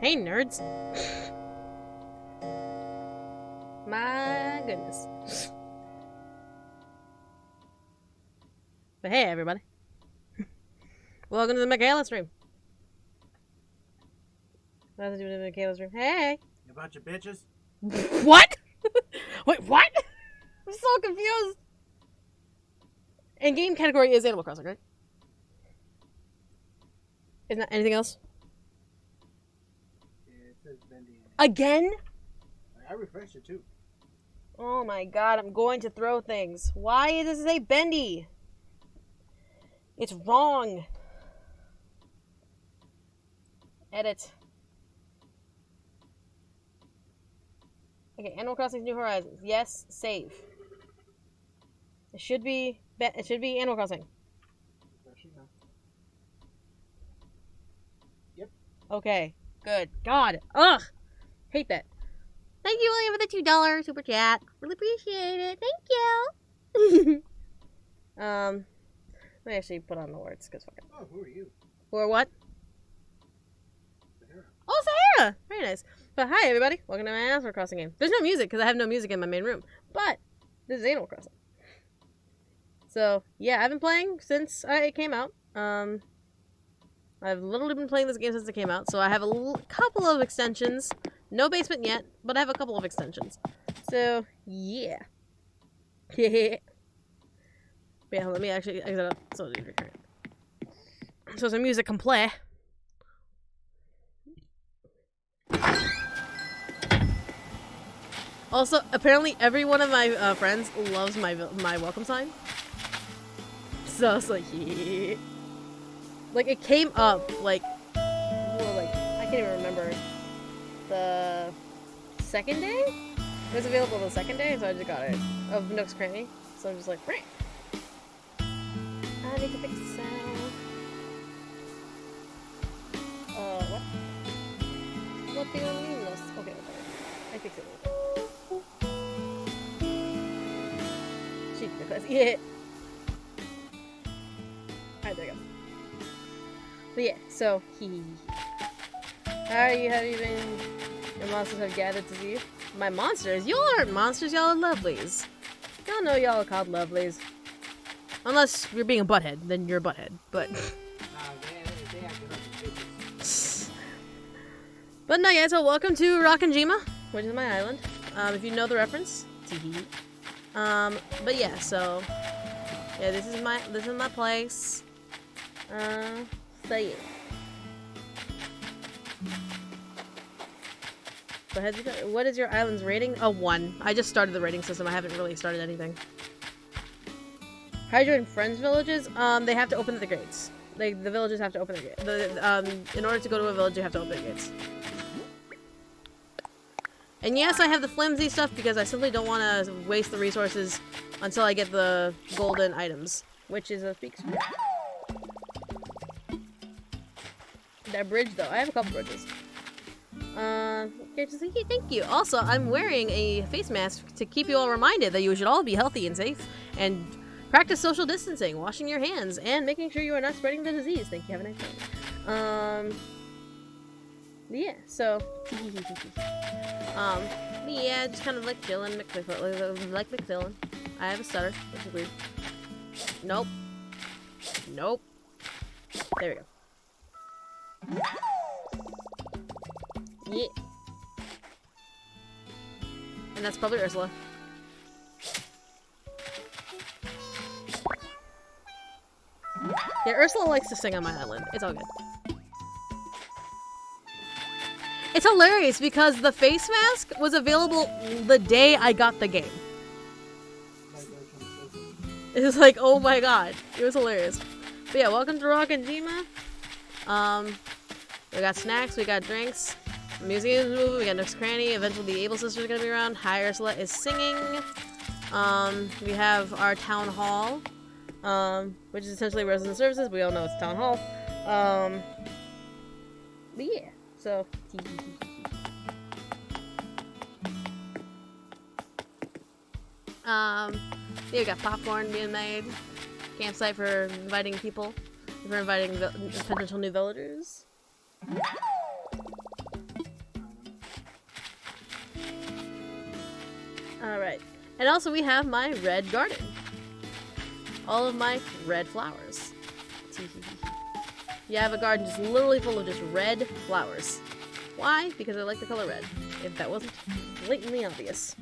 Hey, nerds. My goodness. But hey, everybody. Welcome to the Michaela stream. What to do with the Michaela stream? Hey! You bunch of bitches? What? Wait, what? I'm so confused. And game category is Animal Crossing, right? Isn't that anything else? Yeah, it says bendy. Again? I refreshed it too. Oh my god, I'm going to throw things. Why does it say bendy? It's wrong. Edit. Okay, Animal Crossing New Horizons. Yes, save. It should be Animal Crossing. Yep. Okay, good. God. Ugh. Hate that. Thank you, William, for the $2 super chat. Really appreciate it. Thank you. Let me actually put on the words, because fuck it. Oh, who are you? Who are what? Sahara. Oh, Sahara! Very nice. But hi, everybody. Welcome to my Animal Crossing game. There's no music, because I have no music in my main room. But this is Animal Crossing. So, yeah, I've been playing since it came out. I've literally been playing this game since it came out. So I have a couple of extensions. No basement yet, but I have a couple of extensions. So, yeah. Yeah, let me actually exit up so you can hear it. So some music can play. Also, apparently every one of my friends loves my welcome sign. So I was like, yeah. Like, it came up, like, I can't even remember. The second day? It was available the second day, so I just got it. Of Nook's Cranny. So I'm just like, right. I need to fix the sound. What? What do you mean? Okay, okay. I fixed it. Cheap because yeah. Alright, there you go. But yeah, so how are you? Have you been? Your monsters have gathered to see you. My monsters? Y'all aren't monsters, y'all are lovelies. Y'all know y'all are called lovelies. Unless you're being a butthead, then you're a butthead. But but no, yeah. So welcome to Rockinjima, which is my island. If you know the reference, teehee. But yeah, so yeah, this is my place. So yeah. But what is your island's rating? A 1. I just started the rating system. I haven't really started anything. Hydra and Friends villages, they have to open the gates. The villages have to open the gates. In order to go to a village, you have to open the gates. And yes, I have the flimsy stuff because I simply don't want to waste the resources until I get the golden items, which is a speak. That bridge, though. I have a couple bridges. Thank you. Also, I'm wearing a face mask to keep you all reminded that you should all be healthy and safe, and practice social distancing, washing your hands, and making sure you are not spreading the disease. Thank you. Have a nice day. Yeah, so, yeah, just kind of like chilling, like McFillin. I have a stutter, which is weird. Nope. Nope. There we go. Yeah. And that's probably Ursula. Yeah, Ursula likes to sing on my island. It's all good. It's hilarious because the face mask was available the day I got the game. It was like, oh my god. It was hilarious. But yeah, welcome to Rockinjima. We got snacks, we got drinks. The museum's moving, we got Nook's Cranny. Eventually the Able Sisters are gonna be around. Hi, Ursula is singing. We have our town hall, which is essentially resident services. We all know it's town hall. But yeah, so. Yeah, we got popcorn being made. Campsite for inviting people. For inviting potential new villagers. Alright. And also we have my red garden. All of my red flowers. Yeah, I have a garden just literally full of just red flowers. Why? Because I like the color red. If that wasn't blatantly obvious.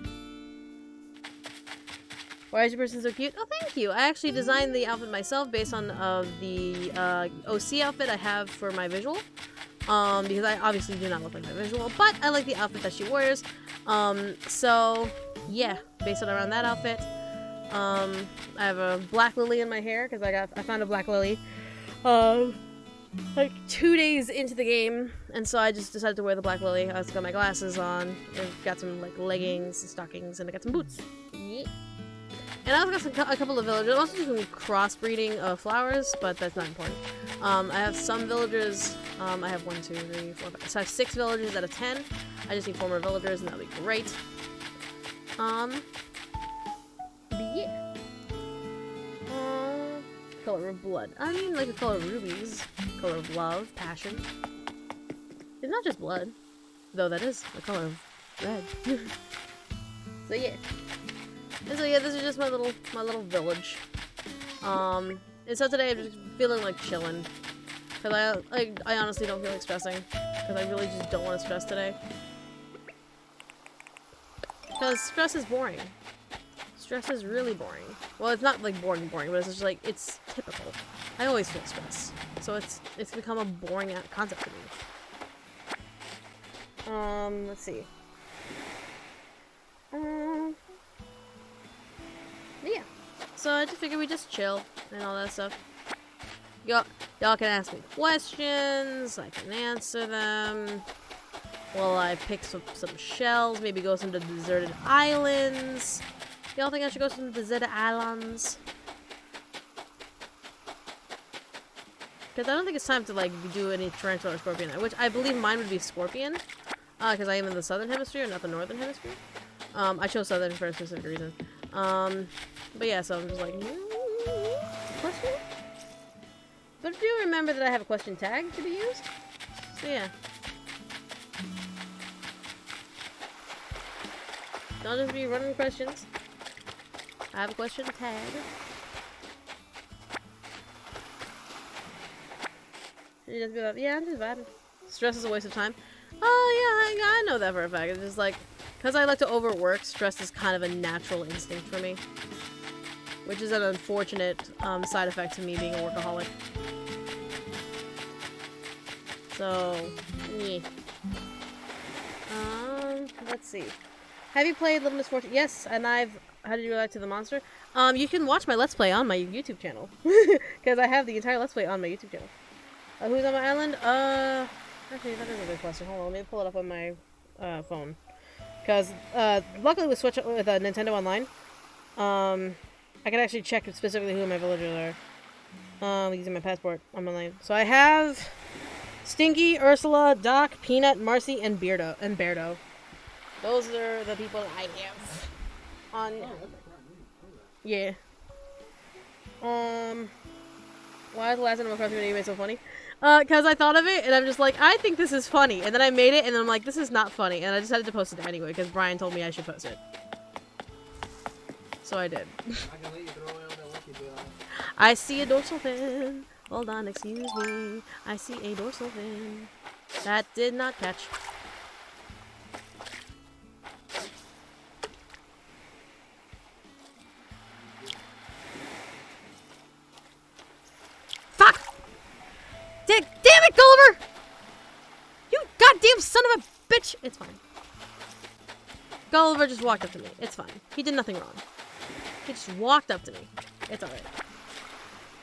Why is your person so cute? Oh, thank you! I actually designed the outfit myself based on the OC outfit I have for my visual. Because I obviously do not look like my visual, but I like the outfit that she wears. So, yeah, based it around that outfit. I have a black lily in my hair, because I found a black lily, like 2 days into the game, and so I just decided to wear the black lily. I just got my glasses on, and got some, like, leggings and stockings, and I got some boots. Yeah. And I also got a couple of villagers. I also do some crossbreeding of flowers, but that's not important. I have some villagers. I have 1, 2, 3, 4, 5. So I have 6 villagers out of 10. I just need 4 more villagers, and that'll be great. But yeah. Color of blood. I mean, like the color of rubies. Color of love, passion. It's not just blood, though that is the color of red. So yeah. And so yeah, this is just my little village. And so today I'm just feeling like chilling. Cause I honestly don't feel like stressing. Cause I really just don't want to stress today. Cause stress is boring. Stress is really boring. Well, it's not like boring, but it's just like, it's typical. I always feel stress. So it's become a boring concept to me. Let's see. Yeah. So I just figured we just chill and all that stuff. Y'all can ask me questions, I can answer them. While I pick some shells, maybe go some to deserted islands. Y'all think I should go to some deserted islands? Because I don't think it's time to like do any tarantula or scorpion, which I believe mine would be scorpion. Because I am in the southern hemisphere, not the northern hemisphere. I chose southern for a specific reason. But yeah, so I'm just like, question? But do remember that I have a question tag to be used. So yeah. Don't just be running questions. I have a question tag. You just be like, yeah, I'm just vibing. Stress is a waste of time. Oh yeah, I know that for a fact. It's just like, because I like to overwork, stress is kind of a natural instinct for me. Which is an unfortunate side effect to me being a workaholic. So, yeah. Let's see. Have you played Little Misfortune? Yes, and how did you react to the monster? You can watch my Let's Play on my YouTube channel. Because I have the entire Let's Play on my YouTube channel. Who's on my island? Actually, that is a good question. Hold on, let me pull it up on my phone. Because, luckily with Switch, with Nintendo Online, I can actually check specifically who my villagers are. Using my passport on my lane. So I have Stinky, Ursula, Doc, Peanut, Marcy, and Beardo. Those are the people I have on. Yeah. Why is the last Animal Crossing video you made so funny? Because I thought of it, and I'm just like, I think this is funny. And then I made it, and then I'm like, this is not funny. And I decided to post it anyway, because Brian told me I should post it. So I did. I see a dorsal fin. Hold on, excuse me. I see a dorsal fin. That did not catch. Fuck! Damn it, Gulliver! You goddamn son of a bitch! It's fine. Gulliver just walked up to me. It's fine. He did nothing wrong. He just walked up to me. It's alright.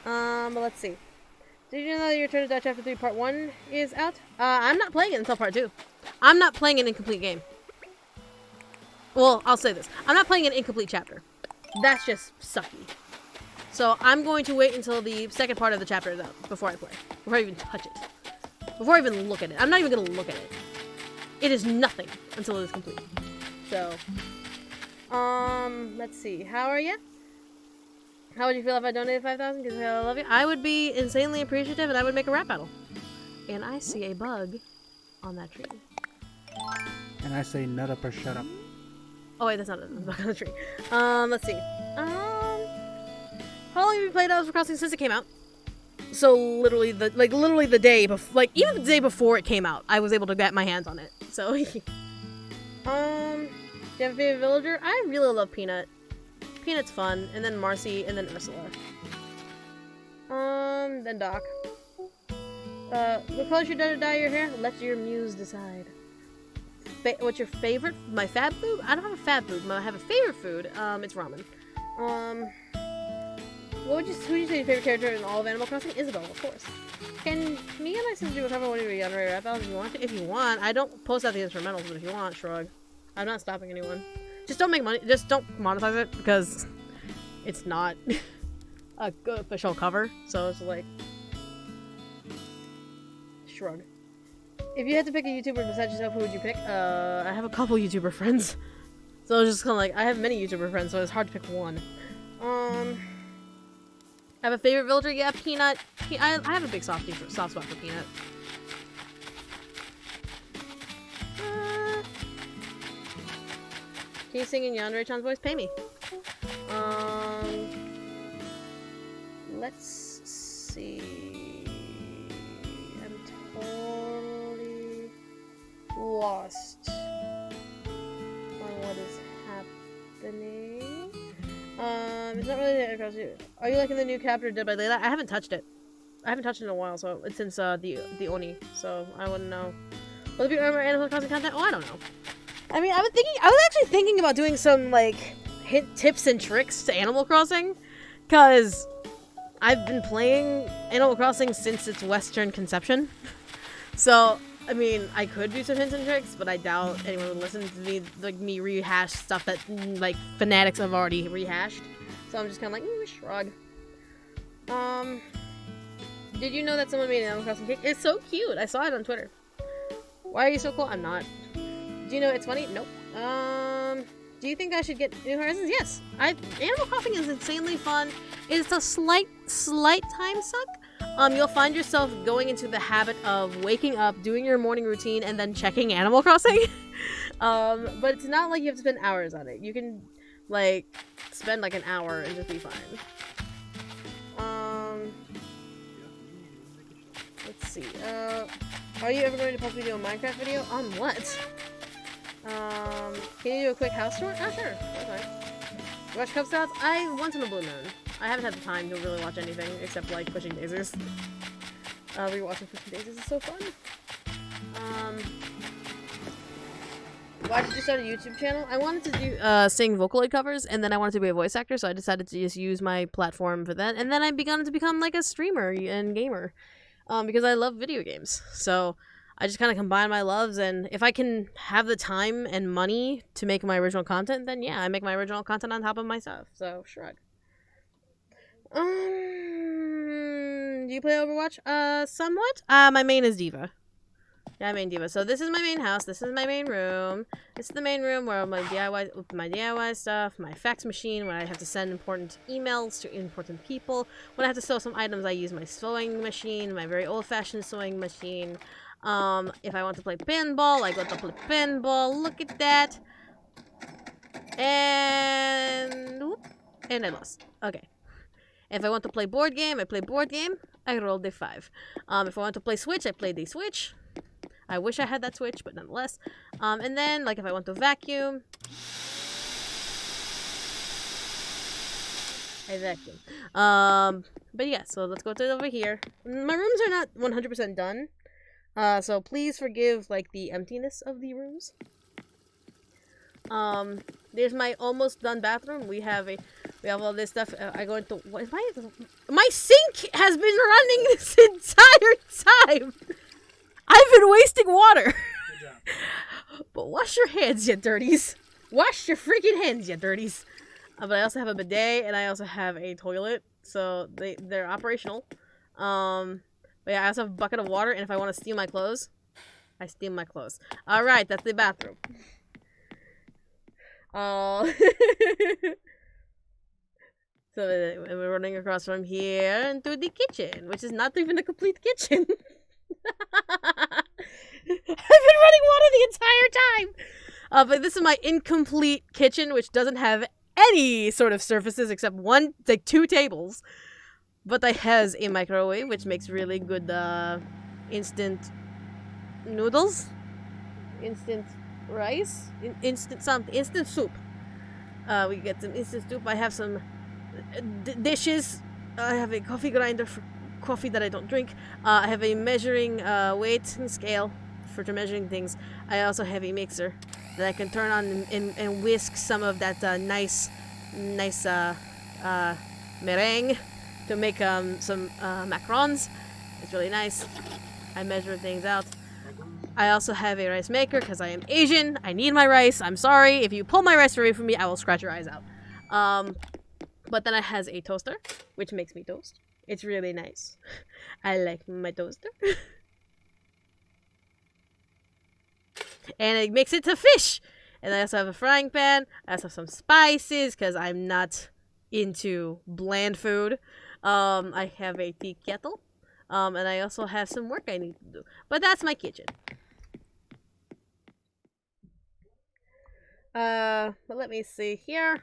But let's see. Did you know that your Return to Dutch Chapter 3 Part 1 is out? I'm not playing it until Part 2. I'm not playing an incomplete game. Well, I'll say this. I'm not playing an incomplete chapter. That's just sucky. So I'm going to wait until the second part of the chapter is out before I play. Before I even touch it. Before I even look at it. I'm not even going to look at it. It is nothing until it is complete. So, let's see. How are you? How would you feel if I donated 5,000? Because I love you. I would be insanely appreciative, and I would make a rap battle. And I see a bug on that tree. And I say, nut up or shut up. Oh wait, that's not a bug on the tree. Let's see. How long have you played Animal Crossing since it came out? So literally the day before, like even the day before it came out, I was able to get my hands on it. So, do you have a favorite villager? I really love Peanut. Peanut's fun, and then Marcy, and then Ursula. Then Doc. What color should I dye your hair? Let your muse decide. What's your favorite? My fab food? I don't have a fab food. I have a favorite food. It's ramen. Who would you say your favorite character in all of Animal Crossing? Isabelle, of course. Can me and my sister do a cover when we underrated rap battles if you want to? If you want. I don't post out the instrumentals, but if you want, shrug. I'm not stopping anyone. Just don't make money. Just don't monetize it because it's not a good official cover. So it's like shrug. If you had to pick a YouTuber besides yourself, who would you pick? I have a couple YouTuber friends. So it's just kind of like, I have many YouTuber friends, so it's hard to pick one. I have a favorite villager? Yeah, Peanut. I have a big soft spot for Peanut. Can you sing in Yandere-chan's voice? Pay me. Let's see. I'm totally lost on what is happening. It's not really across you. Are you liking the new chapter Dead by Layla? I haven't touched it. I haven't touched it in a while, so it's since the Oni, so I wouldn't know. Will it be more Animal Crossing content? Oh, I don't know. I mean, I was actually thinking about doing some like hint tips and tricks to Animal Crossing, cause I've been playing Animal Crossing since its Western conception. So I mean, I could do some hints and tricks, but I doubt anyone would listen to me rehash stuff that like fanatics have already rehashed. So I'm just kind of like, shrug. Did you know that someone made an Animal Crossing cake? It's so cute. I saw it on Twitter. Why are you so cool? I'm not. Do you know it's funny? Nope. Do you think I should get New Horizons? Yes. Animal Crossing is insanely fun. It's a slight time suck. You'll find yourself going into the habit of waking up, doing your morning routine, and then checking Animal Crossing. But it's not like you have to spend hours on it. You can, like, spend like an hour and just be fine. Let's see. Are you ever going to post a Minecraft video? On what? Can you do a quick house tour? Oh, sure. That's fine. Watch Cub Scouts? Once in a blue moon. I haven't had the time to really watch anything except like Pushing Daisies. Rewatching Pushing Daisies is so fun. Why did you start a YouTube channel? I wanted to do sing Vocaloid covers, and then I wanted to be a voice actor, so I decided to just use my platform for that. And then I began to become like a streamer and gamer, because I love video games. So I just kind of combine my loves, and if I can have the time and money to make my original content, then yeah, I make my original content on top of my stuff. So shrug. Do you play Overwatch? Somewhat. My main is Diva. Yeah, I main Diva. So this is my main house. This is my main room. This is the main room where my DIY stuff, my fax machine, when I have to send important emails to important people. When I have to sew some items, I use my sewing machine, my very old-fashioned sewing machine. If I want to play pinball, I go to play pinball. Look at that. And I lost. Okay. If I want to play board game, I play board game. I roll the 5. If I want to play Switch, I play the Switch. I wish I had that Switch, but nonetheless. And then, like, if I want to vacuum, I vacuum. But yeah, so let's go to over here. My rooms are not 100% done. So please forgive, like, the emptiness of the rooms. There's my almost done bathroom. We have all this stuff. I go into what is my sink has been running this entire time. I've been wasting water. Good job. But wash your hands, you dirties. Wash your freaking hands, you dirties. But I also have a bidet and I also have a toilet, so they're operational. But yeah, I also have a bucket of water, and if I want to steam my clothes, I steam my clothes. All right, that's the bathroom. So we're running across from here into the kitchen, which is not even a complete kitchen. I've been running water the entire time. But this is my incomplete kitchen, which doesn't have any sort of surfaces except two tables. But it has a microwave, which makes really good instant noodles, instant rice, instant soup. We get some instant soup. I have some dishes. I have a coffee grinder for coffee that I don't drink. I have a measuring weight and scale for measuring things. I also have a mixer that I can turn on and whisk some of that nice meringue to make some macarons. It's really nice. I measure things out. I also have a rice maker because I am Asian. I need my rice. I'm sorry. If you pull my rice away from me, I will scratch your eyes out. But then it has a toaster, which makes me toast. It's really nice. I like my toaster. And it makes it to fish. And I also have a frying pan. I also have some spices because I'm not into bland food. I have a tea kettle. And I also have some work I need to do. But that's my kitchen. But let me see here.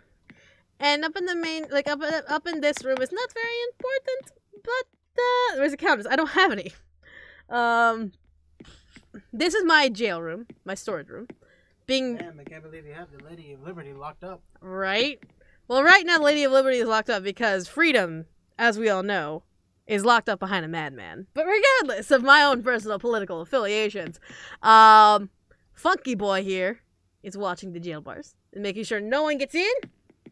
And up in the main, like up in this room is not very important, but there's a countess. I don't have any. This is my jail room, my storage room. Damn, I can't believe you have the Lady of Liberty locked up. Right? Well, right now the Lady of Liberty is locked up because freedom, as we all know, is locked up behind a madman. But regardless of my own personal political affiliations, Funky Boy here is watching the jail bars and making sure no one gets in,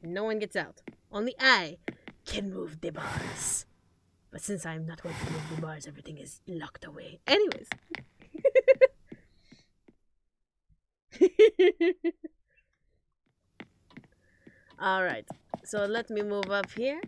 and no one gets out. Only I can move the bars. But since I'm not going to move the bars, everything is locked away. Anyways. Alright, so let me move up here.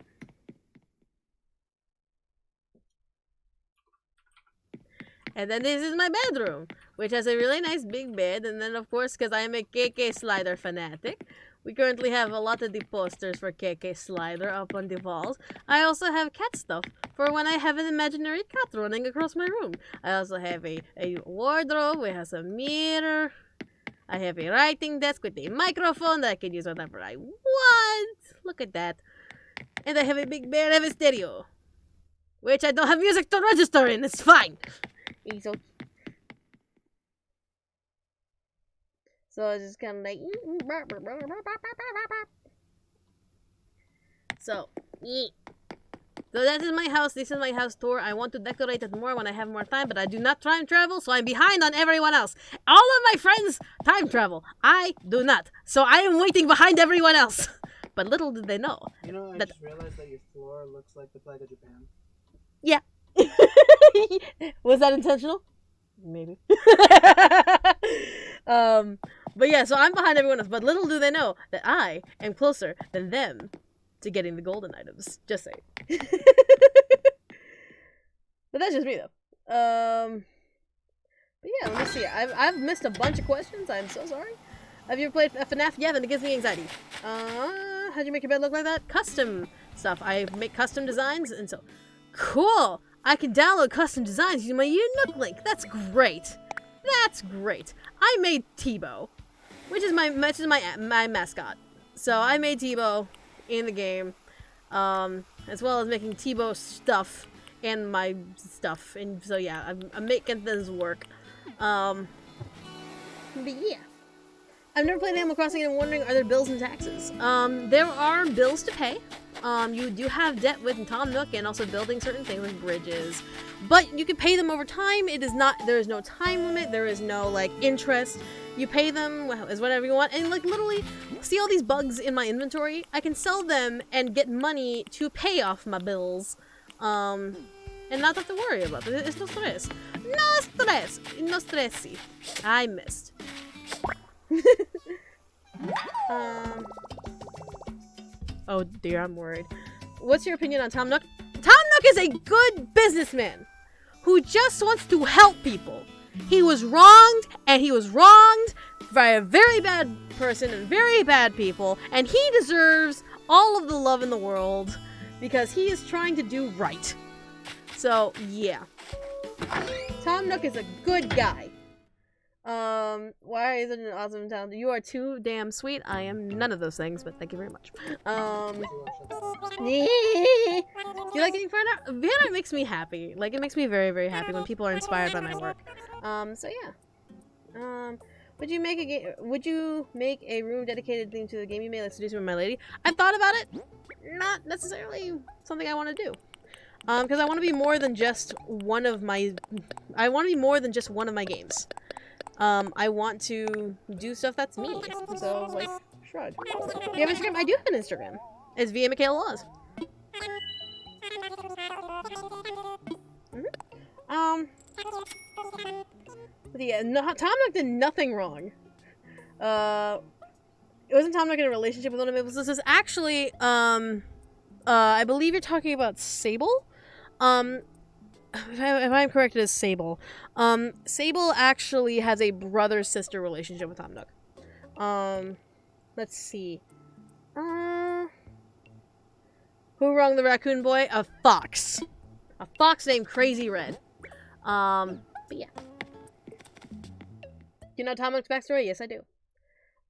And then this is my bedroom, which has a really nice big bed. And then, of course, because I am a KK Slider fanatic, we currently have a lot of the posters for KK Slider up on the walls. I also have cat stuff for when I have an imaginary cat running across my room. I also have a wardrobe. We have a mirror. I have a writing desk with a microphone that I can use whenever I want. Look at that. And I have a big bed. I have a stereo, which I don't have music to register in. It's fine. So it's just kind of like... So that is my house. This is my house tour. I want to decorate it more when I have more time, but I do not time travel, so I'm behind on everyone else. All of my friends time travel. I do not. So I am waiting behind everyone else. But little did they know. You know, I just realized that your floor looks like the flag of Japan. Yeah. Was that intentional? Maybe. But yeah, so I'm behind everyone else. But little do they know that I am closer than them to getting the golden items. Just saying. But that's just me though. But yeah, let me see. I've missed a bunch of questions. I'm so sorry. Have you ever played FNAF? Yeah, then it gives me anxiety. How'd you make your bed look like that? Custom stuff. I make custom designs, and so cool. I can download custom designs using my Nook link. That's great. That's great. I made Tebow, which is my mascot. So I made Tebow in the game, as well as making Tebow stuff and my stuff. And so yeah, I'm making this work. But yeah. I've never played Animal Crossing and I'm wondering, are there bills and taxes? There are bills to pay. You do have debt with Tom Nook and also building certain things like bridges. But you can pay them over time. There is no time limit. There is no, like, interest. You pay them as whatever you want. And, like, literally, see all these bugs in my inventory? I can sell them and get money to pay off my bills. And not have to worry about it. It's no stress. No stress. No stressy. I missed. Oh dear, I'm worried. What's your opinion on Tom Nook? Tom Nook is a good businessman who just wants to help people. He was wronged, and he was wronged by a very bad person and very bad people, and he deserves all of the love in the world because he is trying to do right. So, yeah. Tom Nook is a good guy. Why is it an awesome town? You are too damn sweet. I am none of those things, but thank you very much. Do you like getting fan art? Fan art makes me happy. Like, it makes me very, very happy when people are inspired by my work. So yeah. Would you make a game? Would you make a room dedicated theme to the game you made, like Seducing with My Lady? I've thought about it. Not necessarily something I want to do. Because I want to be more than just one of my. I want to be more than just one of my games. I want to do stuff that's me. So, like, shrug. Do you have Instagram? I do have an Instagram. It's via Michaela Laws. But yeah, Tom Nook did nothing wrong. It wasn't Tom Nook in a relationship with one of it. This is actually, I believe you're talking about Sable. If I'm correct, it is Sable. Sable actually has a brother-sister relationship with Tom Nook. Let's see. Who wronged the raccoon boy? A fox. A fox named Crazy Red. But yeah. Do you know Tom Nook's backstory? Yes, I do.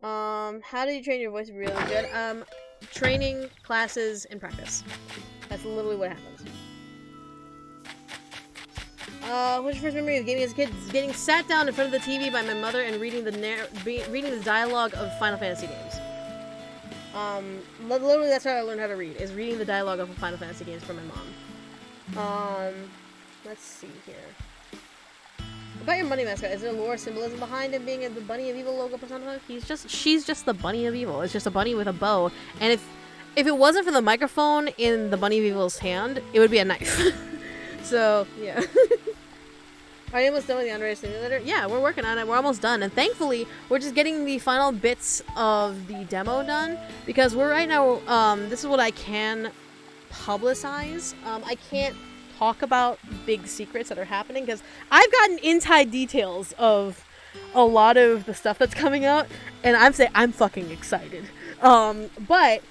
How do you train your voice really good? Training, classes, and practice. That's literally what happens. What's your first memory of gaming as a kid? Getting sat down in front of the TV by my mother and reading the dialogue of Final Fantasy games. Literally that's how I learned how to read, is reading the dialogue of Final Fantasy games from my mom. Let's see here. About your bunny mascot, is there lore or symbolism behind him being the Bunny of Evil logo personified? She's just the Bunny of Evil. It's just a bunny with a bow. And if it wasn't for the microphone in the Bunny of Evil's hand, it would be a knife. So, yeah. Are you almost done with the Underrated Simulator? Yeah, we're working on it. We're almost done. And thankfully, we're just getting the final bits of the demo done. Because we're right now, this is what I can publicize. I can't talk about big secrets that are happening because I've gotten inside details of a lot of the stuff that's coming out, and I'm fucking excited. But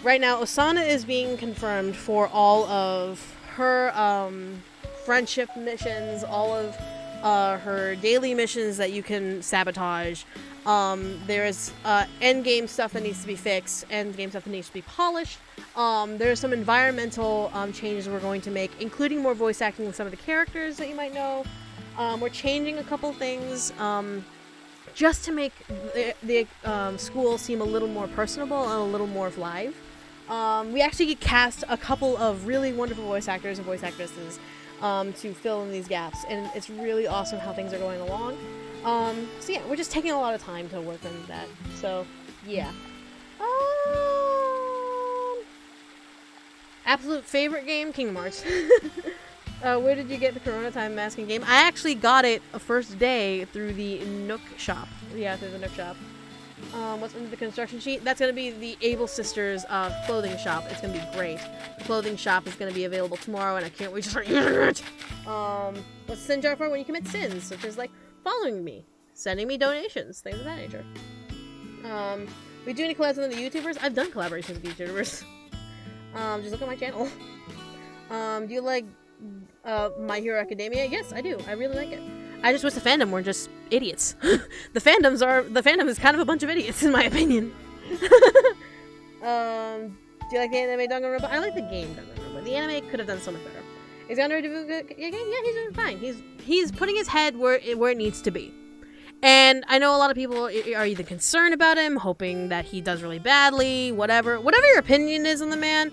right now Osana is being confirmed for all of her friendship missions, all of her daily missions that you can sabotage. There is end game stuff that needs to be fixed, end game stuff that needs to be polished. There's some environmental changes we're going to make, including more voice acting with some of the characters that you might know. We're changing a couple things just to make the school seem a little more personable and a little more live. We actually cast a couple of really wonderful voice actors and voice actresses to fill in these gaps, and it's really awesome how things are going along. So yeah, we're just taking a lot of time to work on that. So yeah. Absolute favorite game, Kingdom Hearts. Where did you get the Corona Time masking game? I actually got it a first day through the Nook shop. Yeah, through the Nook shop. What's under the construction sheet? That's gonna be the Able Sisters clothing shop. It's gonna be great. The clothing shop is gonna be available tomorrow, and I can't wait to start using it. What's Sin Jar for? When you commit sins, such as like following me, sending me donations, things of that nature. We do any collabs with the YouTubers? I've done collaborations with YouTubers. Just look at my channel. Do you like My Hero Academia? Yes, I do. I really like it. I just wish the fandom weren't just idiots. The fandom is kind of a bunch of idiots, in my opinion. Do you like the anime Danganronpa? I like the game Danganronpa. The anime could have done so much better. Is Yandere doing good again? Yeah, he's doing fine. He's putting his head where it needs to be. And I know a lot of people are either concerned about him, hoping that he does really badly, whatever your opinion is on the man,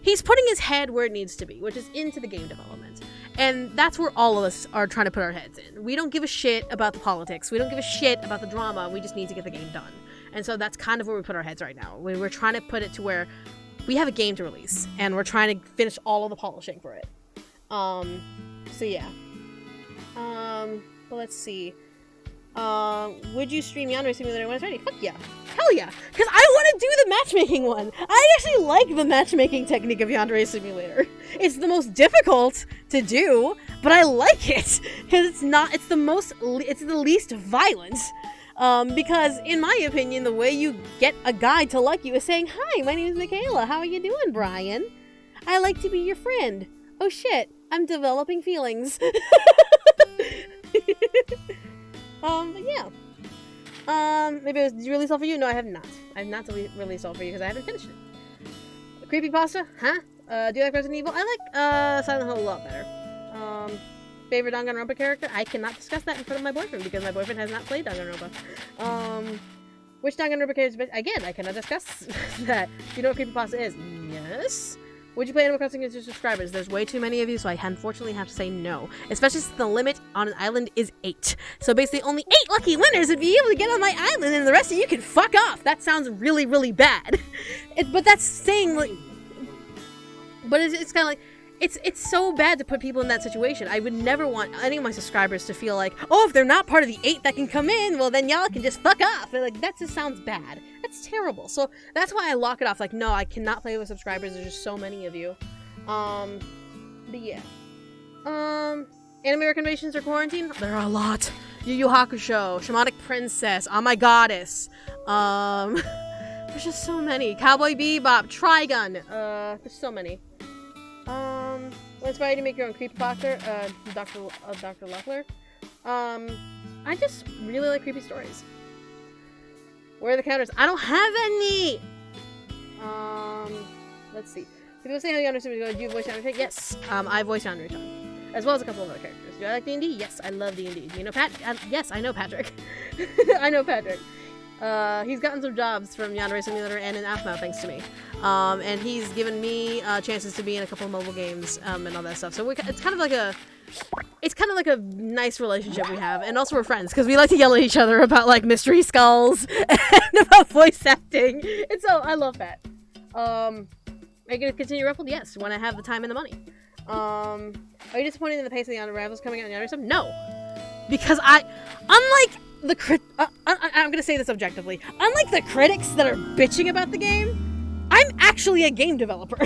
he's putting his head where it needs to be, which is into the game development. And that's where all of us are trying to put our heads in. We don't give a shit about the politics. We don't give a shit about the drama. We just need to get the game done. And so that's kind of where we put our heads right now. We're trying to put it to where we have a game to release, and we're trying to finish all of the polishing for it. So yeah. But let's see. Would you stream Yandere Simulator when it's ready? Fuck yeah. Hell yeah. Because I want to do the matchmaking one. I actually like the matchmaking technique of Yandere Simulator. It's the most difficult to do, but I like it. Because it's the least violent. Because in my opinion, the way you get a guy to like you is saying, "Hi, my name is Michaela. How are you doing, Brian? I like to be your friend. Oh shit, I'm developing feelings." But yeah. Maybe it was released all for you? No, I have not. I have not released all for you because I haven't finished it. Creepypasta? Huh? Do you like Resident Evil? I like, Silent Hill a lot better. Favorite Danganronpa character? I cannot discuss that in front of my boyfriend because my boyfriend has not played Danganronpa. Which Danganronpa character? Again, I cannot discuss that. Do you know what Creepypasta is? Yes. Would you play Animal Crossing with your subscribers? There's way too many of you, so I unfortunately have to say no. Especially since the limit on an island is 8. So basically only 8 lucky winners would be able to get on my island, and the rest of you can fuck off. That sounds really, really bad. But that's saying, like... But it's kind of like... It's so bad to put people in that situation. I would never want any of my subscribers to feel like, oh, if they're not part of the 8 that can come in, well, then y'all can just fuck off. And like, that just sounds bad. That's terrible. So that's why I lock it off. Like, no, I cannot play with subscribers. There's just so many of you. But yeah. Anime recommendations or quarantine? There are a lot. Yu Yu Hakusho, Shamanic Princess, Oh My Goddess. There's just so many. Cowboy Bebop, Trigun. There's so many. What inspired you to make your own creepypasta? Dr. Luckler. I just really like creepy stories. Where are the counters? I don't have any! Let's see. People say how you understand me. Do you voice Naruto? Yes. I voice Naruto. As well as a couple of other characters. Do I like D&D? Yes, I love D&D. Do you know Pat? Yes, I know Patrick. I know Patrick. He's gotten some jobs from Yandere Simulator and in AFMA thanks to me. And he's given me chances to be in a couple of mobile games and all that stuff. So it's kind of like a nice relationship we have, and also we're friends because we like to yell at each other about like mystery skulls and about voice acting. And so I love that. Are you gonna continue Ruffled? Yes, when I have the time and the money. Are you disappointed in the pace of the Unravels coming out in the other stuff? No, because unlike the I'm gonna say this objectively. Unlike the critics that are bitching about the game, I'm actually a game developer.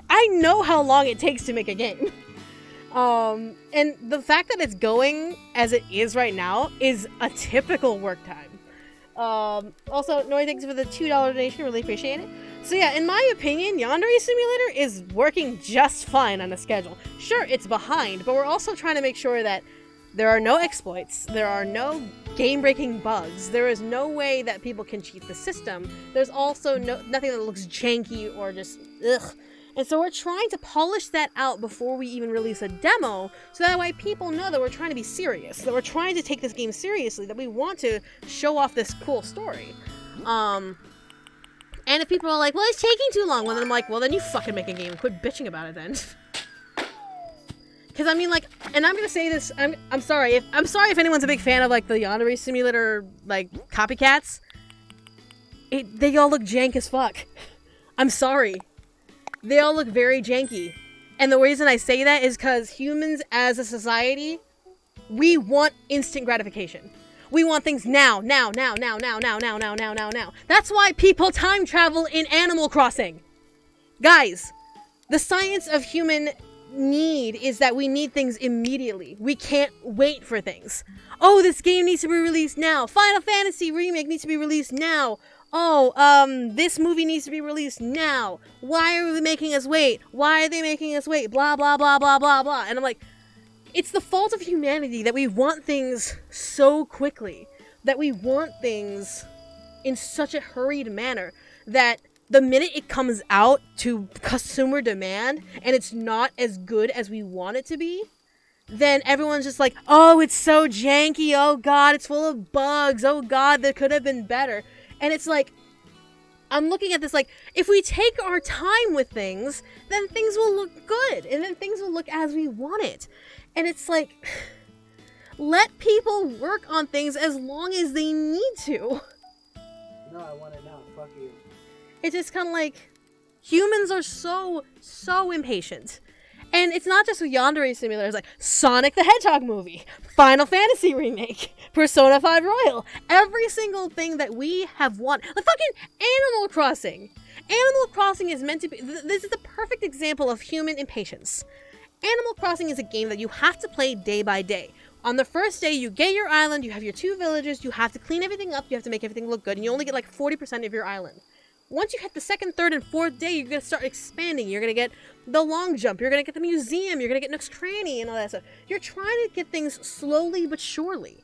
I know how long it takes to make a game. And the fact that it's going as it is right now is a typical work time. Also, Noy, thanks for the $2 donation, really appreciate it. So yeah, in my opinion, Yandere Simulator is working just fine on the schedule. Sure, it's behind, but we're also trying to make sure that there are no exploits, there are no game-breaking bugs, there is no way that people can cheat the system, there's also nothing that looks janky or just ugh. And so we're trying to polish that out before we even release a demo, so that way people know that we're trying to be serious, that we're trying to take this game seriously, that we want to show off this cool story. And if people are like, well, it's taking too long, well then I'm like, well then you fucking make a game, quit bitching about it then. Because I mean, like, and I'm gonna say this, I'm sorry if anyone's a big fan of like the Yandere Simulator like copycats. They all look jank as fuck. I'm sorry. They all look very janky. And the reason I say that is because humans as a society, we want instant gratification. We want things now. That's why people time travel in Animal Crossing. Guys, the science of human need is that we need things immediately. We can't wait for things. Oh, this game needs to be released now. Final Fantasy Remake needs to be released now. Oh, this movie needs to be released now. Why are they making us wait? Why are they making us wait? Blah, blah, blah, blah, blah, blah. And I'm like, it's the fault of humanity that we want things so quickly. That we want things in such a hurried manner that the minute it comes out to consumer demand and it's not as good as we want it to be, then everyone's just like, oh, it's so janky. Oh, God, it's full of bugs. Oh, God, that could have been better. And it's like, I'm looking at this like, if we take our time with things, then things will look good. And then things will look as we want it. And it's like, let people work on things as long as they need to. No, I want it now. Fuck you. It's just kind of like, humans are so impatient. And it's not just with Yandere Simulator, it's like Sonic the Hedgehog movie, Final Fantasy Remake, Persona 5 Royal, every single thing that we have wanted. Like fucking Animal Crossing. Animal Crossing is meant to be, this is the perfect example of human impatience. Animal Crossing is a game that you have to play day by day. On the first day, you get your island, you have your 2 villages, you have to clean everything up, you have to make everything look good, and you only get like 40% of your island. Once you hit the 2nd, 3rd, and 4th day, you're going to start expanding. You're going to get the long jump. You're going to get the museum. You're going to get Nook's Cranny and all that stuff. You're trying to get things slowly but surely.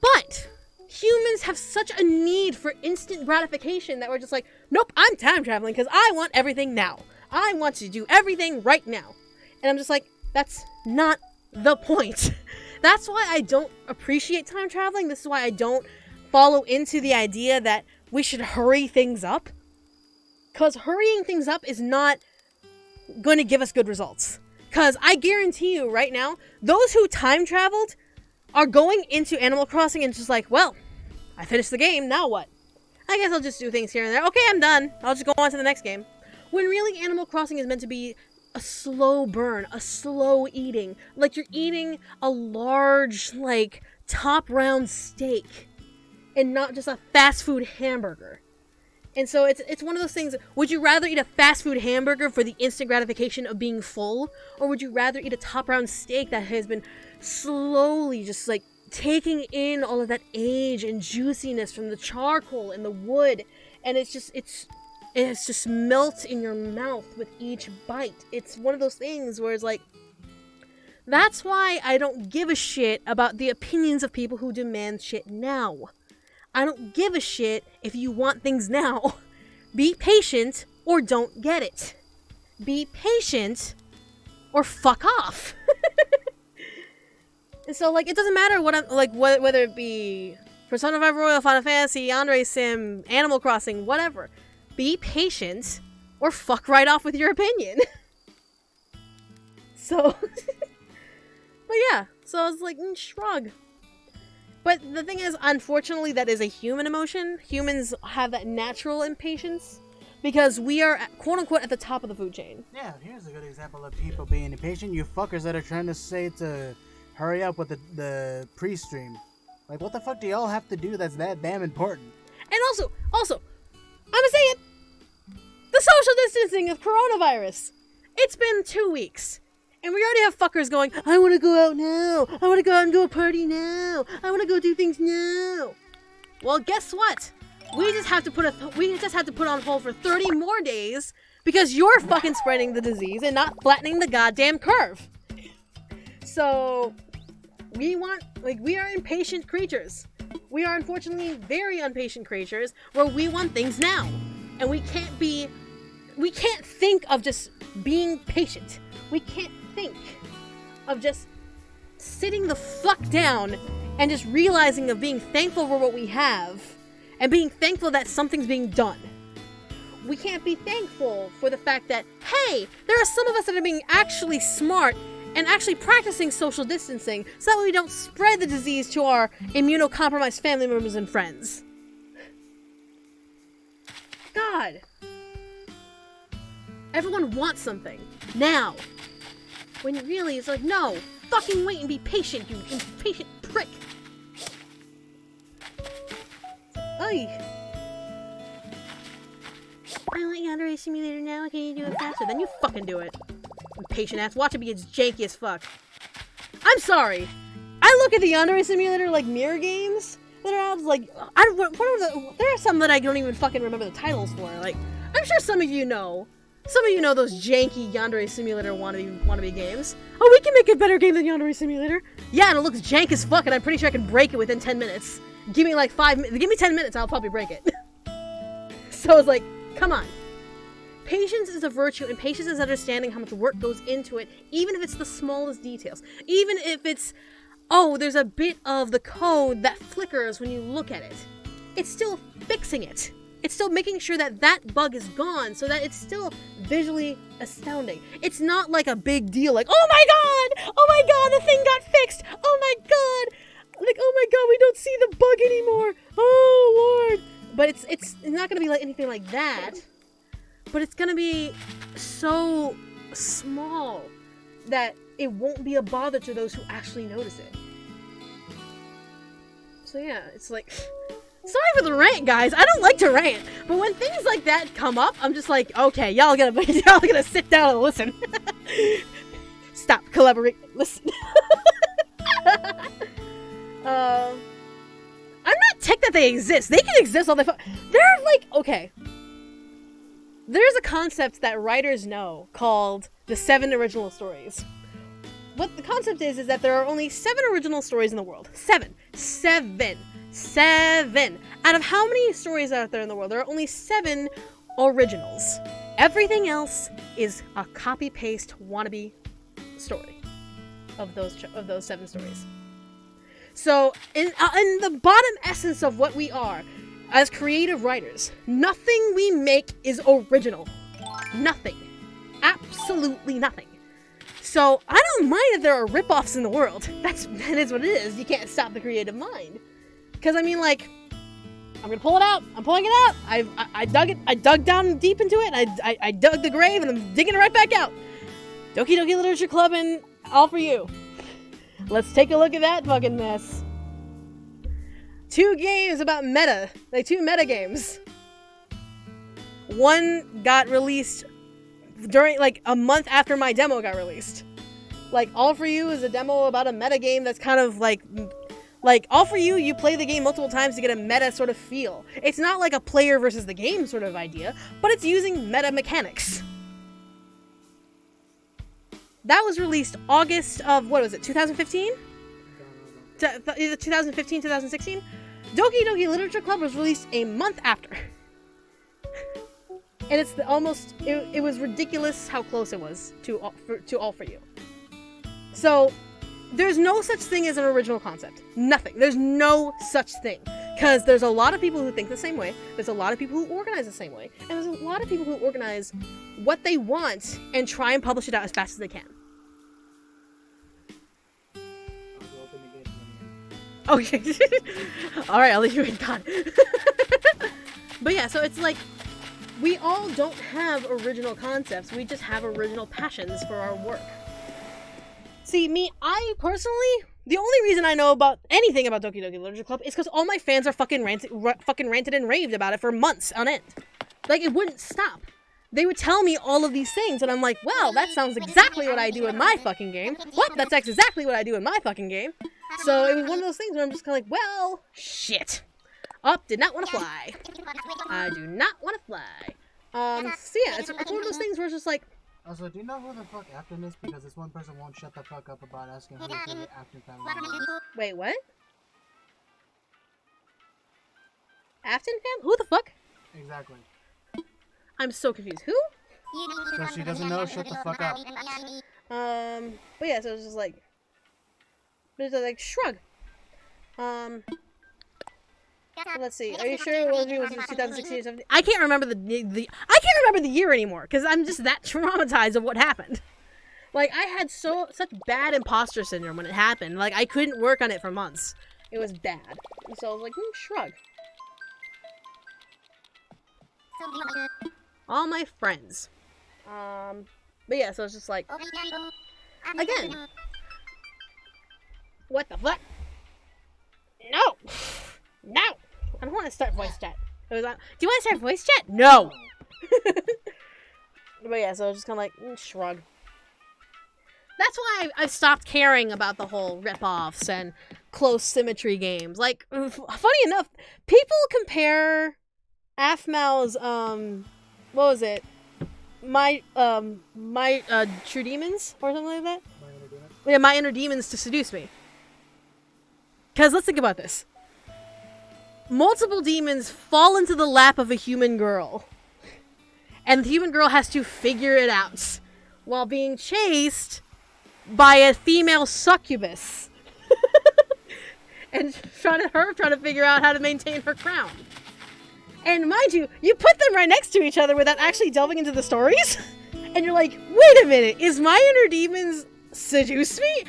But humans have such a need for instant gratification that we're just like, nope, I'm time traveling because I want everything now. I want to do everything right now. And I'm just like, that's not the point. That's why I don't appreciate time traveling. This is why I don't follow into the idea that we should hurry things up. Because hurrying things up is not going to give us good results. Because I guarantee you right now, those who time traveled are going into Animal Crossing and just like, well, I finished the game, now what? I guess I'll just do things here and there. Okay, I'm done. I'll just go on to the next game. When really Animal Crossing is meant to be a slow burn, a slow eating. Like you're eating a large, like, top round steak and not just a fast food hamburger. And so it's one of those things, would you rather eat a fast food hamburger for the instant gratification of being full? Or would you rather eat a top round steak that has been slowly just like taking in all of that age and juiciness from the charcoal and the wood, and it's just melts in your mouth with each bite. It's one of those things where it's like, that's why I don't give a shit about the opinions of people who demand shit now. I don't give a shit if you want things now. Be patient or don't get it. Be patient or fuck off. And so, like, it doesn't matter what I'm, like, whether it be Persona 5 Royal, Final Fantasy, Andre Sim, Animal Crossing, whatever. Be patient or fuck right off with your opinion. So, but yeah, so I was like, shrug. But the thing is, unfortunately, that is a human emotion. Humans have that natural impatience because we are, quote unquote, at the top of the food chain. Yeah, here's a good example of people being impatient. You fuckers that are trying to say to hurry up with the pre-stream. Like, what the fuck do y'all have to do that's that damn important? And also, I'm gonna say it. The social distancing of coronavirus. It's been 2 weeks. And we already have fuckers going, I want to go out now. I want to go out and do a party now. I want to go do things now. Well, guess what? We just have to put on hold for 30 more days because you're fucking spreading the disease and not flattening the goddamn curve. So, we are impatient creatures. We are unfortunately very impatient creatures where we want things now. And we can't think of just being patient. We can't think of just sitting the fuck down and just realizing of being thankful for what we have and being thankful that something's being done. We can't be thankful for the fact that, hey, there are some of us that are being actually smart and actually practicing social distancing so that we don't spread the disease to our immunocompromised family members and friends. God. Everyone wants something. Now. When really it's like, no. Fucking wait and be patient, you impatient prick. Oy. I want Yandere Simulator now. Can you do it faster? Then you fucking do it. Impatient ass. Watch it be janky as fuck. I'm sorry. I look at the Yandere Simulator like mirror games that are out. Like, there are some that I don't even fucking remember the titles for. Like, I'm sure some of you know. Some of you know those janky Yandere Simulator wannabe games. Oh, we can make a better game than Yandere Simulator. Yeah, and it looks jank as fuck, and I'm pretty sure I can break it within 10 minutes. Give me like 5 minutes. Give me 10 minutes, I'll probably break it. So it's like, come on. Patience is a virtue, and patience is understanding how much work goes into it, even if it's the smallest details. Even if it's, oh, there's a bit of the code that flickers when you look at it. It's still fixing it. It's still making sure that that bug is gone so that it's still visually astounding. It's not like a big deal like, oh my god, the thing got fixed. Oh my god, like, oh my god, we don't see the bug anymore. Oh Lord. But it's not going to be like anything like that. But it's going to be so small that it won't be a bother to those who actually notice it. So yeah, it's like, sorry for the rant, guys. I don't like to rant, but when things like that come up, I'm just like, okay, y'all gonna sit down and listen. Stop, collaborate, listen. I'm not tech that they exist. They can exist all the fuck. They're like, okay. There's a concept that writers know called the 7 original stories. What the concept is that there are only 7 original stories in the world. 7. 7. 7. Out of how many stories out there in the world? There are only 7 originals. Everything else is a copy-paste wannabe story of those 7 stories. So, in the bottom essence of what we are as creative writers, nothing we make is original. Nothing. Absolutely nothing. So, I don't mind if there are rip-offs in the world. That is what it is. You can't stop the creative mind. Because, I mean, like, I'm gonna pull it out. I'm pulling it out. I dug it. I dug down deep into it. I dug the grave, and I'm digging it right back out. Doki Doki Literature Club and all for you. Let's take a look at that fucking mess. 2 games about meta. Like, 2 meta games. One got released during, like, a month after my demo got released. Like, All For You is a demo about a meta game that's kind of, like, All For You, you play the game multiple times to get a meta sort of feel. It's not like a player versus the game sort of idea, but it's using meta mechanics. That was released August of, what was it, 2015? Either 2015, 2016? Doki Doki Literature Club was released a month after. And it's it was ridiculous how close it was to All For You. So, there's no such thing as an original concept. Nothing. There's no such thing. Because there's a lot of people who think the same way. There's a lot of people who organize the same way. And there's a lot of people who organize what they want and try and publish it out as fast as they can. Okay. Alright, I'll leave you in God. But yeah, so it's like, we all don't have original concepts. We just have original passions for our work. See, I personally, the only reason I know about anything about Doki Doki Literature Club is because all my fans are fucking ranted and raved about it for months on end. Like, it wouldn't stop. They would tell me all of these things, and I'm like, well, that sounds exactly what I do in my fucking game. What? That's exactly what I do in my fucking game. So it was one of those things where I'm just kind of like, well, shit. Did not want to fly. I do not want to fly. So yeah, it's one of those things where it's just like... Also, do you know who the fuck Afton is? Because this one person won't shut the fuck up about asking who the Afton family is. Wait, what? Afton fam? Who the fuck? Exactly. I'm so confused. Who? So she doesn't know, shut the fuck up. But yeah, so it's just like... It's like, shrug. Let's see. Are you sure it was 2016 or 17? I can't remember I can't remember the year anymore because I'm just that traumatized of what happened. Like, I had such bad imposter syndrome when it happened. Like, I couldn't work on it for months. It was bad. And so I was like, shrug. All my friends. But yeah, so it's just like, again. What the fuck? No! No! I don't want to start voice chat. Do you want to start voice chat? No! But yeah, so I was just kind of like, shrug. That's why I've stopped caring about the whole rip-offs and close symmetry games. Like, funny enough, people compare Aphmau's, what was it? My True Demons? Or something like that? Yeah, My Inner Demons to Seduce Me. Because let's think about this. Multiple demons fall into the lap of a human girl. And the human girl has to figure it out. While being chased by a female succubus. And trying to figure out how to maintain her crown. And mind you, you put them right next to each other without actually delving into the stories. And you're like, wait a minute, is My Inner Demons Seduce Me?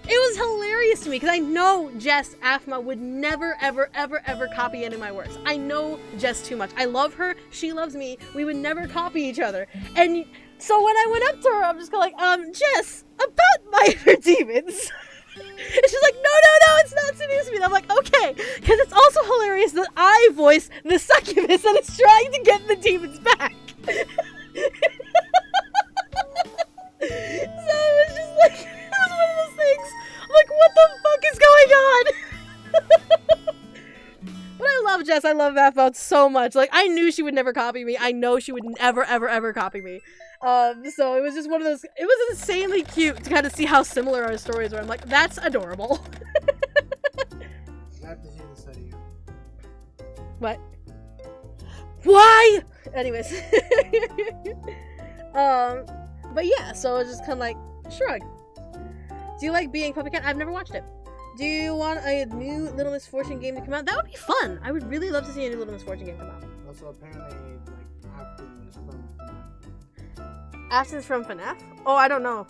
It was hilarious to me because I know Jess Aphma would never, ever, ever, ever copy any of my works. I know Jess too much. I love her. She loves me. We would never copy each other. And so when I went up to her, I'm just going like, Jess, about My Inner Demons. And she's like, no, it's not Seduce Me. And I'm like, okay. Because it's also hilarious that I voice the succubus that is trying to get the demons back. So it was just like... one of those things. I'm like, what the fuck is going on? But I love Jess. I love Aphmau so much. Like, I knew she would never copy me. I know she would never, ever, ever copy me. So it was just one of those. It was insanely cute to kind of see how similar our stories were. I'm like, that's adorable. So do you. What? Why? Anyways. But yeah, so it's just kind of like, shrug. Do you like being Puppy Cat? I've never watched it. Do you want a new Little Misfortune game to come out? That would be fun. I would really love to see a new Little Misfortune game come out. Also, apparently, like, Afton is from FNAF. Afton's from FNAF? Oh, I don't know.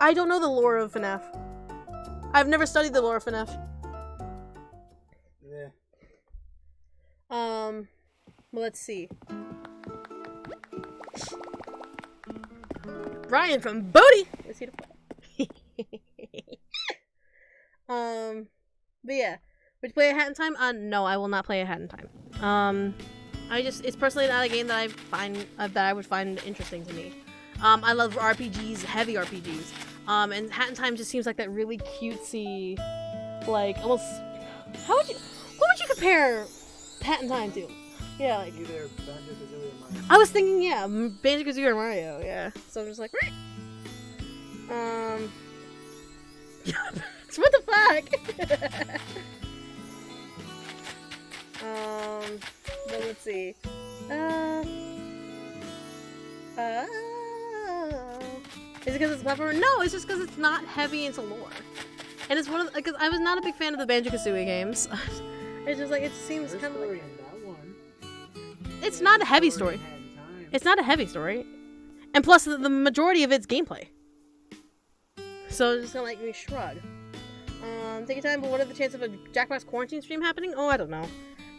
I don't know the lore of FNAF. I've never studied the lore of FNAF. Yeah. Well, let's see. Brian from Bodie! Is he to play? But yeah. Would you play A Hat in Time? No, I will not play A Hat in Time. It's personally not a game that I find, that I would find interesting to me. I love RPGs, heavy RPGs. And Hat in Time just seems like that really cutesy, like, almost, what would you compare Hat in Time to? Yeah, like, either Banjo-Kazooie or Mario. I was thinking, yeah, Banjo-Kazooie or Mario, yeah. So I'm just like, what the fuck? Then let's see. Is it because it's a platformer? No, it's just because it's not heavy into lore. And it's one of because I was not a big fan of the Banjo-Kazooie games. It's just like, it seems kind of like... It's not a heavy story. It's not a heavy story. And plus, the majority of it's gameplay. So it's just gonna like me shrug. Take your time, but what are the chances of a Jackbox quarantine stream happening? Oh, I don't know.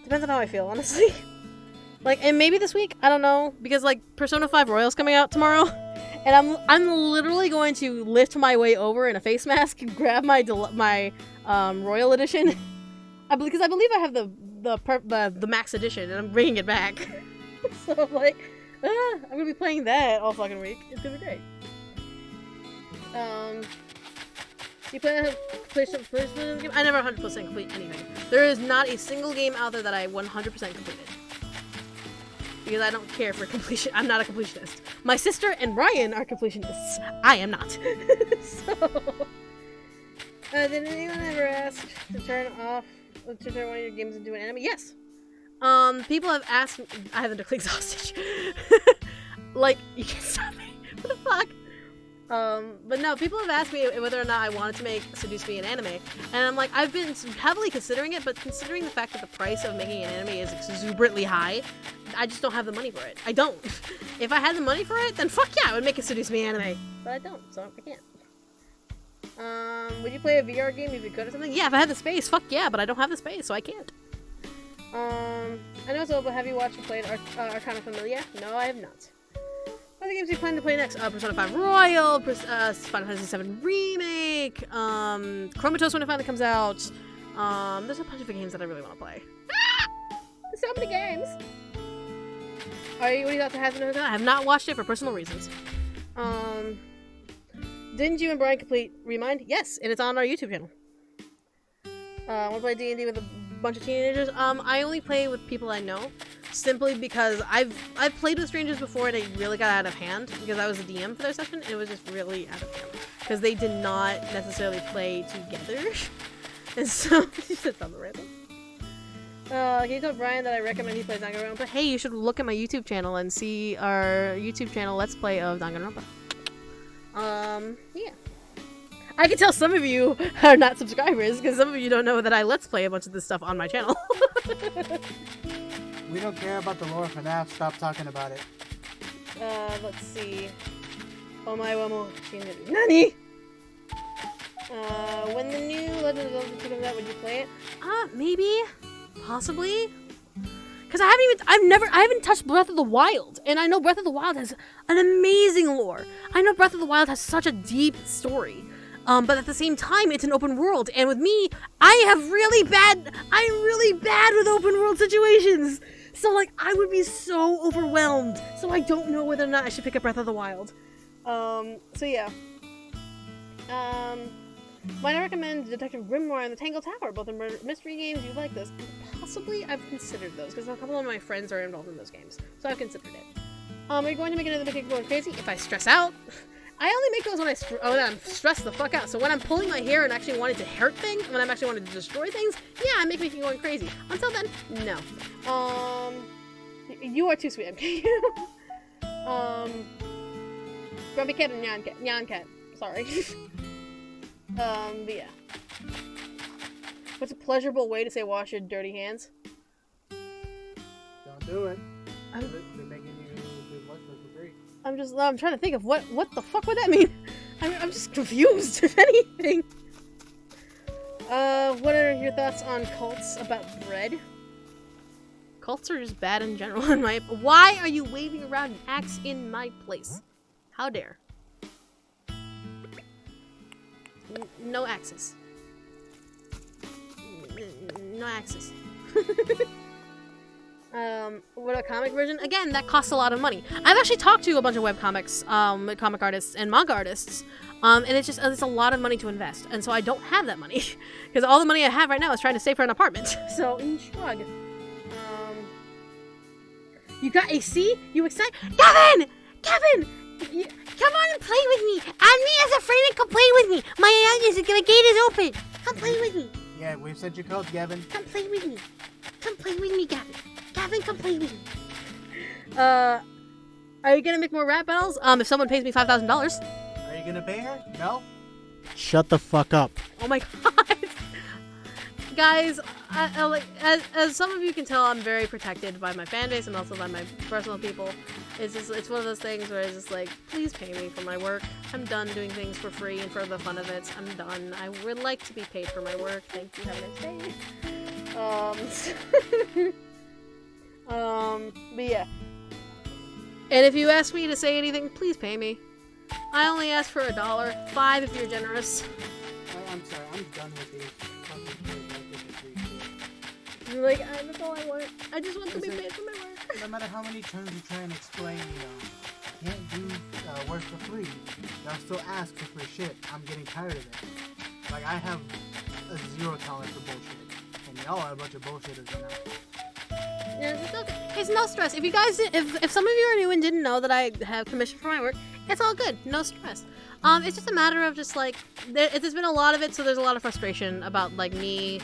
Depends on how I feel, honestly. Like, and maybe this week, I don't know, because like Persona 5 Royal's coming out tomorrow, and I'm literally going to lift my way over in a face mask, grab my Royal edition, because I believe I have the max edition, and I'm bringing it back. So I'm like, I'm gonna be playing that all fucking week. It's gonna be great. You play a PlayStation game? I never 100% complete anything. There is not a single game out there that I 100% completed. Because I don't care for completion. I'm not a completionist. My sister and Ryan are completionists. I am not. So, did anyone ever ask to turn one of your games into an anime? Yes. People have asked. I have the exhausted. Like, you can't stop me. What the fuck? But no, people have asked me whether or not I wanted to make Seduce Me an anime, and I'm like, I've been heavily considering it, but considering the fact that the price of making an anime is exuberantly high, I just don't have the money for it. I don't. If I had the money for it, then fuck yeah, I would make a Seduce Me anime. But I don't, so I can't. Would you play a VR game if you could or something? Yeah, if I had the space, fuck yeah, but I don't have the space, so I can't. I know so, but have you watched or played Arcana Familia? No, I have not. What other games do you plan to play next? Persona 5 Royal, Final Fantasy VII Remake, Chromatos when it finally comes out. There's a bunch of games that I really want to play. There's so many games! What are you about to have? I have not watched it for personal reasons. Didn't you and Brian complete Remind? Yes, and it's on our YouTube channel. Want to play D&D with a bunch of teenagers? I only play with people I know. Simply because I've played with strangers before and it really got out of hand because I was a DM for their session and it was just really out of hand because they did not necessarily play together. And so you said something random. Can you tell Brian that I recommend he plays Danganronpa? But hey, you should look at my YouTube channel and see our YouTube channel Let's Play of Danganronpa. Yeah. I can tell some of you are not subscribers because some of you don't know that I Let's Play a bunch of this stuff on my channel. We don't care about the lore of FNAF. Stop talking about it. Let's see. Omae wa mo shinderu. Nani? When the new Legend of Zelda 2 comes out, would you play it? Maybe. Possibly. Because I haven't touched Breath of the Wild. And I know Breath of the Wild has an amazing lore. I know Breath of the Wild has such a deep story. But at the same time, it's an open world. And with me, I'm really bad with open world situations. So, like, I would be so overwhelmed. So I don't know whether or not I should pick up Breath of the Wild. So yeah. Might I recommend Detective Grimoire and the Tangle Tower? Both are mystery games. You like this? Possibly, I've considered those, because a couple of my friends are involved in those games. So I've considered it. Are you going to make another Big Going Crazy? If I stress out? I only make those when I'm stressed the fuck out. So when I'm pulling my hair and actually wanting to hurt things, when I'm actually wanting to destroy things, yeah, I make me going crazy. Until then, no. You are too sweet, MK. Grumpy cat and Nyan cat. Sorry. But yeah. What's a pleasurable way to say wash your dirty hands? Don't do it. They're making you do much for free. I'm trying to think of what the fuck would that mean? I'm just confused, if anything. What are your thoughts on cults about bread? Cults are just bad in general in my... Why are you waving around an axe in my place? How dare. No axes. No axes. What a comic version? Again, that costs a lot of money. I've actually talked to a bunch of webcomics, comic artists and manga artists, and it's a lot of money to invest, and so I don't have that money because all the money I have right now is trying to save for an apartment. So, shrug. You got a C? You excited? Kevin! Come on and play with me. Add me as a friend and come play with me. My gate is open. Come play with me. Yeah, we've sent your code, Gavin. Come play with me. Come play with me, Gavin. Gavin, come play with me. Are you gonna make more rap battles? If someone pays me $5,000. Are you gonna pay her? No? Shut the fuck up. Oh my god. Guys, as some of you can tell, I'm very protected by my fan base and also by my personal people. It's one of those things where it's just like, please pay me for my work. I'm done doing things for free and for the fun of it. I'm done. I would like to be paid for my work. Thank you. Have a nice day. But yeah. And if you ask me to say anything, please pay me. I only ask for $1, $5 if you're generous. I'm sorry, I'm done with these. You're like, that's all I want. I just want to be paid for my work. No matter how many times you try and explain, you can't do work for free. Y'all still ask for free shit. I'm getting tired of it. Like, I have a zero tolerance for bullshit. And y'all are a bunch of bullshitters now. Yeah, it's okay. It's no stress. If you guys, if some of you are new and didn't know that I have commission for my work, it's all good. No stress. It's just a matter of just like there's been a lot of it, so there's a lot of frustration about like me,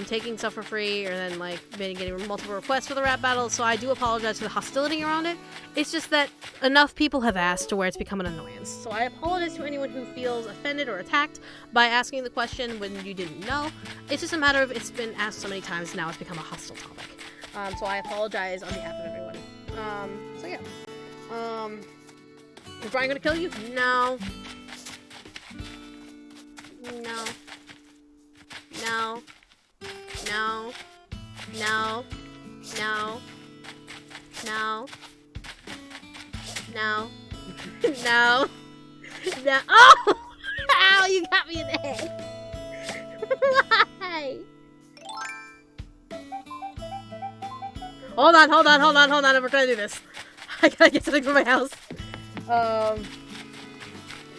taking stuff for free, or then like getting multiple requests for the rap battles. So I do apologize for the hostility around it. It's just that enough people have asked to where it's become an annoyance. So I apologize to anyone who feels offended or attacked by asking the question when you didn't know. It's just a matter of it's been asked so many times now it's become a hostile topic. So I apologize on behalf of everyone. So yeah. Is Brian gonna kill you? No. No. No. No. No. No. No. No. No. No. Oh! Ow, you got me in the head. Why? Hold on. We're gonna do this. I gotta get something from my house.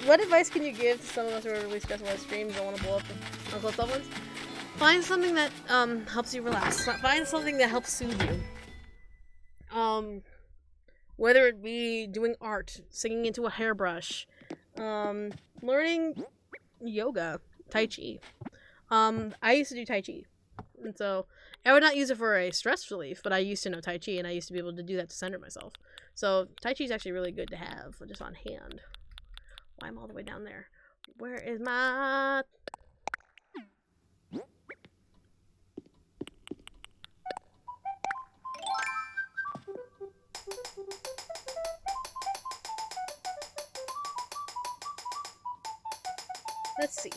What advice can you give to some of us who are really stressed about streams and want to blow up unclose loved ones? Find something that helps you relax. Find something that helps soothe you. Whether it be doing art, singing into a hairbrush, learning yoga, Tai Chi. I used to do Tai Chi, and so I would not use it for a stress relief, but I used to know Tai Chi, and I used to be able to do that to center myself. So Tai Chi is actually really good to have just on hand. Why am I all the way down there? Where is my... Let's see.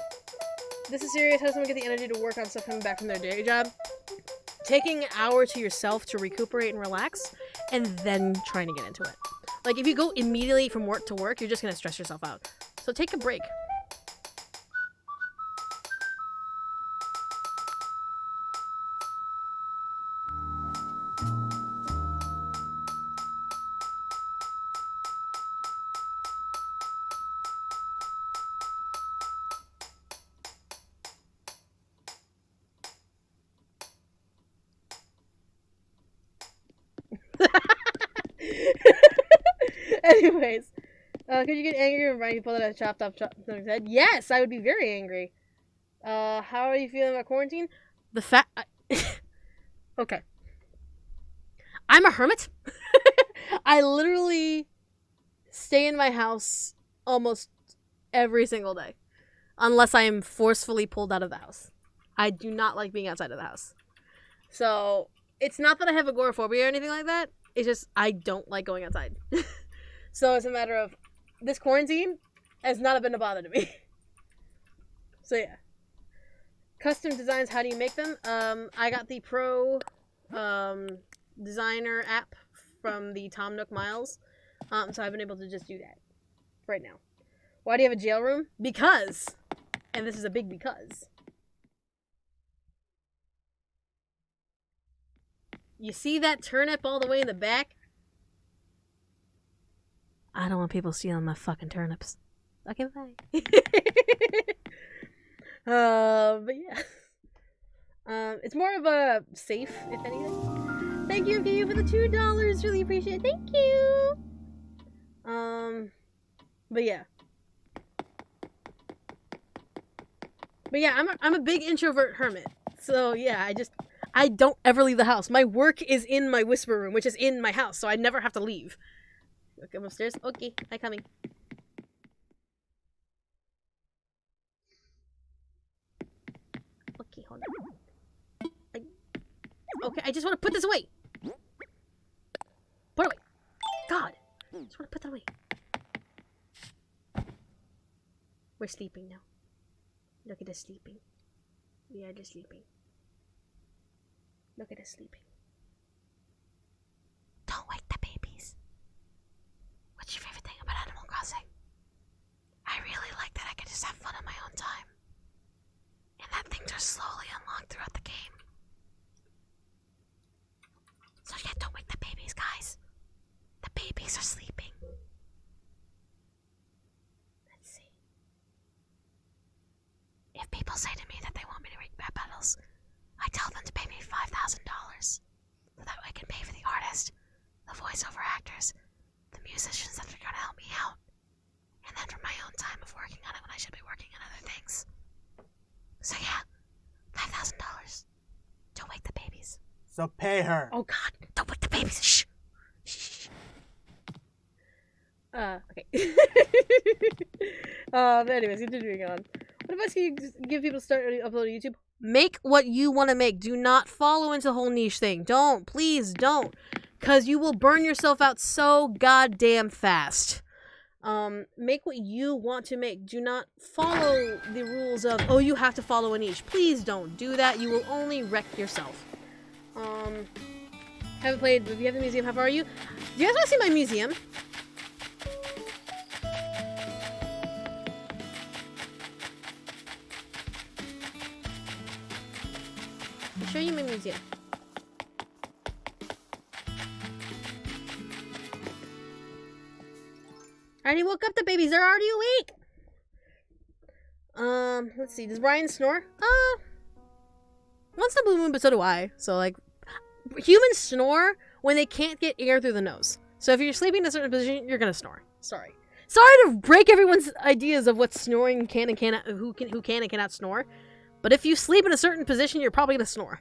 This is serious. How does someone get the energy to work on stuff coming back from their day job? Taking an hour to yourself to recuperate and relax, and then trying to get into it. Like, if you go immediately from work to work, you're just gonna stress yourself out. So take a break. Anyways, Could you get angry when Brian pulled out a chopped off something's head? Yes, I would be very angry. How are you feeling about quarantine? The fact... Okay. I'm a hermit. I literally stay in my house almost every single day. Unless I am forcefully pulled out of the house. I do not like being outside of the house. So, it's not that I have agoraphobia or anything like that. It's just, I don't like going outside. So, it's a matter of, this quarantine has not been a bother to me. So, yeah. Custom designs, how do you make them? I got the Pro Designer app from the Tom Nook Miles. So I've been able to just do that right now. Why do you have a jail room? Because, and this is a big because. You see that turnip all the way in the back? I don't want people stealing my fucking turnips. Okay, bye. But yeah. It's more of a safe, if anything. Thank you, MKU, for the $2. Really appreciate it. Thank you. But yeah. But yeah, I'm a big introvert hermit. So yeah, I don't ever leave the house. My work is in my whisper room, which is in my house, so I never have to leave. Okay, I'm upstairs. Okay, I'm coming. Okay, hold on. Okay, I just want to put this away. Put it away. God, I just want to put that away. We're sleeping now. Look at us sleeping. We are just sleeping. Look at us sleeping. Don't wake the babies. What's your favorite thing about Animal Crossing? I really like that I can just have fun on my own time. And that things are slowly unlocked throughout the game. So yeah, don't wake the babies, guys. The babies are sleeping. Let's see. If people say to me that they want me to make rap battles, I tell them to pay me $5,000. So that way I can pay for the artist, the voiceover actors, the musicians that are going to help me out, and then for my own time of working on it when I should be working on other things. So yeah, $5,000. Don't wake the babies. So pay her. Oh God, don't wake the babies. Shh. Shh. Okay. But anyways, continuing on. What advice can you give people to start uploading to YouTube? Make what you want to make. Do not follow into the whole niche thing. Don't. Please don't. Because you will burn yourself out so goddamn fast. Make what you want to make. Do not follow the rules of, oh, you have to follow a niche. Please don't do that. You will only wreck yourself. Haven't played, if you have the museum, how far are you? Do you guys want to see my museum? I'll show you my museum. I already woke up, the babies are already awake! Let's see, does Brian snore? Once in a blue moon, but so do I. So, like, humans snore when they can't get air through the nose. So if you're sleeping in a certain position, you're gonna snore. Sorry to break everyone's ideas of what snoring can and cannot, who can and cannot snore. But if you sleep in a certain position, you're probably gonna snore.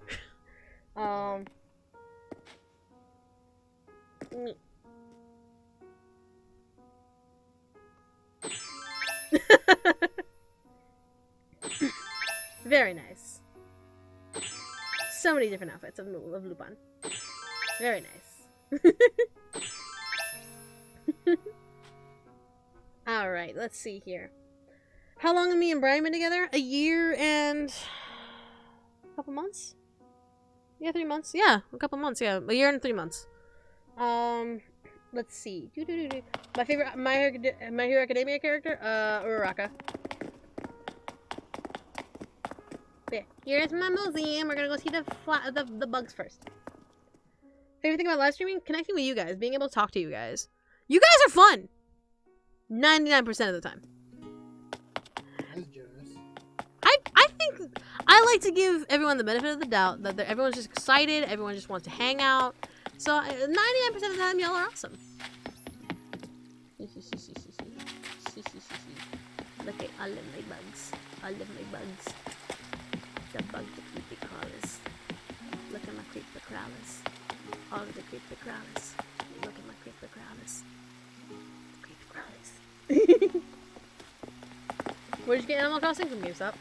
Very nice. So many different outfits of Lupin. Very nice. Alright, let's see here. How long have me and Brian been together? A year and a couple months? Yeah, 3 months. Yeah, a couple months. Yeah, a year and 3 months. Let's see. My favorite My Hero Academia character? Uraraka. There. Here's my museum. We're gonna go see the bugs first. Favorite thing about live streaming? Connecting with you guys. Being able to talk to you guys. You guys are fun! 99% of the time. That's generous. I think I like to give everyone the benefit of the doubt that everyone's just excited, everyone just wants to hang out. So 99% of the time, y'all are awesome. Look at all of my bugs. All of my bugs. The bug, the creepy crawlers. Look at my creeper crawlers. All of the creeper crawlers. Look at my creeper crawlers. The creeper crawlers. Where'd you get Animal Crossing from GameStop?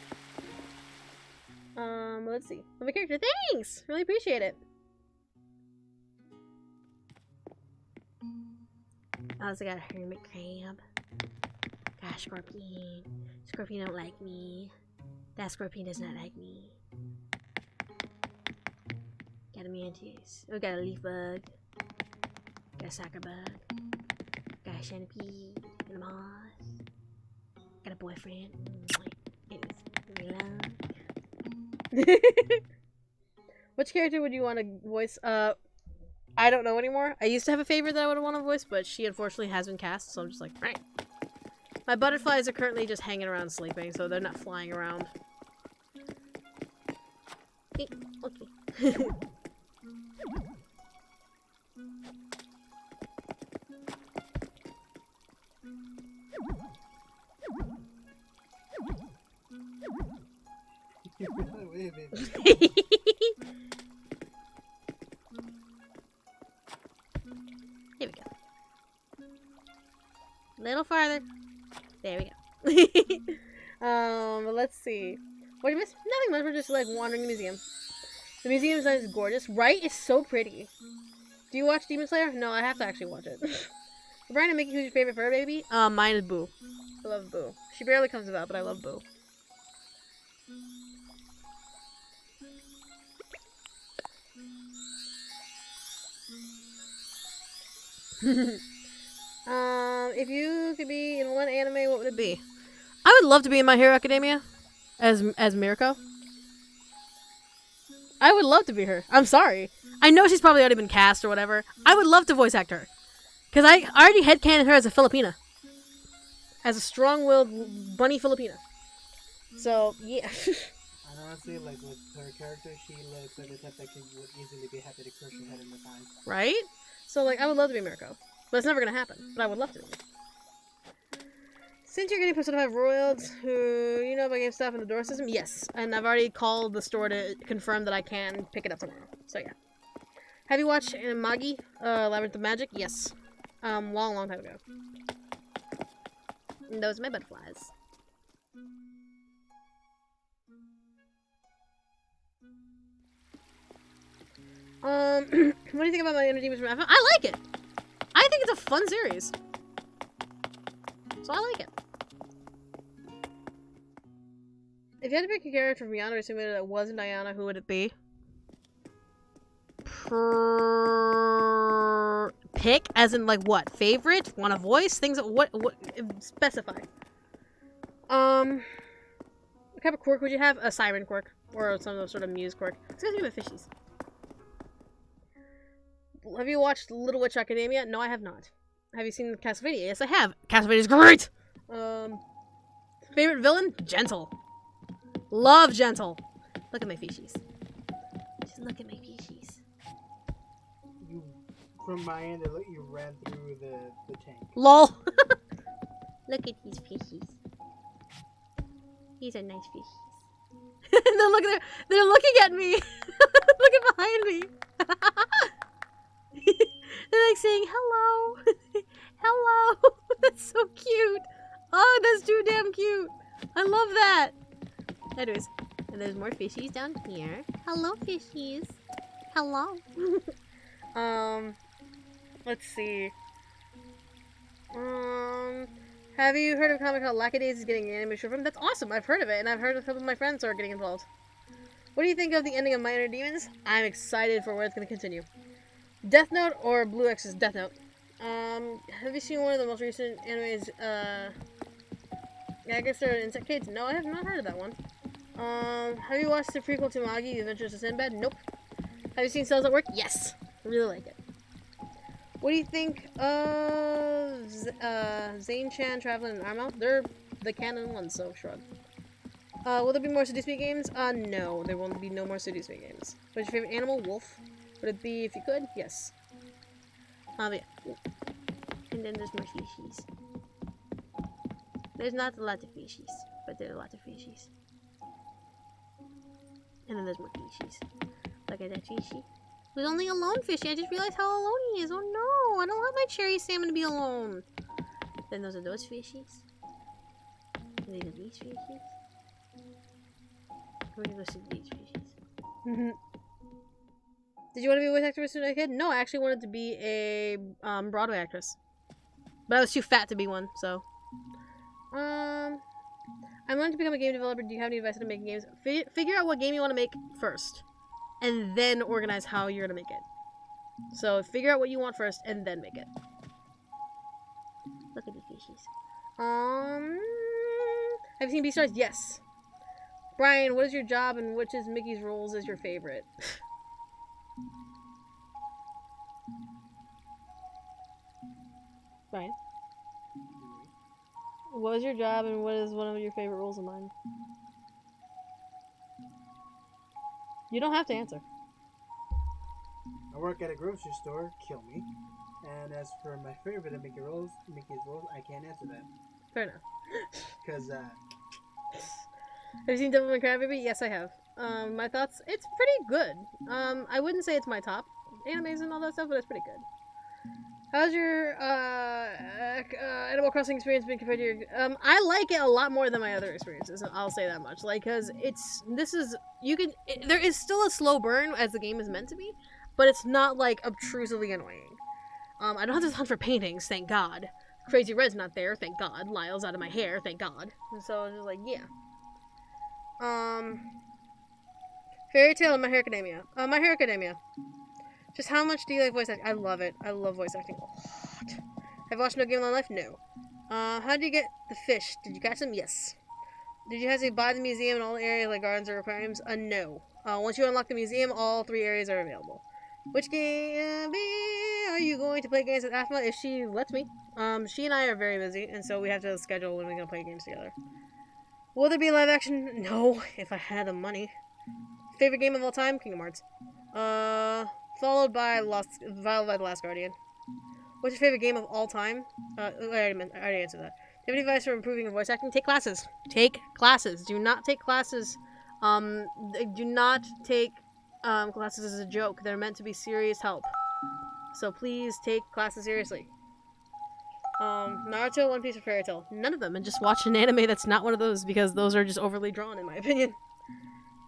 Let's see. Oh, my character. Thanks! Really appreciate it. I also got a hermit crab. Got a scorpion. Scorpion don't like me. That scorpion does not like me. Got a mantis. Oh, got a leaf bug. Got a soccer bug. Got a centipede. And a moth. Got a boyfriend. Anyways, which character would you want to voice? I don't know anymore. I used to have a favorite that I would want to voice, but she unfortunately has been cast, so I'm just like, right. My butterflies are currently just hanging around sleeping, so they're not flying around. Okay. Wait a minute. Here we go. Little farther. There we go. Let's see. What do you miss? Nothing much. We're just like wandering the museum. The museum design is gorgeous, right? It's so pretty. Do you watch Demon Slayer? No, I have to actually watch it. Brian and Mickey, who's your favorite fur baby? Mine is Boo. I love Boo. She barely comes about, but I love Boo. If you could be in one anime, what would it be? I would love to be in My Hero Academia as Mirko. I would love to be her. I'm sorry. I know she's probably already been cast or whatever. I would love to voice act her. Because I already headcanoned her as a Filipina. As a strong-willed bunny Filipina. So, yeah. And honestly, like with her character, she looks like the type that would easily be happy to crush her head in the time. Right? So, like, I would love to be Mirko. But it's never going to happen. But I would love to be. Since you're getting Persona 5 Royals, who you know about GameStop and the door system? Yes. And I've already called the store to confirm that I can pick it up tomorrow. So, yeah. Have you watched Magi, Labyrinth of Magic? Yes. Long time ago. And those are my butterflies. What do you think about my Inner Demons from FM? I like it! I think it's a fun series. So I like it. If you had to pick a character from Yana or Simulator that wasn't Diana, who would it be? Pick? As in, like, what? Favorite? Want a voice? Things that, what, specify. What type of quirk would you have? A siren quirk. Or some sort of muse quirk. It's gonna be with fishies. Have you watched Little Witch Academia? No, I have not. Have you seen Castlevania? Yes, I have. Castlevania's great! Favorite villain? Gentle. Love Gentle. Look at my fishies. Just look at my fishies. You, from my end, you ran through the tank. LOL. Look at these fishies. These are nice fishies. They're looking at me. Look at behind me. They're like saying hello. Hello. That's so cute. Oh, that's too damn cute. I love that. Anyways, and there's more fishies down here. Hello, fishies. Hello. Let's see. Have you heard of a comic called Lackadays is getting an anime short film? That's awesome. I've heard of it, and I've heard a couple of my friends are getting involved. What do you think of the ending of My Inner Demons? I'm excited for where it's going to continue. Death Note or Blue X's Death Note? Have you seen one of the most recent animes, I guess they're Insect Cage? No, I have not heard of that one. Have you watched the prequel to Magi, The Adventures of Sinbad? Nope. Have you seen Cells at Work? Yes. Really like it. What do you think of Zane-chan, Traveling, and Armel? They're the canon ones, so shrug. Will there be more Seduce Me games? No, there won't be no more Seduce Me games. What's your favorite animal? Wolf. Would it be if you could? Yes. Yeah. And then there's more fishies. There's not a lot of fishies, but there are a lot of fishies. And then there's more fishies. Look at that fishy. There's only a lone fishy. I just realized how alone he is. Oh no, I don't want my cherry salmon to be alone. Then those are those fishies. And these are these fishies. We're gonna go see these fishies. Did you want to be a voice actor as soon as a kid? No, I actually wanted to be a Broadway actress. But I was too fat to be one, so. I'm wanting to become a game developer. Do you have any advice on making games? Figure out what game you want to make first. And then organize how you're going to make it. So, figure out what you want first, and then make it. Look at these fishies. Have you seen Beastars? Yes. Brian, what is your job, and which is Mickey's roles as your favorite? Brian? What is your job, and what is one of your favorite roles of mine? You don't have to answer. I work at a grocery store. Kill me. And as for my favorite of Mickey's roles, I can't answer that. Fair enough. Because, Have you seen Devil May Cry Baby? Yes, I have. My thoughts? It's pretty good. I wouldn't say it's my top animes and all that stuff, but it's pretty good. How's your Animal Crossing experience been compared to your? I like it a lot more than my other experiences. I'll say that much. Like, cause there is still a slow burn as the game is meant to be, but it's not like obtrusively annoying. I don't have to hunt for paintings, thank God. Crazy Red's not there, thank God. Lyle's out of my hair, thank God. And so it's just like, yeah. Fairy Tail and My Hero Academia. My Hero Academia. Just how much do you like voice acting? I love it. I love voice acting a lot. Have you watched No Game in Life? No. How did you get the fish? Did you catch them? Yes. Did you have to buy the museum in all the areas like gardens or aquariums? No. Once you unlock the museum, all 3 areas are available. Which game are you going to play games with Aphma if she lets me? She and I are very busy, and so we have to schedule when we're going to play games together. Will there be live action? No, if I had the money. Favorite game of all time? Kingdom Hearts. Followed by The Last Guardian. What's your favorite game of all time? I already answered that. Do you have any advice for improving your voice acting? Take classes. Take classes. Do not take classes. Do not take classes as a joke. They're meant to be serious help. So please take classes seriously. Naruto, One Piece, or Fairy Tail? None of them. And just watch an anime that's not one of those because those are just overly drawn in my opinion.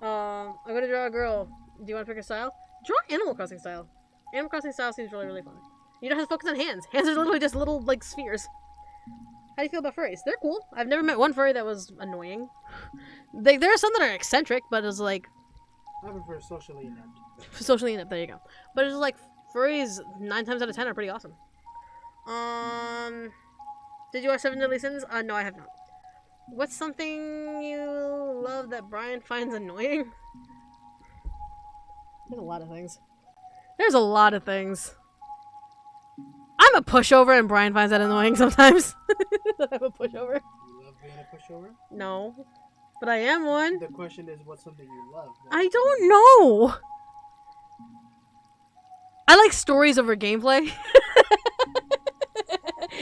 I'm gonna draw a girl. Do you want to pick a style? Draw Animal Crossing style. Animal Crossing style seems really, really fun. You don't have to focus on hands. Hands are literally just little, like, spheres. How do you feel about furries? They're cool. I've never met one furry that was annoying. There are some that are eccentric, but it's like... I prefer socially inept. Socially inept, there you go. But it's like, furries, 9 times out of 10 are pretty awesome. Did you watch 7 Deadly Sins? No, I have not. What's something you love that Brian finds annoying? There's a lot of things. There's a lot of things. I'm a pushover and Brian finds that annoying sometimes. That I'm a pushover. You love being a pushover? No. But I am one. The question is, what's something you love? I don't know. I like stories over gameplay.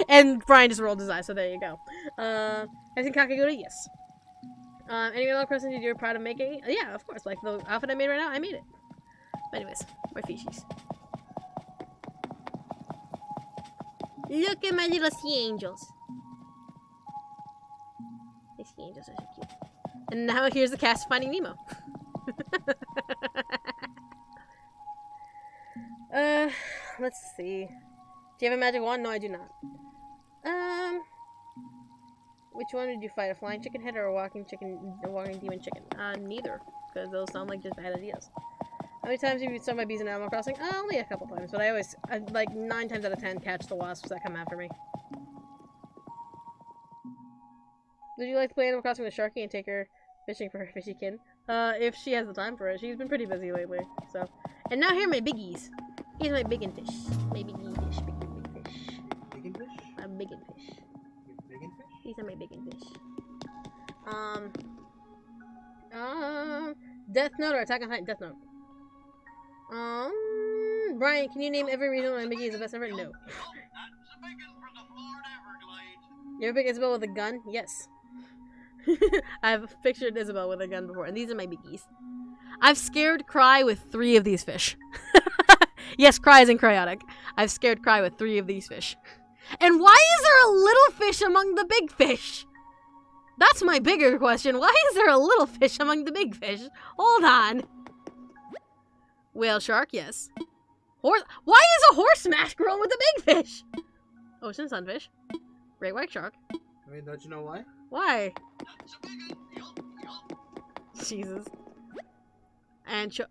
And Brian just rolled his eyes, so there you go. I think Kakagura, yes. Any other questions you're proud of making? Yeah, of course. Like the outfit I made right now, I made it. But anyways, more fishies. Look at my little sea angels. The sea angels are so cute. And now here's the cast of Finding Nemo. Let's see. Do you have a magic wand? No, I do not. Which one did you fight? A flying chicken head or a walking demon chicken? Neither. Because those sound like just bad ideas. How many times have you stung by bees in Animal Crossing? Only a couple times, but I like 9 times out of 10 catch the wasps that come after me. Would you like to play Animal Crossing with Sharky and take her fishing for her fishy kin? If she has the time for it. She's been pretty busy lately, so. And now here are my biggies. Here's my biggin fish. My biggie fish, big fish. Biggin fish? My biggin fish. Your biggin fish? These are my biggin fish. Death Note or Attack on Titan? Death Note. Brian, can you name every reason why Mickey is the best ever? No. You ever pick Isabel with a gun? Yes. I've pictured Isabel with a gun before, and these are my biggies. I've scared Cry with 3 of these fish. Yes, Cry isn't cryotic. I've scared Cry with 3 of these fish. And why is there a little fish among the big fish? That's my bigger question. Why is there a little fish among the big fish? Hold on. Whale shark, yes. Horse. Why is a horse mackerel with a big fish? Ocean sunfish. Great white shark. I mean, don't you know why? Why? Jesus.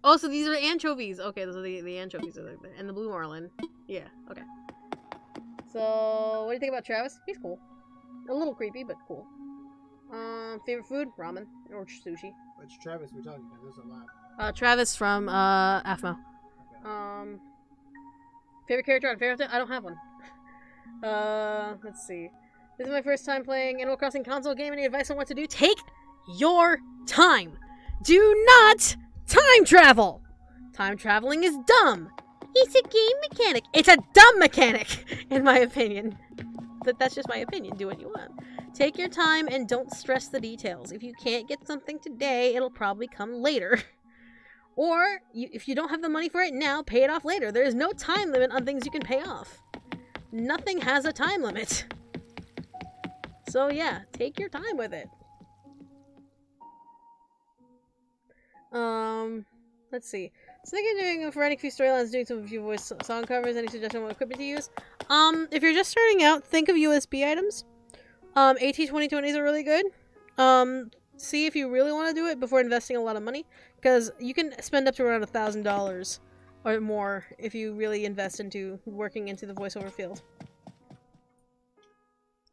Oh, so these are anchovies. Okay, those are the anchovies. And the blue marlin. Yeah, okay. So, what do you think about Travis? He's cool. A little creepy, but cool. Favorite food? Ramen. Or sushi. Which Travis we're talking about? There's a lot. Travis from, AFMO. Okay. Favorite character on Favorite? I don't have one. Let's see. This is my first time playing Animal Crossing console game. Any advice on what to do? Take your time. Do not time travel. Time traveling is dumb. It's a game mechanic. It's a dumb mechanic, in my opinion. But that's just my opinion. Do what you want. Take your time and don't stress the details. If you can't get something today, it'll probably come later. Or, if you don't have the money for it now, pay it off later. There is no time limit on things you can pay off. Nothing has a time limit. So yeah, take your time with it. Let's see. So thinking of doing for any few storylines, doing some few voice song covers. Any suggestion on what equipment to use? If you're just starting out, think of USB items. AT2020s are really good. See if you really want to do it before investing a lot of money, because you can spend up to around $1,000 or more if you really invest into working into the voiceover field.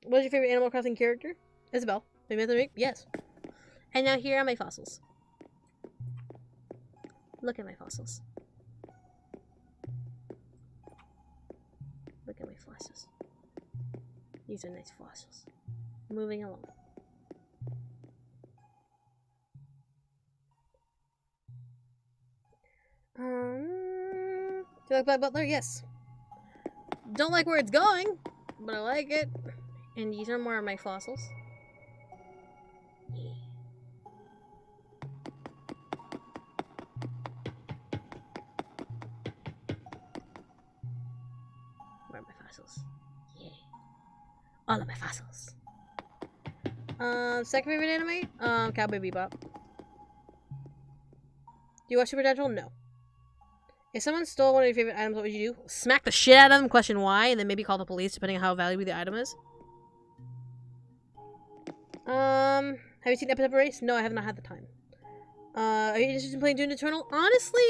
What is your favorite Animal Crossing character? Isabel. Yes. And now here are my fossils. Look at my fossils. Look at my fossils. These are nice fossils. Moving along. Do you like Black Butler? Yes. Don't like where it's going, but I like it. And these are more of my fossils. Yeah. Where are my fossils? Yeah. All of my fossils. Second favorite anime? Cowboy Bebop. Do you watch Supernatural? No. If someone stole one of your favorite items, what would you do? Smack the shit out of them, question why, and then maybe call the police, depending on how valuable the item is. Have you seen Epic Race? No, I have not had the time. Are you interested in playing Doom Eternal? Honestly,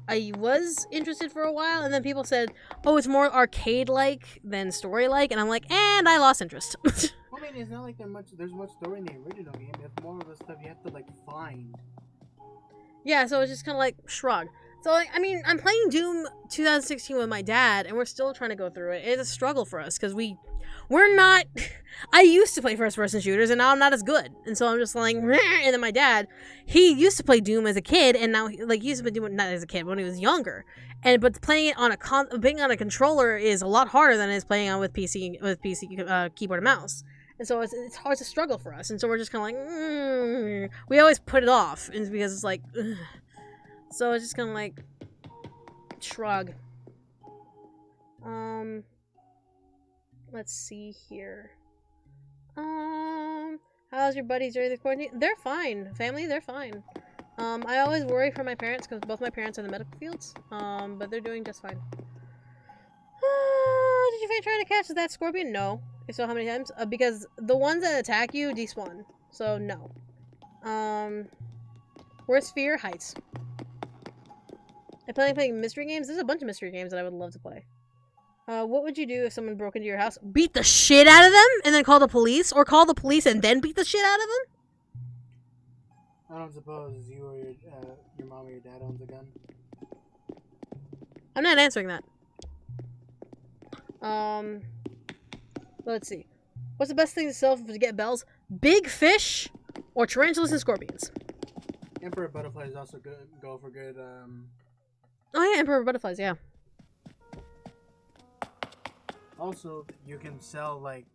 I was interested for a while, and then people said, oh, it's more arcade-like than story-like, and I'm like, and I lost interest. I mean, it's not like there's much story in the original game. It's more of the stuff you have to, like, find. Yeah, so it's just kind of like, shrug. So, like, I mean, I'm playing Doom 2016 with my dad, and we're still trying to go through it. It's a struggle for us, because we're not... I used to play first-person shooters, and now I'm not as good. And so I'm just like... And then my dad, he used to play Doom as a kid, and now, like, he used to play Doom not as a kid, but when he was younger. But playing it on being on a controller is a lot harder than it is playing on with PC keyboard and mouse. And so it's hard to struggle for us. And so we're just kind of like... We always put it off, and because it's like... Ugh. So it's just kind of like... Shrug. Let's see here. How's your buddies during the quarantine? They're fine. Family, they're fine. I always worry for my parents because both my parents are in the medical fields. But they're doing just fine. Did you try to catch that scorpion? No. If so, how many times? Because the ones that attack you despawn. So, no. Worst fear? Heights. I plan on playing mystery games. There's a bunch of mystery games that I would love to play. What would you do if someone broke into your house? Beat the shit out of them and then call the police? Or call the police and then beat the shit out of them? I don't suppose you or your mom or your dad owns a gun? I'm not answering that. Let's see. What's the best thing to sell to get bells? Big fish or tarantulas and scorpions? Emperor butterflies also go for good, Oh yeah, emperor butterflies, yeah. Also, you can sell, like,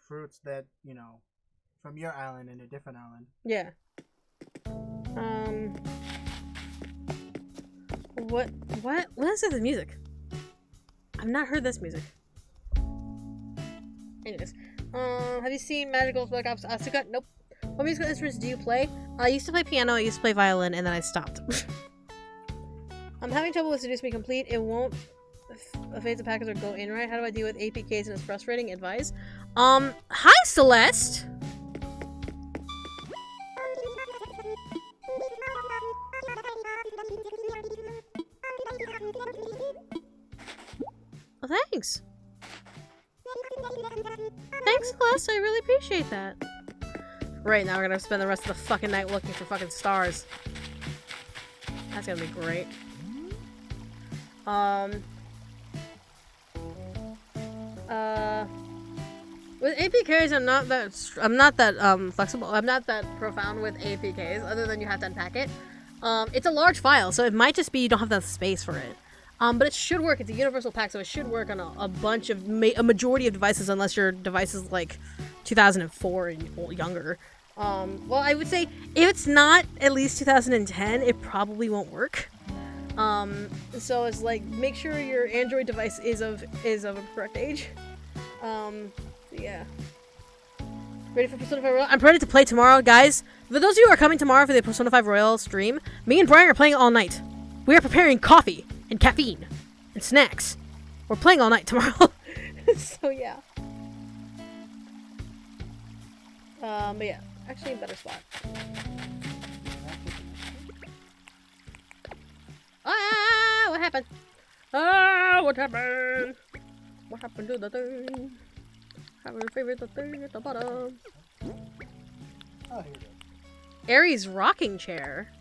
fruits that, you know, from your island in a different island. Yeah. What is this music? I've not heard this music. Anyways, have you seen Magical Black Ops Asuka? Nope. What musical instruments do you play? I used to play piano, I used to play violin, and then I stopped. I'm having trouble with Seduce Me Complete. It won't fade the package or go in right. How do I deal with APKs and it's frustrating? Advice? Hi Celeste! Oh, thanks. Thanks, Celeste. I really appreciate that. Right, now we're gonna spend the rest of the fucking night looking for fucking stars. That's gonna be great. With APKs, I'm not that flexible. I'm not that profound with APKs, other than you have to unpack it. It's a large file, so it might just be you don't have the space for it. But it should work. It's a universal pack, so it should work on a bunch of a majority of devices, unless your device is like 2004 and younger. Well, I would say if it's not at least 2010, it probably won't work. So it's like make sure your Android device is of a correct age. Yeah. Ready for Persona 5 Royal? I'm ready to play tomorrow, guys. For those of you who are coming tomorrow for the Persona 5 Royal stream, me and Brian are playing all night. We are preparing coffee and caffeine and snacks. We're playing all night tomorrow. So yeah. But yeah, actually a better spot. Ah, what happened? Ah, what happened? What happened to the thing? Have your favorite thing at the bottom. Oh, here it is. Aries rocking chair.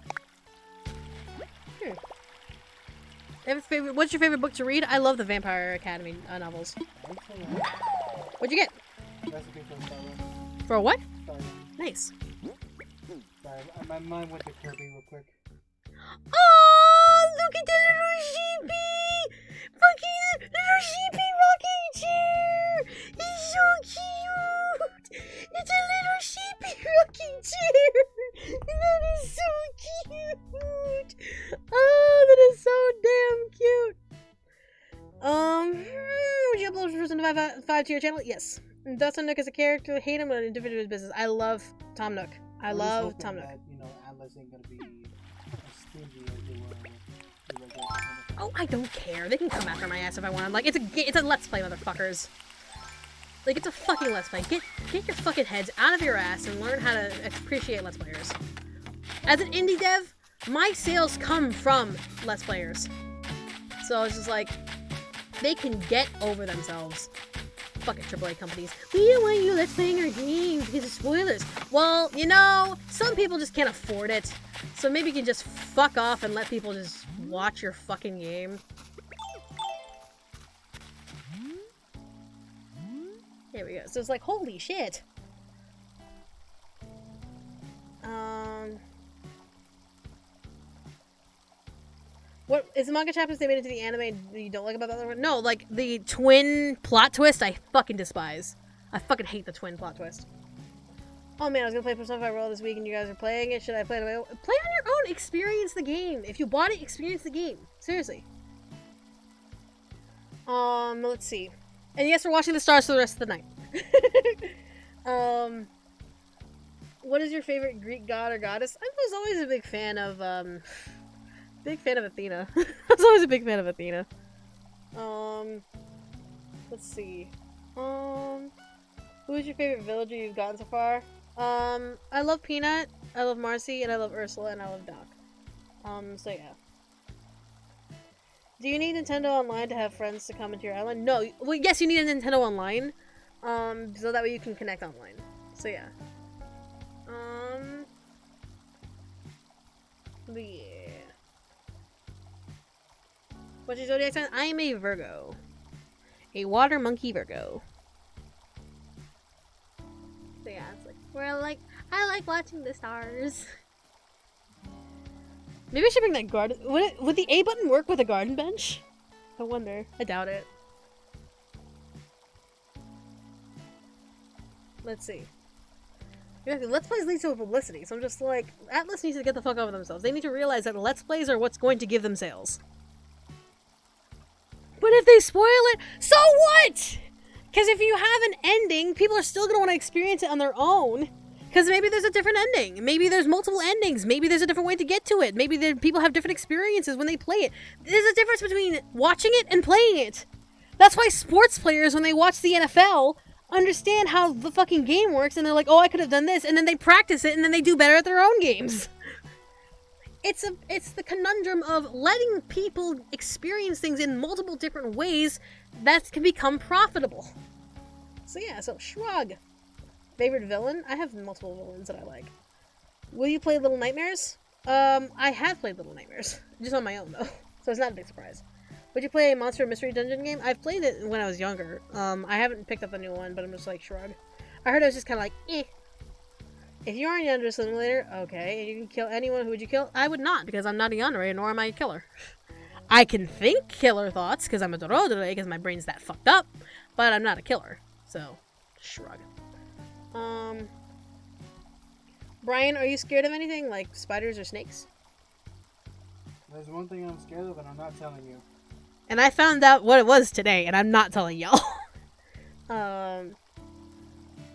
What's your favorite book to read? I love the Vampire Academy novels. What'd you get? Recipe for Star Wars. For what? Star Wars. Nice. Sorry, my mind went to Kirby real quick. Oh, look at the little sheepy! Fucking little sheepy rocking chair! It's so cute! It's a little sheepy rocking chair! That is so cute! Oh, that is so damn cute! Would you upload Persona 5 to your channel? Yes. Dustin Nook is a character. Hate him, but an individual is business. I love Tom Nook. I love Tom Nook. That, you know, Atlas ain't gonna be as stingy as they were. Oh, I don't care. They can come after my ass if I want. Like, it's a Let's Play, motherfuckers. Like, it's a fucking Let's Play. Get your fucking heads out of your ass and learn how to appreciate Let's Players. As an indie dev, my sales come from Let's Players. So it's just like, they can get over themselves. Fucking AAA companies. We don't want you Let's Playing our games because of spoilers. Well, you know, some people just can't afford it. So maybe you can just fuck off and let people just watch your fucking game. There we go. So it's like, holy shit. What is the manga chapters they made into the anime that you don't like about the other one? No, like the twin plot twist I fucking despise. I fucking hate the twin plot twist. Oh man, I was gonna play Persona 5 Royal this week and you guys are playing it. Should I play it? Play on your own. Experience the game. If you bought it, experience the game. Seriously. Let's see. And yes, we're watching the stars for the rest of the night. What is your favorite Greek god or goddess? I was always a big fan of Athena. I was always a big fan of Athena. Let's see. Who's your favorite villager you've gotten so far? I love Peanut, I love Marcy, and I love Ursula, and I love Doc. So yeah. Do you need Nintendo Online to have friends to come into your island? No. Well, yes, you need a Nintendo Online. So that way you can connect online. So yeah. But yeah. What's your zodiac sign? I am a Virgo. A water monkey Virgo. So yeah, it's like, we're like, I like watching the stars. Maybe I should bring that garden. Would the A button work with a garden bench? I wonder. I doubt it. Let's see. Exactly. Let's Plays lead to publicity, so I'm just like, Atlas needs to get the fuck over themselves. They need to realize that Let's Plays are what's going to give them sales. But if they spoil it, so what? Because if you have an ending, people are still going to want to experience it on their own. Because maybe there's a different ending. Maybe there's multiple endings. Maybe there's a different way to get to it. Maybe people have different experiences when they play it. There's a difference between watching it and playing it. That's why sports players, when they watch the NFL, understand how the fucking game works, and they're like, oh, I could have done this, and then they practice it, and then they do better at their own games. It's the conundrum of letting people experience things in multiple different ways that can become profitable. So yeah, so Shrug. Favorite villain? I have multiple villains that I like. Will you play Little Nightmares? I have played Little Nightmares. Just on my own, though. So it's not a big surprise. Would you play a Monster Mystery Dungeon game? I've played it when I was younger. I haven't picked up a new one, but I'm just like, shrug. I heard it was just kind of like, eh. If you are a Yandere simulator, okay, and you can kill anyone, who would you kill? I would not, because I'm not a Yandere, nor am I a killer. I can think killer thoughts, because I'm a Dorodore, because my brain's that fucked up, but I'm not a killer. So, shrug. Brian, are you scared of anything, like spiders or snakes? There's one thing I'm scared of, and I'm not telling you. And I found out what it was today, and I'm not telling y'all.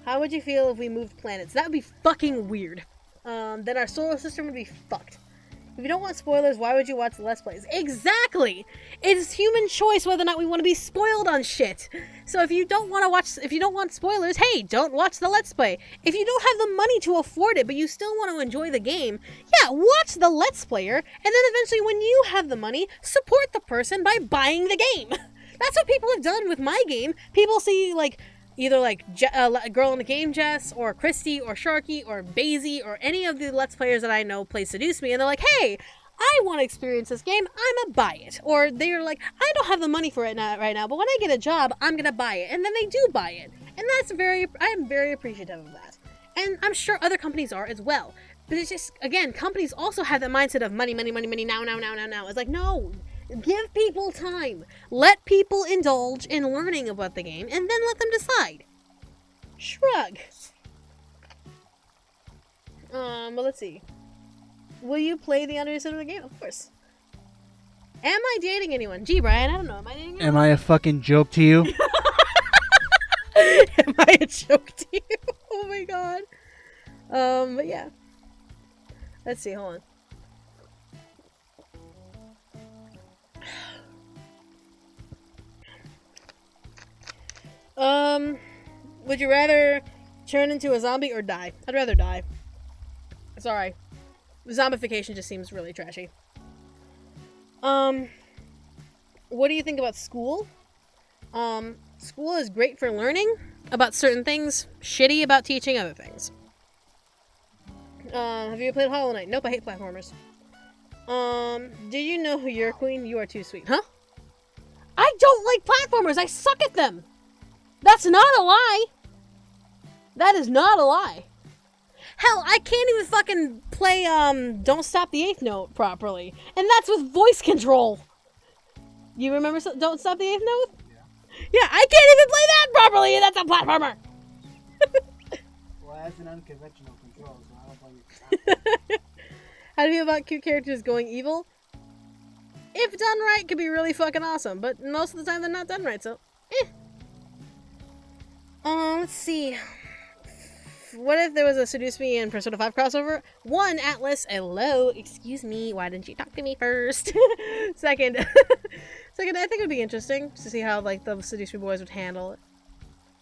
How would you feel if we moved planets? That would be fucking weird. Then our solar system would be fucked. If you don't want spoilers, why would you watch the Let's Plays? Exactly! It's human choice whether or not we want to be spoiled on shit. So if you don't want spoilers, hey, don't watch the Let's Play. If you don't have the money to afford it, but you still want to enjoy the game, yeah, watch the Let's Player, and then eventually when you have the money, support the person by buying the game. That's what people have done with my game. People see, like, either like Girl in the Game Jess, or Christy, or Sharky, or Basie, or any of the Let's Players that I know play Seduce Me, and they're like, hey, I want to experience this game, I'ma buy it. Or they're like, I don't have the money for it right now, but when I get a job, I'm gonna buy it. And then they do buy it. And I am very appreciative of that. And I'm sure other companies are as well. But it's just, again, companies also have that mindset of money, money, money, money, now. It's like, no. Give people time. Let people indulge in learning about the game, and then let them decide. Shrug. Well, let's see. Will you play the Under the game? Of course. Am I dating anyone? Gee, Brian, I don't know. Am I dating anyone? Am I a fucking joke to you? Am I a joke to you? Oh my god. But yeah. Let's see, hold on. Would you rather turn into a zombie or die? I'd rather die. Sorry. Zombification just seems really trashy. What do you think about school? School is great for learning about certain things, shitty about teaching other things. Have you played Hollow Knight? Nope, I hate platformers. Do you know who you're queen? You are too sweet. Huh? I don't like platformers! I suck at them! That's not a lie! That is not a lie. Hell, I can't even fucking play, Don't Stop the Eighth Note properly. And that's with voice control. You remember Don't Stop the Eighth Note? Yeah, I can't even play that properly, and that's a platformer! Well, that's an unconventional control, so I don't blame you. How do you feel about cute characters going evil? If done right, it could be really fucking awesome, but most of the time they're not done right, so eh. Let's see. What if there was a Seduce Me and Persona 5 crossover? One, Atlas, hello, excuse me, why didn't you talk to me first? Second, I think it would be interesting to see how, like, the Seduce Me boys would handle it.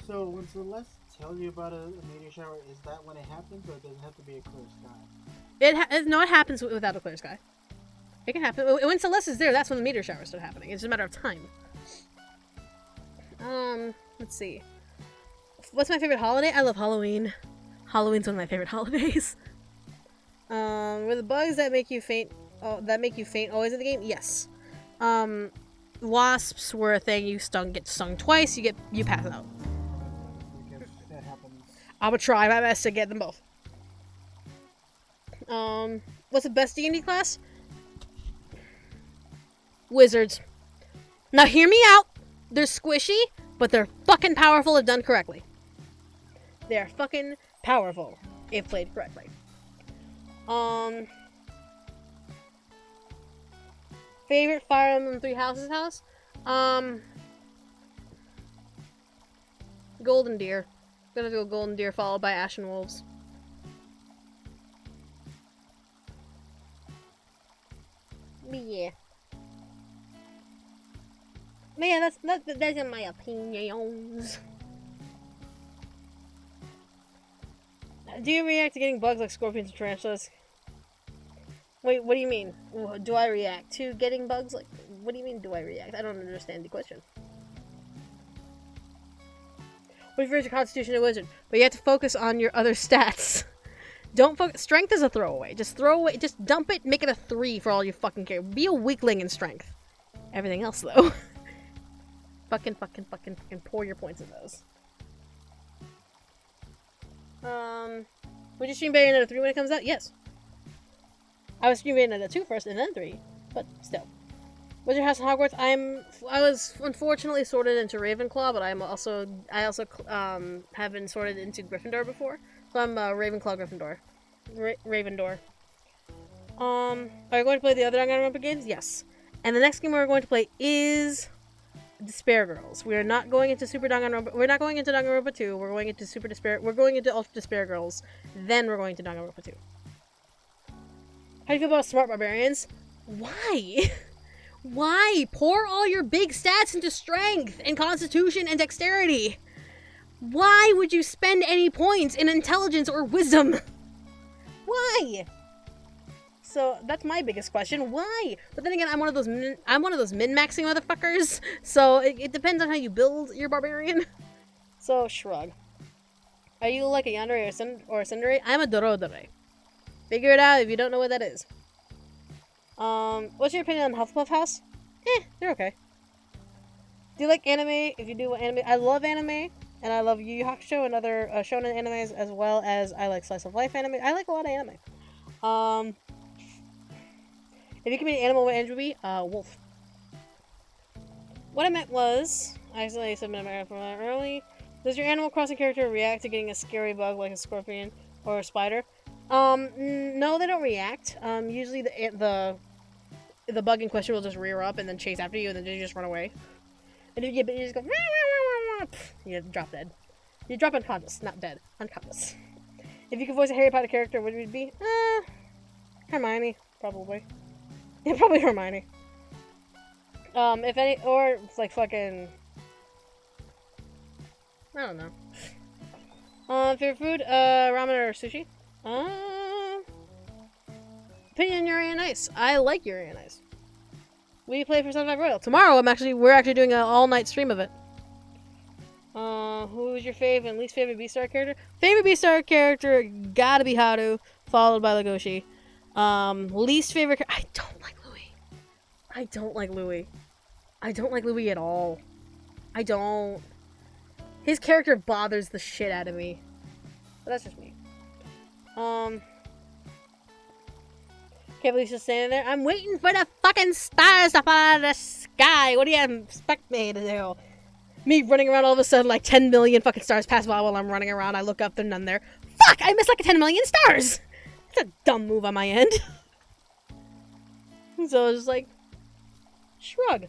So, when Celeste tells you about a meteor shower, is that when it happens, or does it have to be a clear sky? No, it happens without a clear sky. It can happen. When Celeste is there, that's when the meteor showers start happening. It's just a matter of time. Let's see. What's my favorite holiday? I love Halloween. Halloween's one of my favorite holidays. Were the bugs that make you faint always in the game? Yes. Wasps were a thing. You get stung twice, you pass out. Because that happens. I would try my best to get them both. What's the best D&D class? Wizards. Now hear me out. They're squishy, but they're fucking powerful if done correctly. They are fucking powerful if played correctly. Favorite Fire Emblem Three Houses house? Golden Deer. Gonna go Golden Deer followed by Ashen Wolves. Yeah. But yeah, that's in my opinions. Do you react to getting bugs like scorpions and tarantulas? Wait, what do you mean? Do I react to getting bugs? Like, what do you mean, do I react? I don't understand the question. What if you're your constitution a wizard? But you have to focus on your other stats. Don't focus. Strength is a throwaway. Just throw away. Just dump it. Make it a 3 for all you fucking care. Be a weakling in strength. Everything else, though. fucking pour your points in those. Would you stream Bayonetta 3 when it comes out? Yes. I was streaming Bayonetta 2 first and then 3, but still. What's your house in Hogwarts? I was unfortunately sorted into Ravenclaw, but I also have been sorted into Gryffindor before, so I'm Ravenclaw Gryffindor. Ravendor. Are you going to play the other Danganronpa games? Yes. And the next game we're going to play is Despair Girls. We are not going into Super Danganronpa. We're not going into Danganronpa 2. We're going into Super Despair. We're going into Ultra Despair Girls. Then we're going to Danganronpa 2. How do you feel about smart barbarians? Why? Why? Pour all your big stats into strength and constitution and dexterity. Why would you spend any points in intelligence or wisdom? Why? So that's my biggest question. Why? But then again, I'm one of those min-maxing motherfuckers. So it depends on how you build your barbarian. So shrug. Are you like a yandere or a tsundere? I'm a dorodore. Figure it out if you don't know what that is. What's your opinion on Hufflepuff House? They're okay. Do you like anime? If you do anime, I love anime, and I love Yu Yu Hakusho and other shonen animes, as well as I like slice of life anime. I like a lot of anime. If you could be an animal, what animal would you be? Wolf. What I meant was, I accidentally submitted my from that early. Does your Animal Crossing character react to getting a scary bug like a scorpion or a spider? No, they don't react. Usually the bug in question will just rear up and then chase after you, and then you just run away. And if you get bit, you just go, you drop dead. You drop unconscious, not dead. Unconscious. If you could voice a Harry Potter character, what would it be? Hermione, probably. Yeah, probably Hermione. If any, or like fucking, I don't know. Favorite food? Ramen or sushi? Opinion on Yuri on Ice. I like Yuri on Ice. We play for 75 Royal. Tomorrow we're actually doing an all-night stream of it. Who's your favorite and least favorite B-Star character? Favorite B-Star character gotta be Haru, followed by Legoshi. Least favorite I don't like Louis. I don't like Louis. I don't like Louis at all. I don't. His character bothers the shit out of me. But that's just me. Can't believe he's just standing there. I'm waiting for the fucking stars to fall out of the sky. What do you expect me to do? Me running around all of a sudden like 10 million fucking stars pass by while I'm running around. I look up, there's none there. Fuck! I missed like 10 million stars! That's a dumb move on my end. So I was just like, shrug.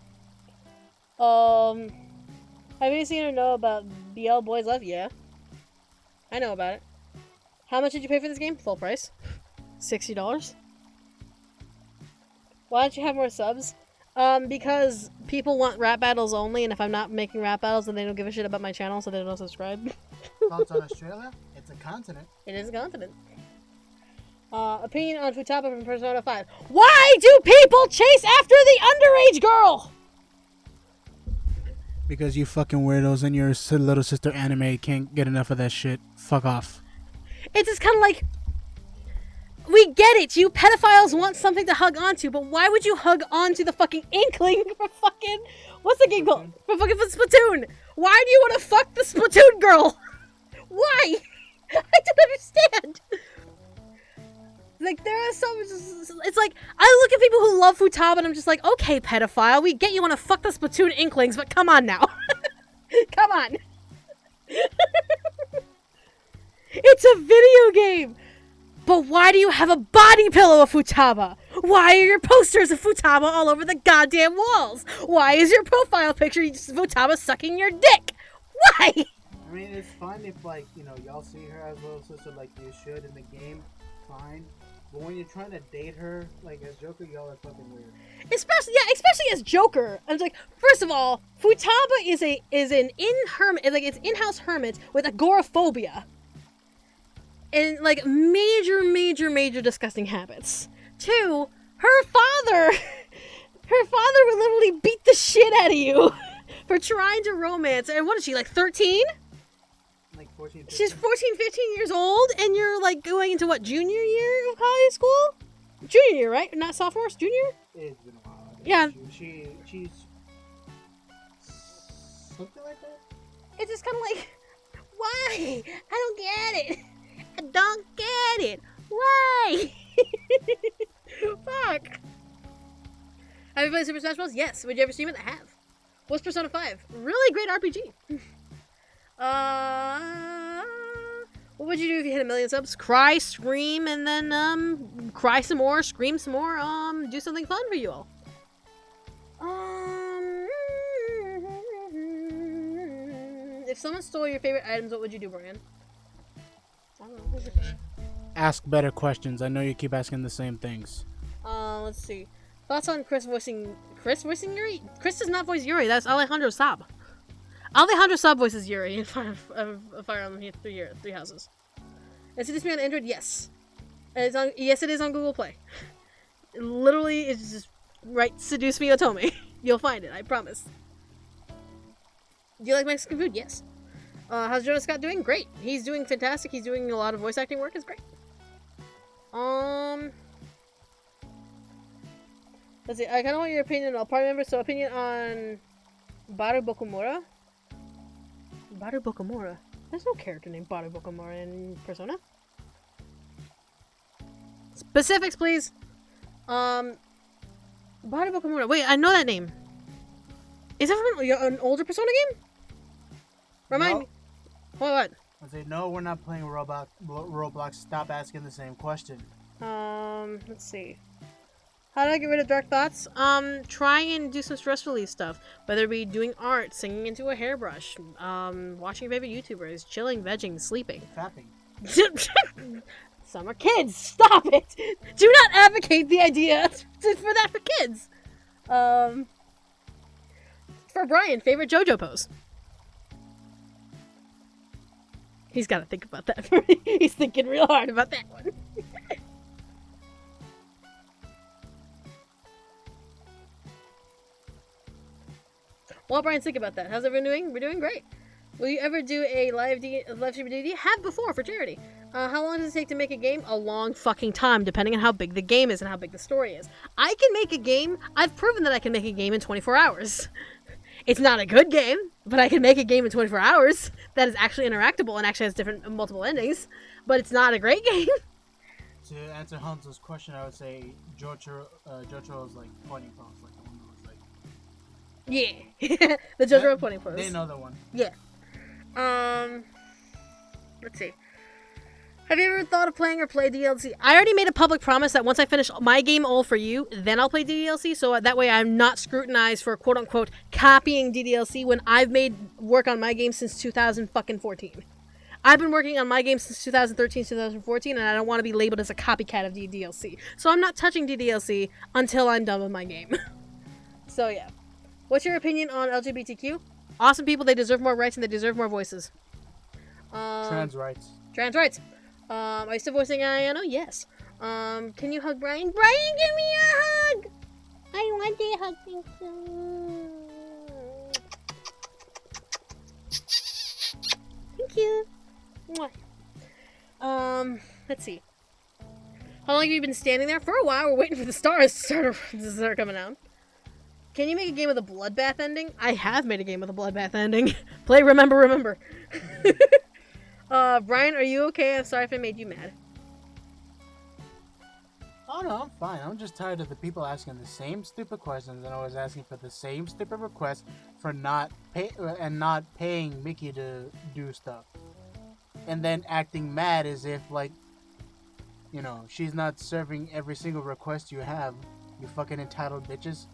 Have you seen or know about BL Boys Love? Yeah. I know about it. How much did you pay for this game? Full price. $60. Why don't you have more subs? Because people want rap battles only, and if I'm not making rap battles, then they don't give a shit about my channel, so they don't subscribe. Thoughts on Australia? It's a continent. It is a continent. Opinion on Futaba from Persona 5. Why do people chase after the underage girl? Because you fucking weirdos and your little sister anime can't get enough of that shit. Fuck off. It's just kind of like, we get it. You pedophiles want something to hug onto, but why would you hug onto the fucking inkling for fucking, what's the game called? For fucking Splatoon. Why do you want to fuck the Splatoon girl? Why? I don't understand. Like, there are some, it's like, I look at people who love Futaba and I'm just like, okay, pedophile, we get you want to fuck the Splatoon inklings, but come on now. Come on. It's a video game! But why do you have a body pillow of Futaba? Why are your posters of Futaba all over the goddamn walls? Why is your profile picture Futaba sucking your dick? Why? I mean, it's fine if, like, you know, y'all see her as a little sister like you should in the game, fine. But when you're trying to date her, like, as Joker, y'all are fucking weird. Especially as Joker. I was like, first of all, Futaba is an in-house hermit with agoraphobia. And, like, major disgusting habits. 2, her father would literally beat the shit out of you for trying to romance. And what is she, like 13? Like 14, 15. She's 14, 15 years old, and you're, like, going into, what, junior year of high school? Junior year, right? Not sophomore, junior? It's been a while. Yeah. She's something like that? It's just kind of like, why? I don't get it. I don't get it. Why? Fuck. Have you played Super Smash Bros? Yes. Would you ever stream it? I have. What's Persona 5? Really great RPG. What would you do if you hit 1 million subs? Cry, scream, and then cry some more, scream some more, do something fun for you all. If someone stole your favorite items, what would you do, Brian? I don't know. What's your favorite? Ask better questions. I know you keep asking the same things. Let's see. Thoughts on Chris voicing Yuri? Chris does not voice Yuri. That's Alejandro Saab. Alejandro Saab voices Yuri in Fire Emblem Three Houses. Is it me on Android? Yes. Yes, it is on Google Play. Literally, it's just right. Seduce Me Otome. You'll find it. I promise. Do you like Mexican food? Yes. How's Jonas Scott doing? Great. He's doing fantastic. He's doing a lot of voice acting work. It's great. Let's see. I kind of want your opinion on all party members. So, opinion on Baru Bokumura. Baru Bokumura. There's no character named Baru Bokumura in Persona. Specifics, please. Baru Bokumura. Wait, I know that name. Is that from an older Persona game? Remind me. What? I say no. We're not playing Roblox. Stop asking the same question. Let's see. How do I get rid of dark thoughts? Try and do some stress relief stuff. Whether it be doing art, singing into a hairbrush, watching favorite YouTubers, chilling, vegging, sleeping. Fapping. Some are kids. Stop it. Do not advocate the idea for that for kids. For Brian, favorite JoJo pose. He's got to think about that for me. He's thinking real hard about that one. While Brian's thinking about that, how's everyone doing? We're doing great. Will you ever do a live stream DVD? Have before for charity. How long does it take to make a game? A long fucking time, depending on how big the game is and how big the story is. I can make a game. I've proven that I can make a game in 24 hours. It's not a good game, but I can make a game in 24 hours that is actually interactable and actually has multiple endings. But it's not a great game. To answer Hanzo's question, I would say JoJo's like pointing pose, like the one that was like. Yeah, the JoJo pointing pose. They know the one. Yeah. Let's see. Have you ever thought of playing or play DLC? I already made a public promise that once I finish my game all for you, then I'll play DLC, so that way I'm not scrutinized for quote-unquote copying DDLC when I've made work on my game since 2014. I've been working on my game since 2013, 2014, and I don't want to be labeled as a copycat of DDLC. So I'm not touching DDLC until I'm done with my game. So yeah. What's your opinion on LGBTQ? Awesome people, they deserve more rights and they deserve more voices. Trans rights. Trans rights. Are you still voicing Ayano? Yes. Can you hug Brian? Brian, give me a hug! I want a hug. Thank you. Mwah. Let's see. How long have you been standing there? For a while. We're waiting for the stars to start coming out. Can you make a game with a bloodbath ending? I have made a game with a bloodbath ending. Play Remember. Brian, are you okay? I'm sorry if I made you mad. Oh no, I'm fine. I'm just tired of the people asking the same stupid questions and always asking for the same stupid requests for not paying Mickey to do stuff. and then acting mad as if like, she's not serving every single request you have. You fucking entitled bitches.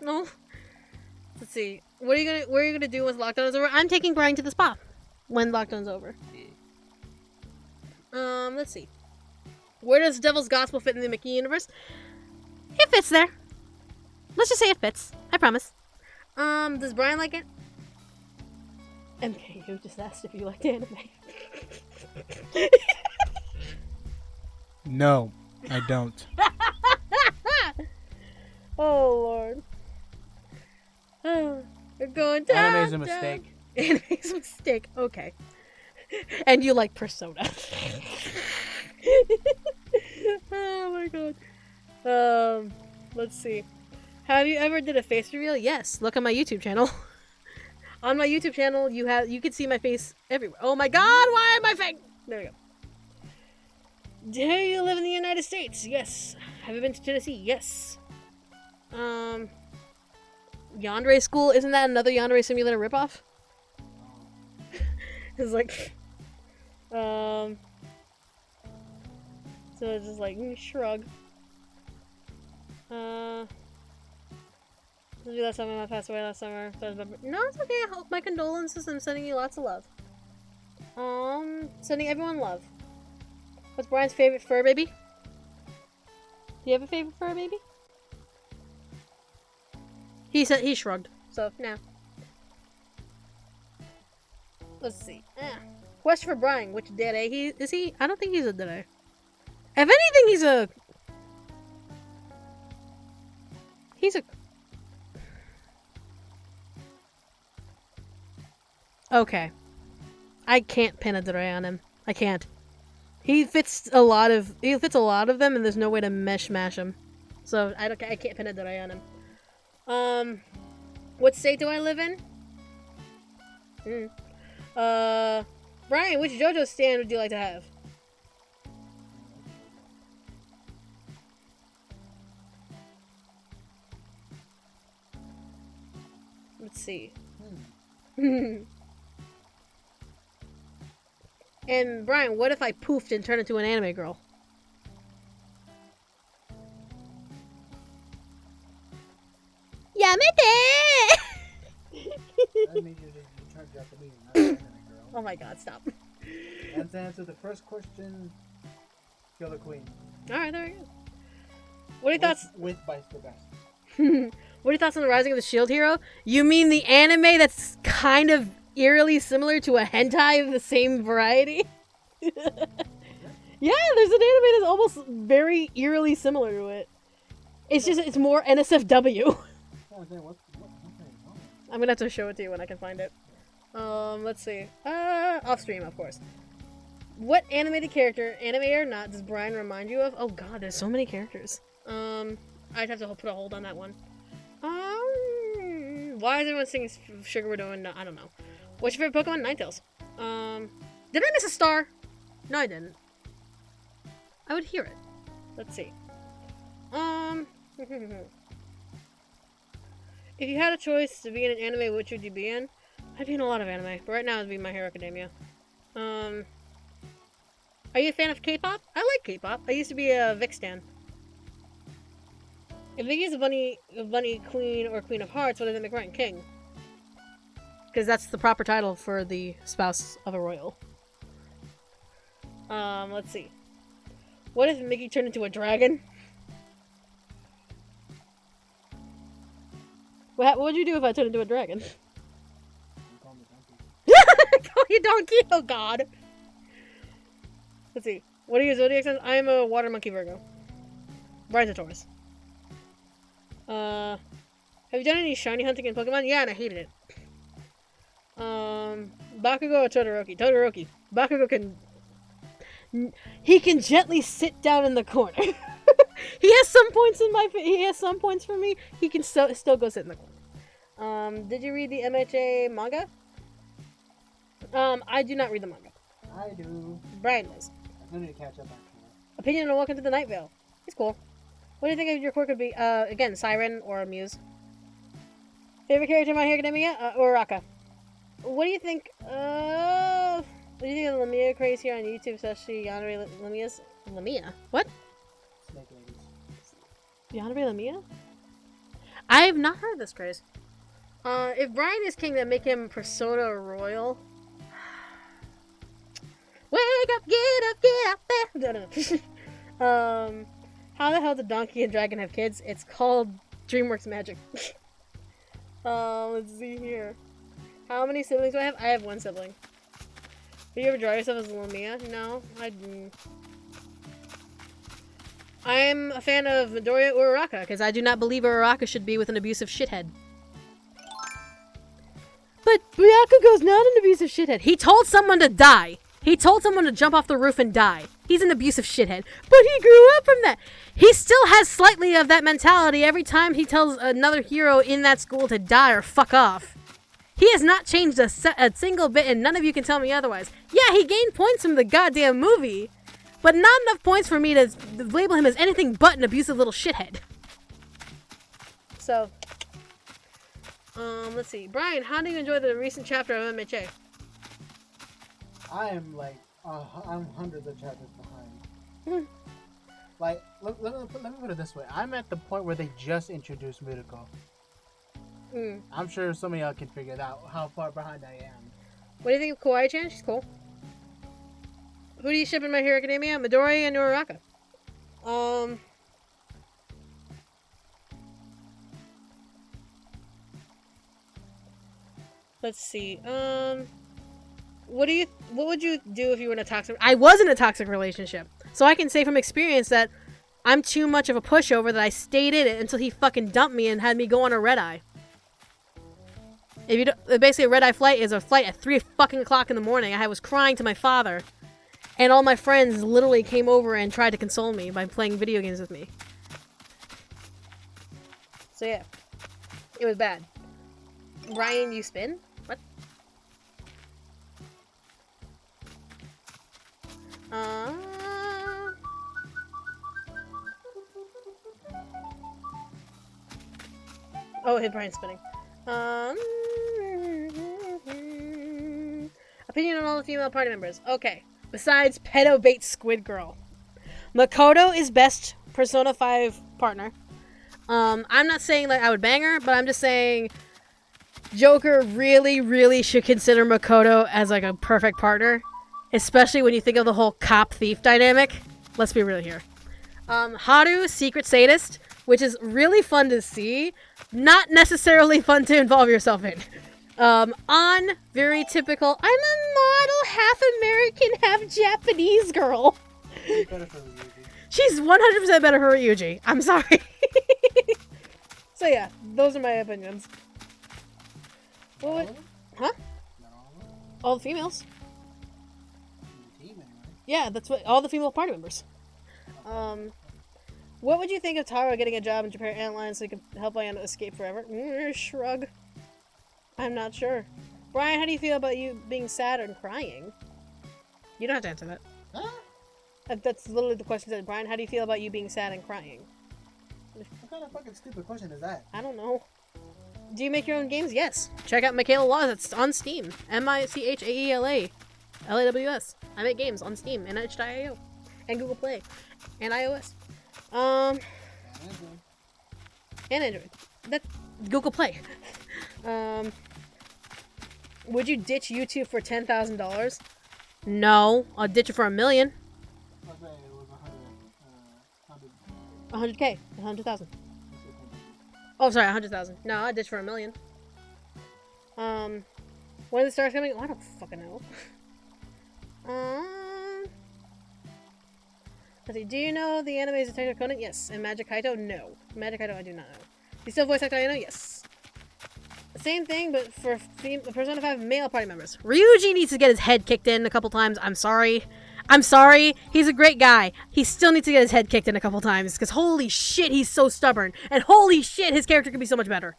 No. Let's see. What are you gonna do once lockdown is over? I'm taking Brian to the spa when lockdown's over. Let's see. Where does Devil's Gospel fit in the Mickey universe? It fits there. Let's just say it fits. I promise. Does Brian like it? MK, you just asked if you liked anime. No, I don't. Oh, Lord. Oh, we're going down. Anime's a mistake. Anime's a mistake. Okay. And you like Persona. Oh my god. Let's see. Have you ever did a face reveal? Yes. Look on my YouTube channel. On my YouTube channel, you can see my face everywhere. Oh my god, why am I fake? There we go. Do you live in the United States? Yes. Have you been to Tennessee? Yes. Yandere School? Isn't that another Yandere Simulator ripoff? It's like, so it's just like, shrug. Last summer, I passed away last summer. No, it's okay. I hope my condolences. I'm sending you lots of love. Sending everyone love. What's Brian's favorite fur baby? Do you have a favorite fur baby? He said he shrugged. So no. Let's see. Question for Brian. Which dede is he? I don't think he's a dede. If anything, he's a. Okay. I can't pin a dede on him. I can't. He fits a lot of them, and there's no way to mash him. So I can't pin a dede on him. What state do I live in? Brian, which JoJo stand would you like to have? Let's see. And Brian, what if I poofed and turned into an anime girl? Yamete! That means you turned Japanese, not an anime girl. Oh my god, stop. And to answer the first question, kill the queen. Alright, there we go. What are your thoughts? With Vice the best. What are your thoughts on the Rising of the Shield Hero? You mean the anime that's kind of eerily similar to a hentai of the same variety? Yeah, there's an anime that's almost very eerily similar to it. It's just, it's more NSFW. I'm gonna have to show it to you when I can find it. Let's see. Off stream, of course. What animated character, anime or not, does Brian remind you of? Oh god, there's so many characters. I'd have to put a hold on that one. Why is everyone singing Sugar We're Doing? No, I don't know. What's your favorite Pokemon? Ninetales. Did I miss a star? No, I didn't. I would hear it. Let's see. If you had a choice to be in an anime, which would you be in? I'd be in a lot of anime, but right now it'd be My Hero Academia. Are you a fan of K-pop? I like K-pop. I used to be a Vic stan. If Vicky's a bunny queen or queen of hearts, what does that make Ryan king? Because that's the proper title for the spouse of a royal. Let's see. What if Mickey turned into a dragon? What would you do if I turned into a dragon? Call me donkey. Call you donkey? Oh god. Let's see. What are your zodiac signs? I am a water monkey Virgo. Brian's a Taurus. Have you done any shiny hunting in Pokemon? Yeah, and I hated it. Bakugo or Todoroki? Todoroki. Bakugo can... He can gently sit down in the corner. He has some points he has some points for me. He can still go sit in the corner. Did you read the MHA manga? I do not read the manga. I do. Brian does. I still need to catch up actually. Opinion on Welcome to the Night Vale. It's cool. What do you think of your quirk would be? Again, Siren or Muse. Favorite character in My Hero Academia? Uraraka. What do you think? What do you think of the Lamia craze here on YouTube, especially Yandere Lamia's? Lamia? What? Snake ladies. Yandere Lamia? I have not heard this craze. If Brian is king, then make him Persona Royal. Wake up, get up there! No. How the hell did Donkey and Dragon have kids? It's called DreamWorks Magic. Let's see here. How many siblings do I have? I have one sibling. Do you ever draw yourself as a Lamia? No, I didn't. I'm a fan of Midoriya Uraraka, because I do not believe Uraraka should be with an abusive shithead. But Byakugo's not an abusive shithead. He told someone to die. He told someone to jump off the roof and die. He's an abusive shithead. But he grew up from that. He still has slightly of that mentality every time he tells another hero in that school to die or fuck off. He has not changed a single bit, and none of you can tell me otherwise. Yeah, he gained points from the goddamn movie, but not enough points for me to label him as anything but an abusive little shithead. So, let's see. Brian, how do you enjoy the recent chapter of MHA? I am like, I'm hundreds of chapters behind. Like, let me put it this way. I'm at the point where they just introduced Miracle. I'm sure some of y'all can figure it out how far behind I am. What do you think of Kawaii-chan? She's cool. Who do you ship in My Hero Academia? Midoriya and Uraraka. Let's see. What would you do if you were in a toxic... I was in a toxic relationship. So I can say from experience that I'm too much of a pushover that I stayed in it until he fucking dumped me and had me go on a red eye. If you don't, basically a red eye flight is a flight at 3 fucking o'clock in the morning. I was crying to my father. And all my friends literally came over and tried to console me by playing video games with me. So yeah. It was bad. Ryan, you spin? What? Oh, hey, Brian's spinning. Opinion on all the female party members. Okay. Besides pedo bait squid girl. Makoto is best Persona 5 partner. I'm not saying like I would bang her, but I'm just saying Joker really, really should consider Makoto as like a perfect partner. Especially when you think of the whole cop-thief dynamic. Let's be real here. Haru, secret sadist, which is really fun to see. Not necessarily fun to involve yourself in. On, very typical, I'm a model, half American, half Japanese girl. Better for Ryuji. She's 100% better for Ryuji. I'm sorry. So yeah, those are my opinions. What would... Huh? All the females. Yeah, that's what all the female party members. What would you think of Taro getting a job in Japan Airlines so he can help Ayano escape forever? Shrug. I'm not sure. Brian, how do you feel about you being sad and crying? You don't have to answer that. Huh? That's literally the question said. Brian, how do you feel about you being sad and crying? What kind of fucking stupid question is that? I don't know. Do you make your own games? Yes. Check out Michaela Laws. It's on Steam. Michaela LAWS. I make games on Steam and itch.io and Google Play and iOS. And Android. That's Google Play. Would you ditch YouTube for $10,000? No, I'll ditch it for $1 million. Okay, it was 100. 100K, 100,000. Oh, sorry, 100,000. No, I'd ditch for $1 million. When are the stars coming? Oh, I don't fucking know. Let's see. Do you know the anime is Detective Conan? Yes. And Magic Kaito? No. Magic Kaito, I do not know. You still voice act Ayano? Yes. Same thing, but for Persona 5 male party members. Ryuji needs to get his head kicked in a couple times. I'm sorry. I'm sorry. He's a great guy. He still needs to get his head kicked in a couple times because holy shit, he's so stubborn. And holy shit, his character could be so much better.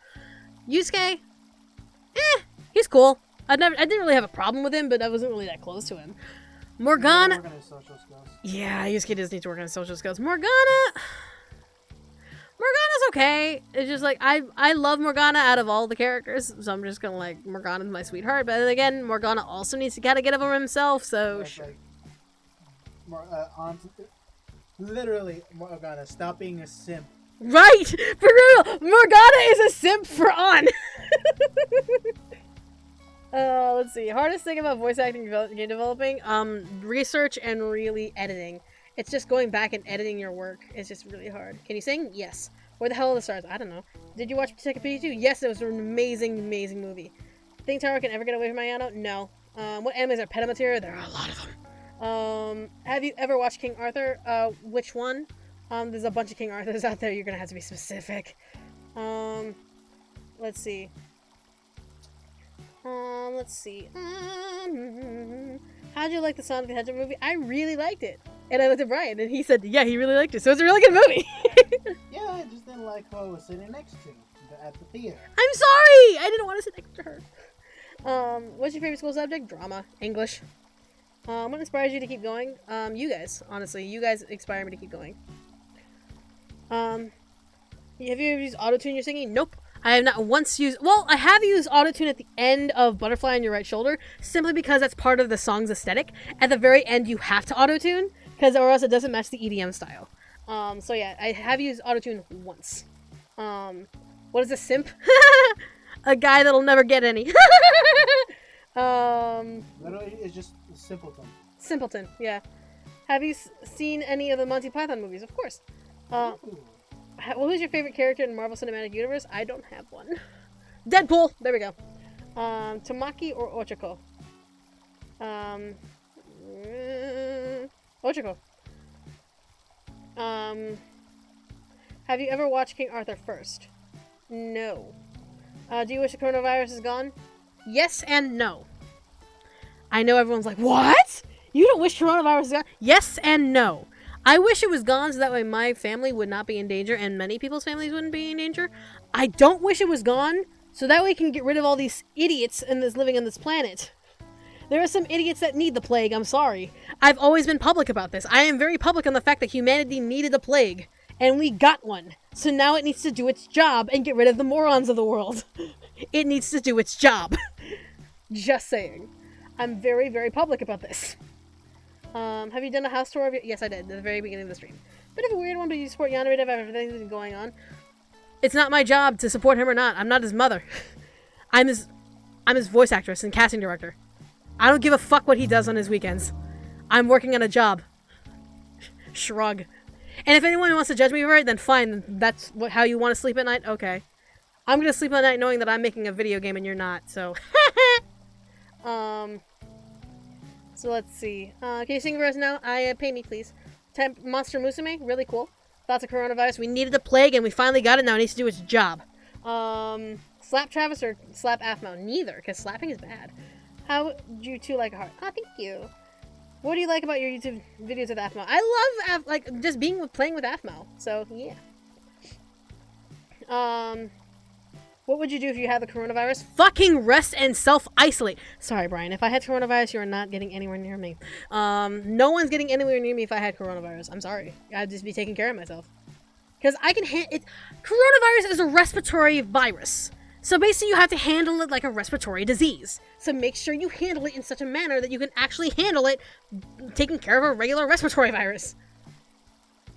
Yusuke? He's cool. I didn't really have a problem with him, but I wasn't really that close to him. Morgana. Work on his social skills. Yeah, Yusuke does need to work on his social skills. Morgana's okay. It's just like I love Morgana out of all the characters, so I'm just gonna like Morgana's my sweetheart. But then again, Morgana also needs to kind of get over himself. So That's like, literally, Morgana, stop being a simp. right, for real, Morgana is a simp for on. Let's see. Hardest thing about voice acting game developing, research and really editing. It's just going back and editing your work. It's just really hard. Can you sing? Yes. Where the hell are the stars? I don't know. Did you watch Detective Pikachu? Yes, it was an amazing, amazing movie. Think Taro can ever get away from Ayano? No. What animes are pet material? There are a lot of them. Have you ever watched King Arthur? Which one? There's a bunch of King Arthurs out there. You're gonna have to be specific. Let's see. How'd you like the Sonic the Hedgehog movie? I really liked it. And I looked at Brian, and he said, yeah, he really liked it. So it's a really good movie. Yeah, I just didn't like who I was sitting next to at the theater. I'm sorry! I didn't want to sit next to her. What's your favorite school subject? Drama. English. What inspires you to keep going? You guys. Honestly, you guys inspire me to keep going. Have you ever used autotune in your singing? Nope. I have not once used... Well, I have used autotune at the end of Butterfly on Your Right Shoulder, simply because that's part of the song's aesthetic. At the very end, you have to autotune, or else it doesn't match the EDM style. So yeah, I have used autotune once. What is a simp? A guy that'll never get any. Literally, it's just a simpleton. Simpleton, yeah. Have you seen any of the Monty Python movies? Of course. Who's your favorite character in Marvel Cinematic Universe? I don't have one. Deadpool! There we go. Tamaki or Ochako? Ochako. Have you ever watched King Arthur first? No. Do you wish the coronavirus is gone? Yes and no. I know everyone's like, what? You don't wish coronavirus is gone? Yes and no. I wish it was gone so that way my family would not be in danger and many people's families wouldn't be in danger. I don't wish it was gone so that way we can get rid of all these idiots living on this planet. There are some idiots that need the plague, I'm sorry. I've always been public about this. I am very public on the fact that humanity needed a plague, and we got one. So now it needs to do its job and get rid of the morons of the world. It needs to do its job. Just saying. I'm very, very public about this. Have you done a house tour of your... Yes, I did, at the very beginning of the stream. Bit of a weird one, but you support Yanaridav after everything that's been going on. It's not my job to support him or not. I'm not his mother. I'm his voice actress and casting director. I don't give a fuck what he does on his weekends. I'm working on a job. Shrug. And if anyone wants to judge me for it, then fine. That's how you want to sleep at night? Okay. I'm gonna sleep at night knowing that I'm making a video game and you're not, so... So let's see. Can you sing for us now? Pay me, please. Monster Musume? Really cool. Thoughts of coronavirus? We needed a plague and we finally got it. Now it needs to do its job. Slap Travis or slap Aphmau? Neither, because slapping is bad. How do you two like a heart? Oh, thank you. What do you like about your YouTube videos with Aphmau? I love, just playing with Aphmau. So, yeah. What would you do if you had the coronavirus? Fucking rest and self-isolate. Sorry, Brian. If I had coronavirus, you are not getting anywhere near me. No one's getting anywhere near me if I had coronavirus. I'm sorry. I'd just be taking care of myself. Because I can coronavirus is a respiratory virus. So basically you have to handle it like a respiratory disease. So make sure you handle it in such a manner that you can actually handle it taking care of a regular respiratory virus.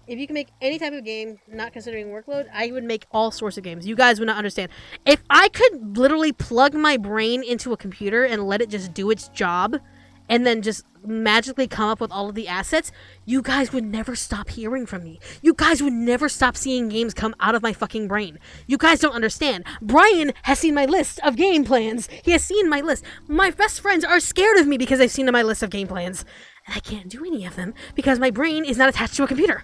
If you can make any type of game, not considering workload, I would make all sorts of games. You guys would not understand. If I could literally plug my brain into a computer and let it just do its job, and then just magically come up with all of the assets, you guys would never stop hearing from me. You guys would never stop seeing games come out of my fucking brain. You guys don't understand. Brian has seen my list of game plans. He has seen my list. My best friends are scared of me because they've seen my list of game plans. And I can't do any of them because my brain is not attached to a computer.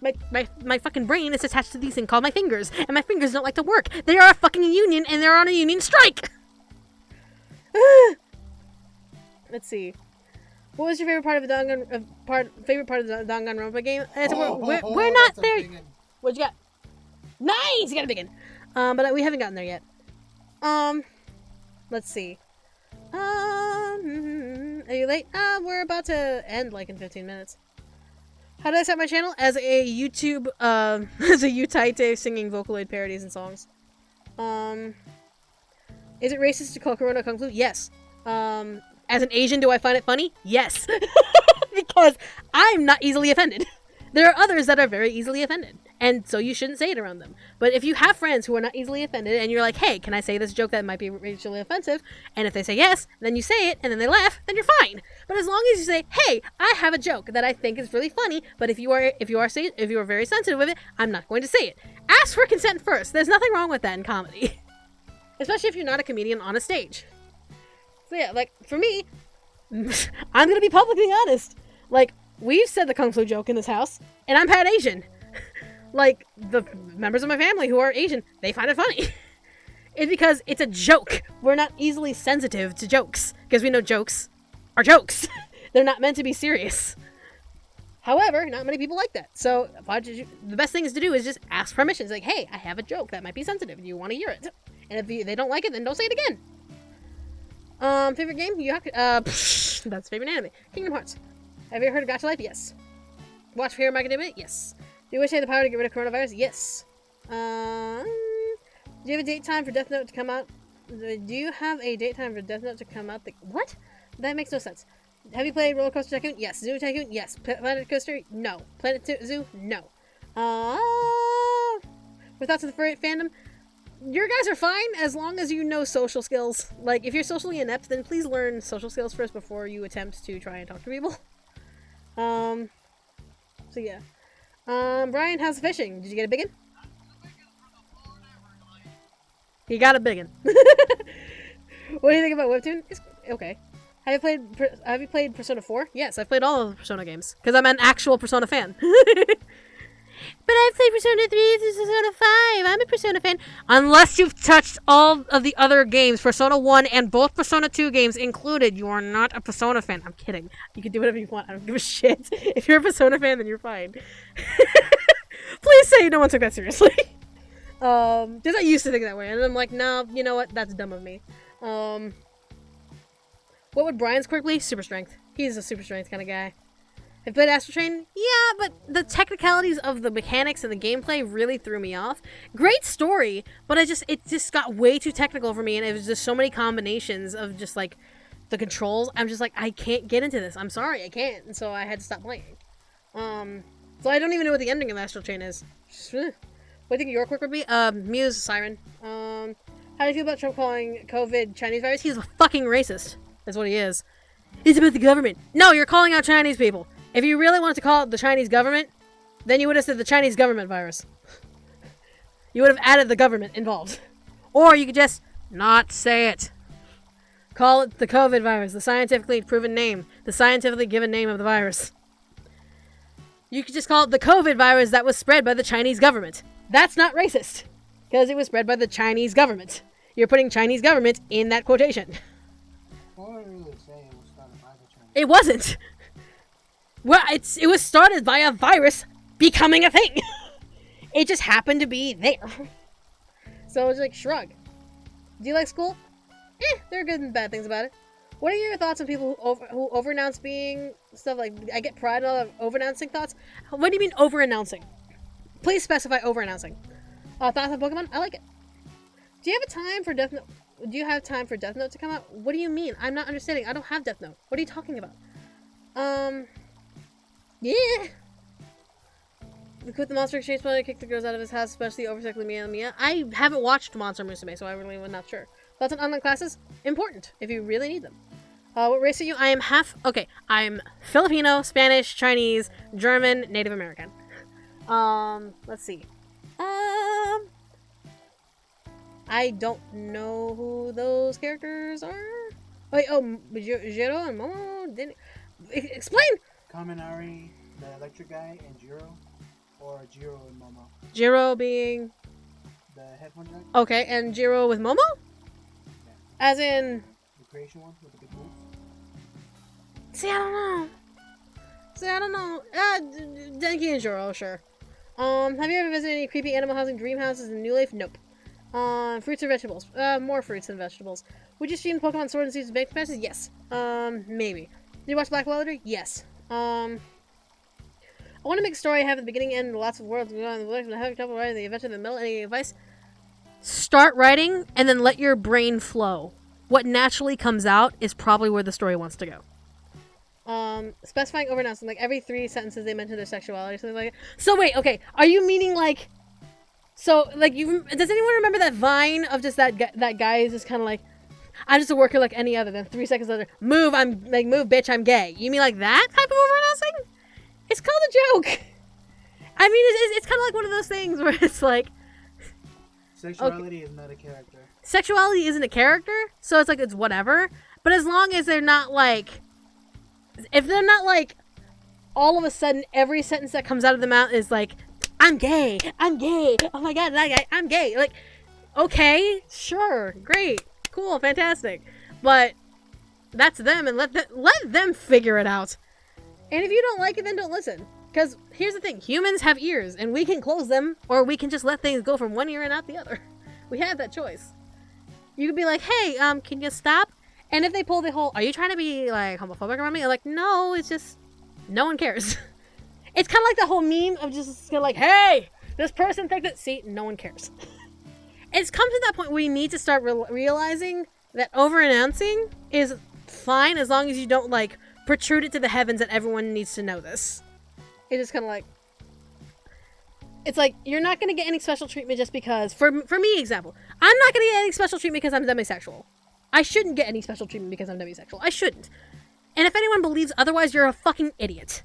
My fucking brain is attached to these things called my fingers, and my fingers don't like to work. They are a fucking union, and they're on a union strike! Let's see. What was your favorite part of the Danganronpa game? We're not there. What you got? Nice! You got a big one. But we haven't gotten there yet. Let's see. Are you late? We're about to end like in 15 minutes. How did I start my channel? As a YouTube, as a Utaite singing Vocaloid parodies and songs. Is it racist to call Corona Kung Flu? Yes. As an Asian, do I find it funny? Yes. Because I'm not easily offended. There are others that are very easily offended. And so you shouldn't say it around them. But if you have friends who are not easily offended and you're like, hey, can I say this joke that might be racially offensive? And if they say yes, then you say it and then they laugh, then you're fine. But as long as you say, hey, I have a joke that I think is really funny, but if you are very sensitive with it, I'm not going to say it. Ask for consent first. There's nothing wrong with that in comedy. Especially if you're not a comedian on a stage. So yeah, like, for me, I'm gonna be publicly honest. Like, we've said the Kung Flu joke in this house, and I'm Pat Asian. Like, the members of my family who are Asian, they find it funny. It's because it's a joke. We're not easily sensitive to jokes, because we know jokes are jokes. They're not meant to be serious. However, not many people like that. So, the best thing to do is just ask permission. It's like, hey, I have a joke that might be sensitive. Do you want to hear it? And if they don't like it, then don't say it again. Favorite game? You have to, that's favorite anime. Kingdom Hearts. Have you heard of Gacha Life? Yes. Watch Hero Academia? Yes. Do you wish you had the power to get rid of coronavirus? Yes. Do you have a date time for Death Note to come out? Do you have a date time for Death Note to come out? What? That makes no sense. Have you played Roller Coaster Tycoon? Yes. Zoo Tycoon? Yes. Planet Coaster? No. Zoo? No. For thoughts of the fandom? Your guys are fine as long as you know social skills. Like, if you're socially inept, then please learn social skills first before you attempt to try and talk to people. So yeah. Brian, how's the fishing? Did you get a biggin? He got a biggin. What do you think about Webtoon? It's okay. Have you played Persona 4? Yes, I've played all of the Persona games. Because I'm an actual Persona fan. But I've played Persona 3, Persona 5. I'm a Persona fan. Unless you've touched all of the other games, Persona 1 and both Persona 2 games included, you are not a Persona fan. I'm kidding. You can do whatever you want. I don't give a shit. If you're a Persona fan, then you're fine. Please say no one took that seriously. Because I used to think that way. And I'm like, no, you know what? That's dumb of me. What would Brian's quirk be? Super strength. He's a super strength kind of guy. Have you played Astral Chain? Yeah, but the technicalities of the mechanics and the gameplay really threw me off. Great story, but it just got way too technical for me, and it was just so many combinations of just like the controls. I'm just like, I can't get into this. I'm sorry, I can't. And so I had to stop playing. So I don't even know what the ending of Astral Chain is. What do you think your quirk would be? Muse Siren. How do you feel about Trump calling COVID Chinese virus? He's a fucking racist. That's what he is. It's about the government. No, you're calling out Chinese people. If you really wanted to call it the Chinese government, then you would have said the Chinese government virus. You would have added the government involved. Or you could just not say it. Call it the COVID virus, the scientifically proven name, the scientifically given name of the virus. You could just call it the COVID virus that was spread by the Chinese government. That's not racist, because it was spread by the Chinese government. You're putting Chinese government in that quotation. What would I really say it was started by the Chinese? It wasn't. Well, it was started by a virus becoming a thing. It just happened to be there. So it was like, shrug. Do you like school? There are good and bad things about it. What are your thoughts on people who over-announce being stuff like, I get pride in all of over-announcing thoughts? What do you mean over-announcing? Please specify over-announcing. Thoughts on Pokemon? I like it. Do you have time for Death Note to come out? What do you mean? I'm not understanding. I don't have Death Note. What are you talking about? Yeah. We quit the Monster Exchange plan to kick the girls out of his house, especially oversexually Mia. I haven't watched Monster Musume, so I really am not sure. Thoughts on online classes? Important, if you really need them. What race are you? I am I'm Filipino, Spanish, Chinese, German, Native American. Let's see. I don't know who those characters are. Wait, Jiro and Momo? Didn't... Explain! Kaminari, the electric guy, and Jiro. Or Jiro and Momo. Jiro being... the headphone guy? Okay, and Jiro with Momo? Yeah. As in... the creation one with the big wolf? See, I don't know. Denki and Jiro, sure. Have you ever visited any creepy animal housing dream houses in New Life? Nope. Fruits or vegetables? More fruits than vegetables. Would you stream Pokemon Sword and Seeds Big Passes? Yes. Maybe. Did you watch Black Welder? Yes. I want to make a story, have the beginning, end, lots of worlds, go on the books, and have trouble writing the adventure in the middle. Any advice? Start writing, and then let your brain flow. What naturally comes out is probably where the story wants to go. Specifying overnouncing, like every 3 sentences they mention their sexuality or something like that. So wait, okay, are you meaning like, so like does anyone remember that Vine of just that guy is just kind of like, I'm just a worker like any other, then 3 seconds later, move, I'm like, move bitch, I'm gay. You mean like that type of overnouncing? It's called a joke. I mean, it's kind of like one of those things where it's like, Sexuality is not a character. Sexuality isn't a character, so it's like, it's whatever. But as long as they're not like, if they're not like, all of a sudden every sentence that comes out of the mouth is like, I'm gay, oh my god, that guy, I'm gay. Like, okay, sure, great, cool, fantastic. But that's them, and let them figure it out. And if you don't like it, then don't listen. Because here's the thing, humans have ears, and we can close them, or we can just let things go from one ear and out the other. We have that choice. You can be like, hey, can you stop? And if they pull the whole, are you trying to be, like, homophobic around me? They're like, no, it's just, no one cares. It's kind of like the whole meme of just like, hey, this person thinks that, see, no one cares. It's come to that point where we need to start realizing that over-announcing is fine as long as you don't, like, protrude it to the heavens that everyone needs to know this. It's just kind of like, it's like, you're not going to get any special treatment just because, for me, example, I'm not going to get any special treatment because I'm demisexual. I shouldn't get any special treatment because I'm demisexual. I shouldn't. And if anyone believes otherwise, you're a fucking idiot.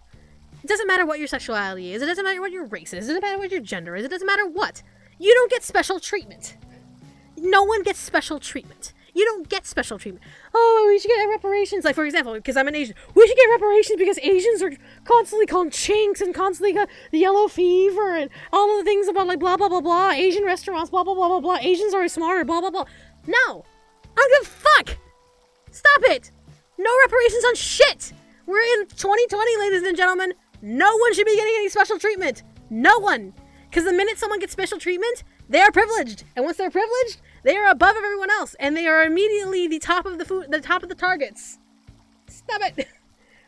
It doesn't matter what your sexuality is. It doesn't matter what your race is. It doesn't matter what your gender is. It doesn't matter what. You don't get special treatment. No one gets special treatment. You don't get special treatment. Oh, we should get reparations. Like, for example, because I'm an Asian. We should get reparations because Asians are constantly called chinks and constantly got the yellow fever and all of the things about, like, blah, blah, blah, blah. Asian restaurants, blah, blah, blah, blah, blah. Asians are smarter, blah, blah, blah. No. I don't give a fuck. Stop it. No reparations on shit. We're in 2020, ladies and gentlemen. No one should be getting any special treatment. No one. Because the minute someone gets special treatment, they are privileged. And once they're privileged, they are above everyone else. And they are immediately the top of the top of the targets. Stop it.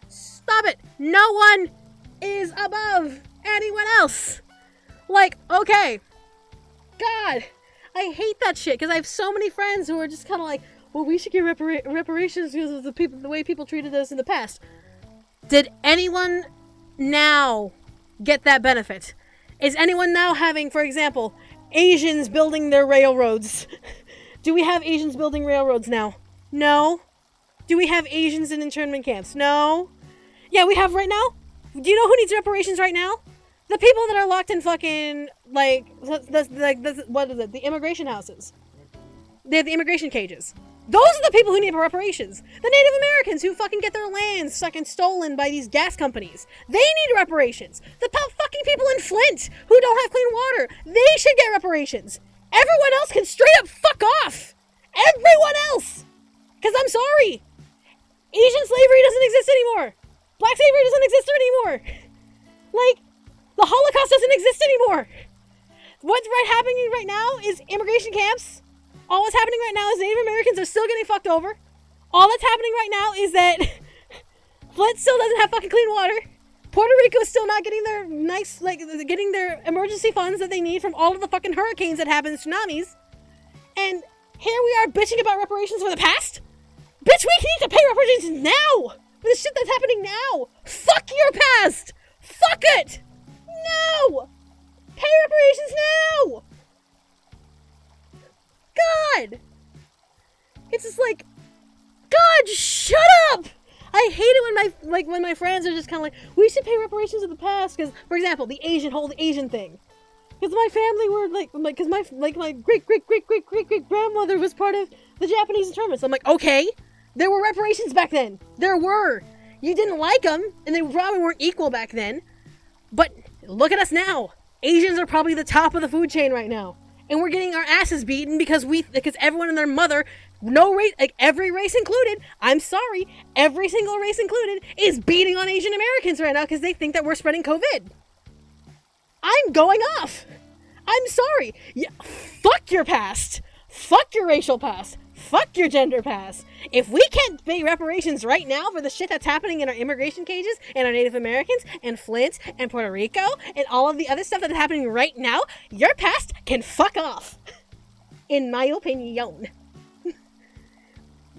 Stop it. No one is above anyone else. Like, okay. God. I hate that shit because I have so many friends who are just kind of like, well, we should get reparations because of the way people treated us in the past. Did anyone now get that benefit? Is anyone now having, for example, Asians building their railroads? Do we have Asians building railroads now? No. Do we have Asians in internment camps? No. Yeah, we have right now. Do you know who needs reparations right now? The people that are locked in fucking, like what is it? The immigration houses. They have the immigration cages. Those are the people who need reparations. The Native Americans who fucking get their lands fucking stolen by these gas companies. They need reparations. The fucking people in Flint who don't have clean water. They should get reparations. Everyone else can straight up fuck off. Everyone else. Because I'm sorry. Asian slavery doesn't exist anymore. Black slavery doesn't exist anymore. Like, the Holocaust doesn't exist anymore. What's happening right now is immigration camps. All that's happening right now is Native Americans are still getting fucked over. All that's happening right now is that Flint still doesn't have fucking clean water. Puerto Rico is still not getting their getting their emergency funds that they need from all of the fucking hurricanes that happen, tsunamis. And here we are bitching about reparations for the past? Bitch, we need to pay reparations now! For the shit that's happening now! Fuck your past! Fuck it! No! Pay reparations now! God! It's just like, God, shut up! I hate it when my friends are just kind of like, we should pay reparations of the past, because, for example, the whole Asian thing. Because my family were because my great grandmother was part of the Japanese internment. So I'm like, okay, there were reparations back then. There were. You didn't like them, and they probably weren't equal back then. But look at us now. Asians are probably the top of the food chain right now. And we're getting our asses beaten because everyone and their mother, no race, like every race included, I'm sorry, every single race included, is beating on Asian Americans right now because they think that we're spreading COVID. I'm going off. I'm sorry. Yeah, fuck your past. Fuck your racial past. Fuck your gender pass. If we can't pay reparations right now for the shit that's happening in our immigration cages and our Native Americans and Flint and Puerto Rico and all of the other stuff that's happening right now, your past can fuck off. In my opinion.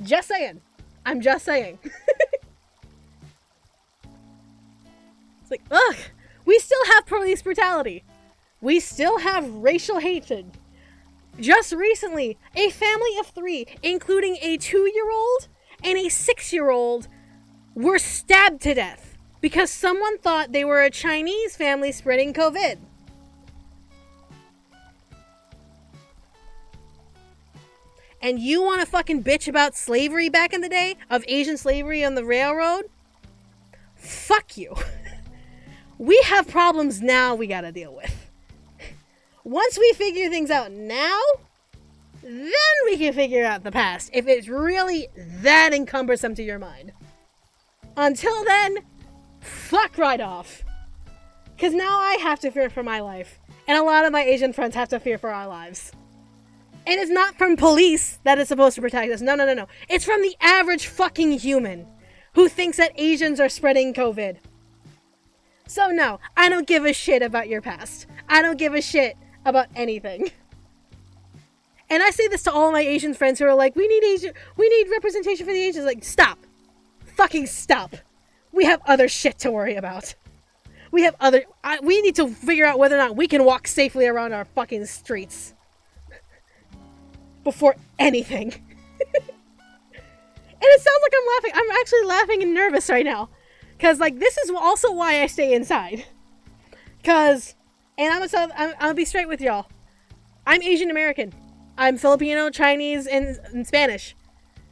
Just saying. I'm just saying. It's like, ugh. We still have police brutality. We still have racial hatred. Just recently, a family of 3, including a 2-year-old and a 6-year-old, were stabbed to death because someone thought they were a Chinese family spreading COVID. And you want to fucking bitch about slavery back in the day? Of Asian slavery on the railroad? Fuck you. We have problems now we gotta deal with. Once we figure things out now, then we can figure out the past, if it's really that encumbersome to your mind. Until then, fuck right off. Because now I have to fear for my life. And a lot of my Asian friends have to fear for our lives. And it's not from police that is supposed to protect us. No. It's from the average fucking human who thinks that Asians are spreading COVID. So no, I don't give a shit about your past. I don't give a shit about anything. And I say this to all my Asian friends who are like, we need representation for the Asians. Like, stop. Fucking stop. We have other shit to worry about. We need to figure out whether or not we can walk safely around our fucking streets. Before anything. And it sounds like I'm laughing. I'm actually laughing and nervous right now. Because, like, this is also why I stay inside. Because, and I'm gonna be straight with y'all. I'm Asian American. I'm Filipino, Chinese, and Spanish.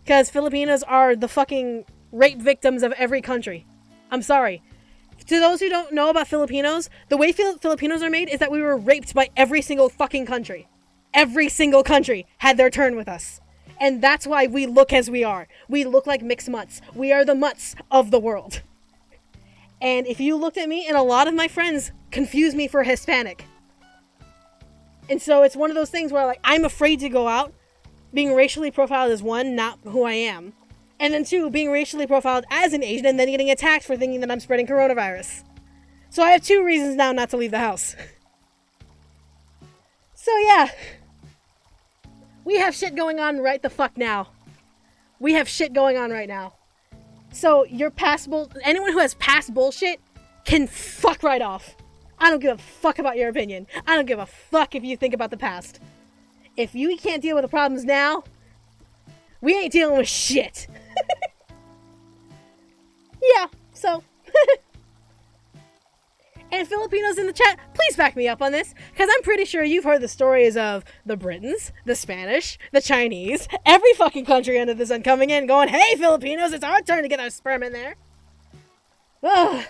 Because Filipinos are the fucking rape victims of every country. I'm sorry. To those who don't know about Filipinos, the way Filipinos are made is that we were raped by every single fucking country. Every single country had their turn with us. And that's why we look as we are. We look like mixed mutts. We are the mutts of the world. And if you looked at me, and a lot of my friends confuse me for Hispanic. And so it's one of those things where, like, I'm afraid to go out. Being racially profiled as one, not who I am. And then 2, being racially profiled as an Asian and then getting attacked for thinking that I'm spreading coronavirus. So I have 2 reasons now not to leave the house. So yeah. We have shit going on right the fuck now. We have shit going on right now. So your past anyone who has past bullshit can fuck right off. I don't give a fuck about your opinion. I don't give a fuck if you think about the past. If you can't deal with the problems now, we ain't dealing with shit. Yeah, so. And Filipinos in the chat, please back me up on this, because I'm pretty sure you've heard the stories of the Britons, the Spanish, the Chinese, every fucking country under the sun coming in going, hey Filipinos, it's our turn to get our sperm in there. Ugh.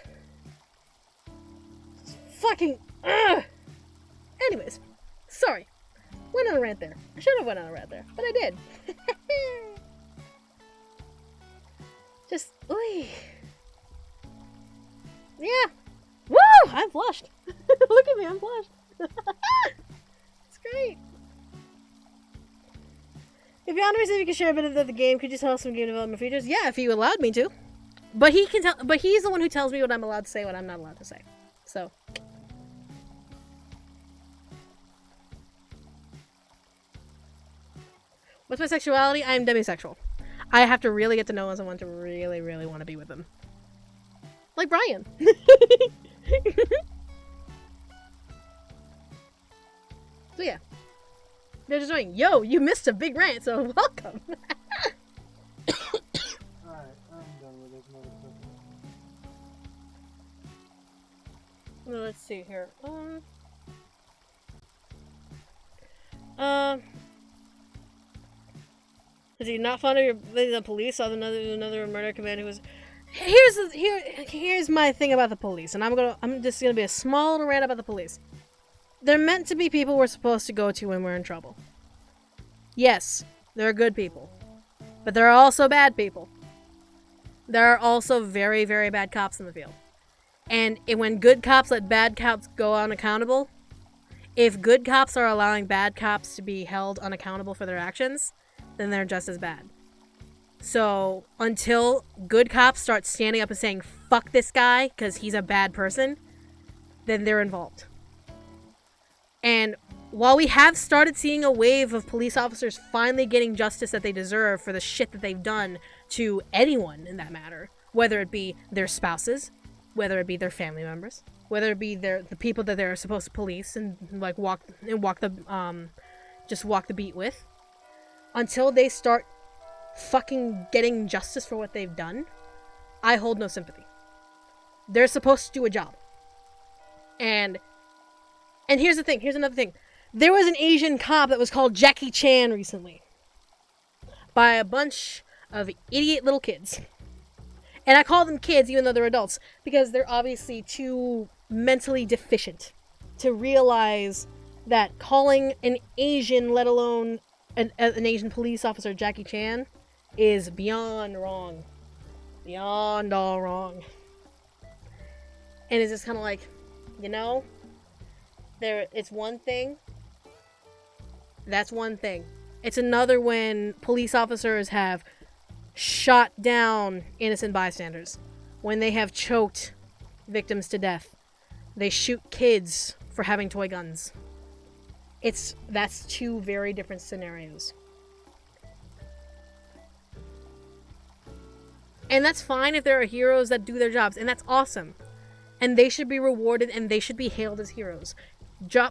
Fucking, ugh. Anyways, sorry. Went on a rant there. I should have went on a rant there, but I did. Just, oy. Yeah. Woo! I'm flushed. Look at me, I'm flushed. It's great. If Yonder said you could share a bit of the game, could you tell us some game development features? Yeah, if you allowed me to. But he can tell. But he's the one who tells me what I'm allowed to say, what I'm not allowed to say. So. What's my sexuality? I'm demisexual. I have to really get to know someone to really, really want to be with them. Like Brian. So yeah. They're just going, yo, you missed a big rant, so welcome. Alright, I'm done with this motherfucker. Well, let's see here. Is he not fond of the police? Saw another murder commander who was. Here's my thing about the police, and I'm just gonna be a small little rant about the police. They're meant to be people we're supposed to go to when we're in trouble. Yes, they're good people, but there are also bad people. There are also very, very bad cops in the field, and when good cops let bad cops go unaccountable, if good cops are allowing bad cops to be held unaccountable for their actions, then they're just as bad. So until good cops start standing up and saying, fuck this guy because he's a bad person, then they're involved. And while we have started seeing a wave of police officers finally getting justice that they deserve for the shit that they've done to anyone in that matter, whether it be their spouses, whether it be their family members, whether it be the people that they're supposed to police and like walk the beat with, until they start fucking getting justice for what they've done, I hold no sympathy. They're supposed to do a job. And here's the thing, here's another thing. There was an Asian cop that was called Jackie Chan recently by a bunch of idiot little kids. And I call them kids even though they're adults because they're obviously too mentally deficient to realize that calling an Asian, let alone an Asian police officer Jackie Chan, is beyond wrong. Beyond all wrong. And it's just kind of like, you know, it's one thing. That's one thing. It's another when police officers have shot down innocent bystanders. When they have choked victims to death. They shoot kids for having toy guns. That's two very different scenarios. And that's fine if there are heroes that do their jobs, and that's awesome. And they should be rewarded and they should be hailed as heroes.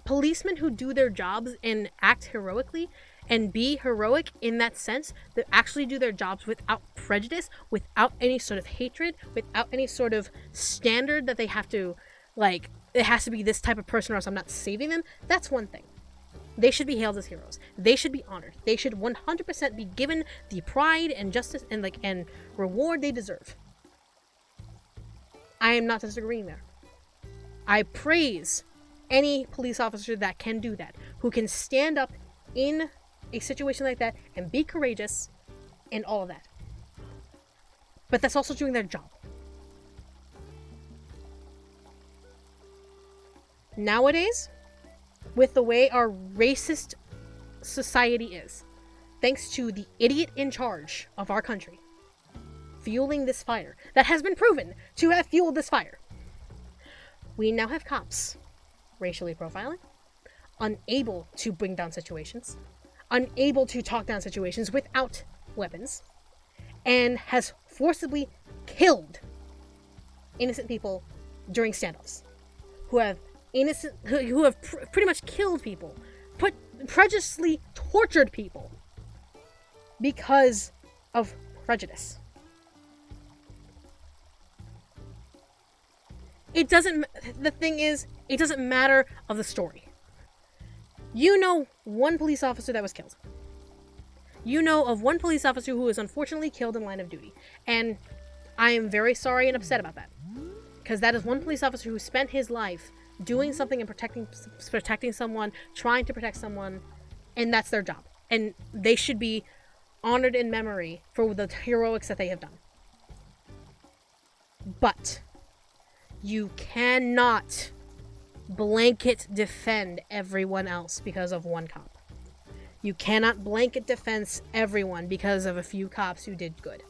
Policemen who do their jobs and act heroically and be heroic in that sense, that actually do their jobs without prejudice, without any sort of hatred, without any sort of standard that they have to, like, it has to be this type of person or else I'm not saving them, that's one thing. They should be hailed as heroes. They should be honored. They should 100% be given the pride and justice and reward they deserve. I am not disagreeing there. I praise any police officer that can do that, who can stand up in a situation like that and be courageous and all of that. But that's also doing their job. Nowadays, with the way our racist society is, thanks to the idiot in charge of our country fueling this fire that has been proven to have fueled this fire, we now have cops racially profiling, unable to bring down situations, unable to talk down situations without weapons, and has forcibly killed innocent people during standoffs, who have pretty much killed people, prejudiciously tortured people because of prejudice. The thing is, it doesn't matter of the story. You know one police officer that was killed. You know of one police officer who was unfortunately killed in line of duty. And I am very sorry and upset about that. Because that is one police officer who spent his life doing something and protecting someone, trying to protect someone, and that's their job. And they should be honored in memory for the heroics that they have done. But you cannot blanket defend everyone else because of one cop. You cannot blanket defense everyone because of a few cops who did good.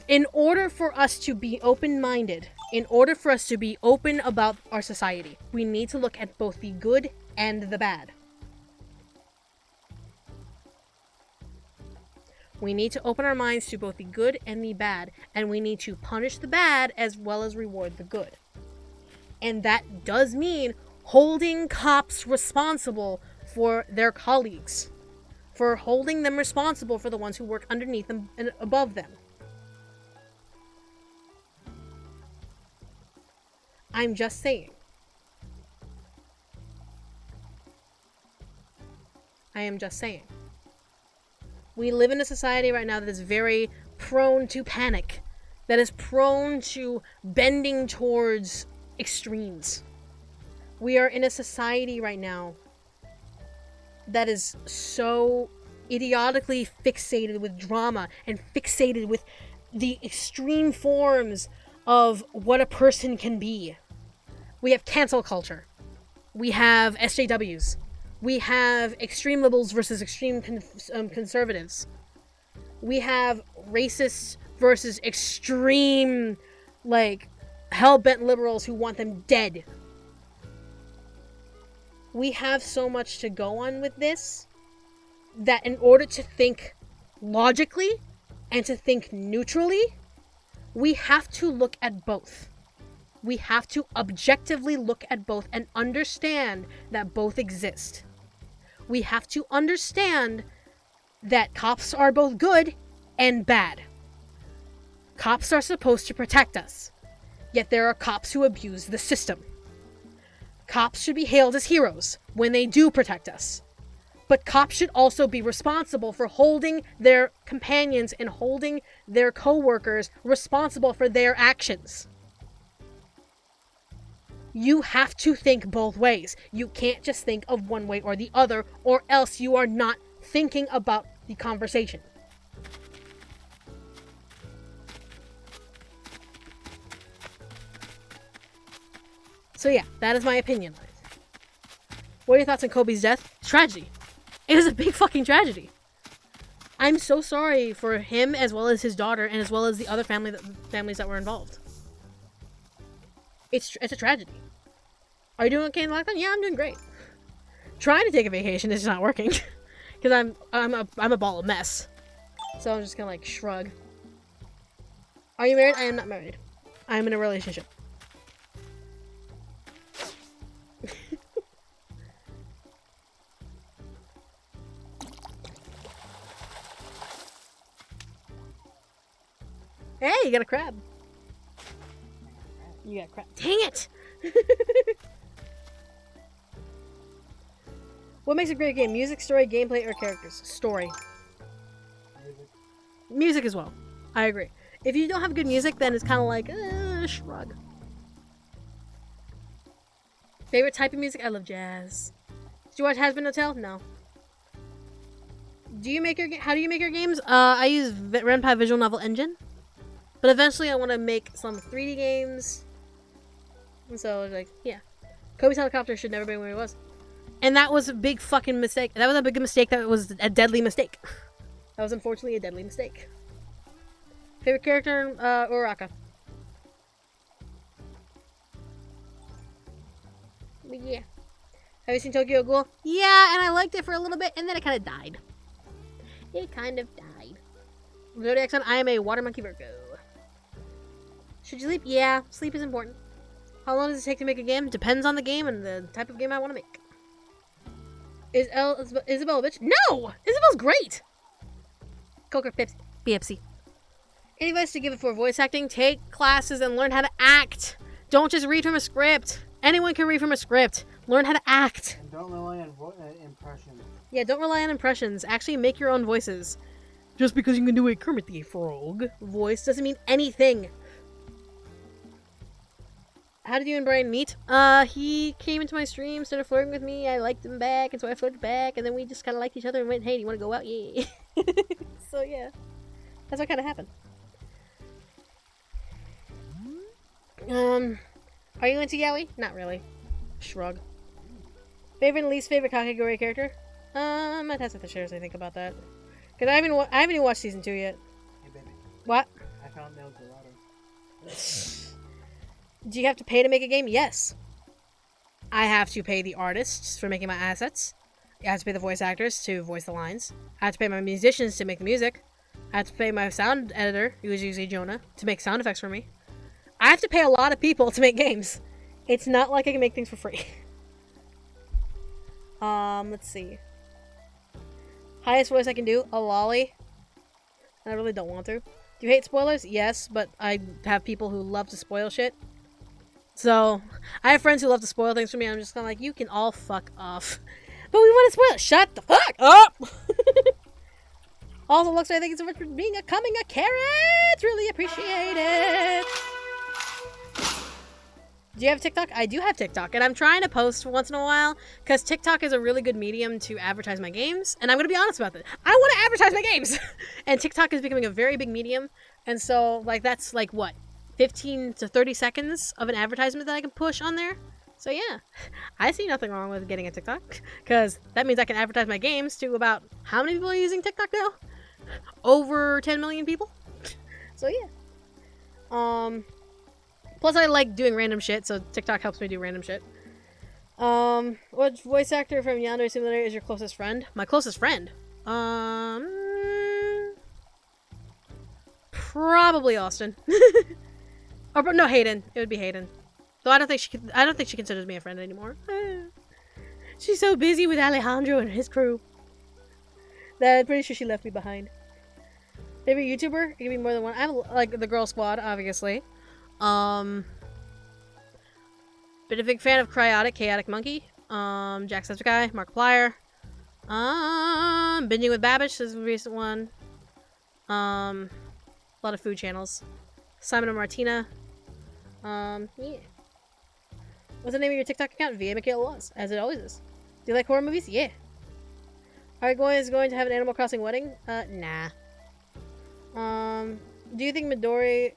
In order for us to be open-minded, in order for us to be open about our society, we need to look at both the good and the bad. We need to open our minds to both the good and the bad, and we need to punish the bad as well as reward the good. And that does mean holding cops responsible for their colleagues, for holding them responsible for the ones who work underneath them and above them. I'm just saying. I am just saying. We live in a society right now that is very prone to panic, that is prone to bending towards extremes. We are in a society right now that is so idiotically fixated with drama and fixated with the extreme forms of what a person can be. We have cancel culture. We have SJWs. We have extreme liberals versus extreme conservatives. We have racists versus extreme, like, hell-bent liberals who want them dead. We have so much to go on with this that in order to think logically and to think neutrally, we have to look at both. We have to objectively look at both and understand that both exist. We have to understand that cops are both good and bad. Cops are supposed to protect us, yet there are cops who abuse the system. Cops should be hailed as heroes when they do protect us. But cops should also be responsible for holding their companions and holding their co-workers responsible for their actions. You have to think both ways. You can't just think of one way or the other, or else you are not thinking about the conversation. So yeah, that is my opinion on it. What are your thoughts on Kobe's death? Tragedy. It was a big fucking tragedy. I'm so sorry for him as well as his daughter and as well as the other families that were involved. It's a tragedy. Are you doing okay in lockdown? Yeah, I'm doing great. Trying to take a vacation is not working because I'm a ball of mess. So I'm just gonna like shrug. Are you married? I am not married. I am in a relationship. Hey, you got a crab. You got a crab. Dang it! What makes a great game? Music, story, gameplay, or characters? Story. Music as well. I agree. If you don't have good music, then it's kind of like, shrug. Favorite type of music? I love jazz. Did you watch Has Been Hotel? No. Do you make your How do you make your games? I use Ren'Py Visual Novel Engine. But eventually I want to make some 3D games. And so I was like, yeah. Kobe's helicopter should never be where it was. And that was a big fucking mistake. That was a big mistake. That was a deadly mistake. That was unfortunately a deadly mistake. Favorite character? Uraraka. But yeah. Have you seen Tokyo Ghoul? Yeah, and I liked it for a little bit, and then it kind of died. It kind of died. Zodiac Sun, I am a water monkey Virgo. Should you sleep? Yeah, sleep is important. How long does it take to make a game? Depends on the game and the type of game I want to make. Is Isabel a bitch? No! Isabel's great! Coker Pepsi. Any advice to give it for voice acting? Take classes and learn how to act. Don't just read from a script. Anyone can read from a script. Learn how to act. And don't rely on impressions. Yeah, don't rely on impressions. Actually make your own voices. Just because you can do a Kermit the Frog voice doesn't mean anything. How did you and Brian meet? He came into my stream, started flirting with me. I liked him back, and so I flirted back, and then we just kind of liked each other and went, hey, do you want to go out? Yeah. So, yeah. That's what kind of happened. Are you into yaoi? Not really. Shrug. Favorite and least favorite Kakegurui character? I'd have to share as I think about that. Because I haven't even watched season 2 yet. Hey, baby. What? I found El Dorado. Do you have to pay to make a game? Yes. I have to pay the artists for making my assets. I have to pay the voice actors to voice the lines. I have to pay my musicians to make the music. I have to pay my sound editor, who is usually Jonah, to make sound effects for me. I have to pay a lot of people to make games. It's not like I can make things for free. Let's see. Highest voice I can do, a lolly. I really don't want to. Do you hate spoilers? Yes, but I have people who love to spoil shit. So, I have friends who love to spoil things for me, and I'm just kind of like, you can all fuck off. But we want to spoil it. Shut the fuck up! Also, Lux, I thank you so much for becoming a carrot! Really appreciate it! Do you have TikTok? I do have TikTok, and I'm trying to post once in a while, because TikTok is a really good medium to advertise my games, and I'm going to be honest about that. I want to advertise my games! And TikTok is becoming a very big medium, and so, like, that's, like, what? 15 to 30 seconds of an advertisement that I can push on there. So yeah, I see nothing wrong with getting a TikTok, because that means I can advertise my games to about how many people are using TikTok now? Over 10 million people. So yeah. Plus I like doing random shit, so TikTok helps me do random shit. What voice actor from Yandere Simulator is your closest friend? My closest friend? Probably Austin. Or no, Hayden. It would be Hayden. Though I don't think she considers me a friend anymore. She's so busy with Alejandro and his crew that I'm pretty sure she left me behind. Favorite YouTuber? It could be more than one. I have like the Girl Squad, obviously. Been a big fan of Chaotic Monkey. Jacksepticeye, Markiplier. Binging with Babish is a recent one. A lot of food channels. Simon and Martina. Yeah. What's the name of your TikTok account? VA Michaela was, as it always is. Do you like horror movies? Yeah. Are you going to have an Animal Crossing wedding? Nah. Do you think Midori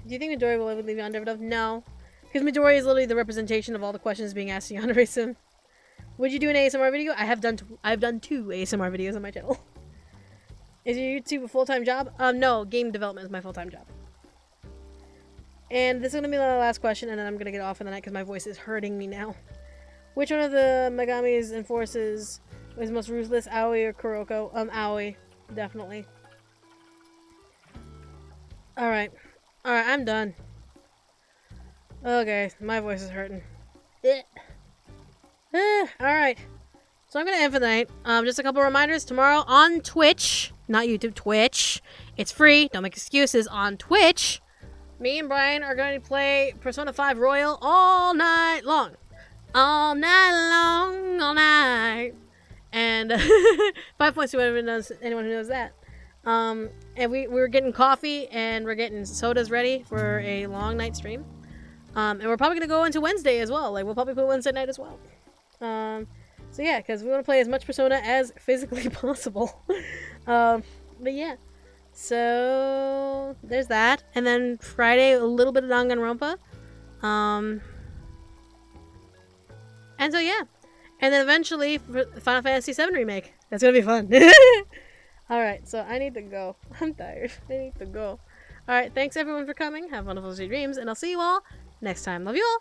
will ever leave Yandere Dove? No. Because Midori is literally the representation of all the questions being asked to Yandere Sim. Would you do an ASMR video? I've done 2 ASMR videos on my channel. Is your YouTube a full-time job? No, game development is my full-time job. And this is going to be the last question, and then I'm going to get off for the night because my voice is hurting me now. Which one of the Megamis enforces is most ruthless, Aoi or Kuroko? Aoi, definitely. Alright, I'm done. Okay, my voice is hurting. Alright. So I'm going to end for the night. Just a couple reminders. Tomorrow on Twitch, not YouTube, Twitch. It's free. Don't make excuses. On Twitch, me and Brian are going to play Persona 5 Royal all night long. All night long, all night. And 5 points to anyone who knows that. And we're getting coffee and we're getting sodas ready for a long night stream. And we're probably going to go into Wednesday as well. Like, we'll probably put Wednesday night as well. So yeah, because we want to play as much Persona as physically possible. But yeah. So there's that. And then Friday, a little bit of Danganronpa. And so yeah. And then eventually, Final Fantasy VII Remake. That's going to be fun. Alright, so I need to go. I'm tired. I need to go. Alright, thanks everyone for coming. Have wonderful sweet dreams. And I'll see you all next time. Love you all.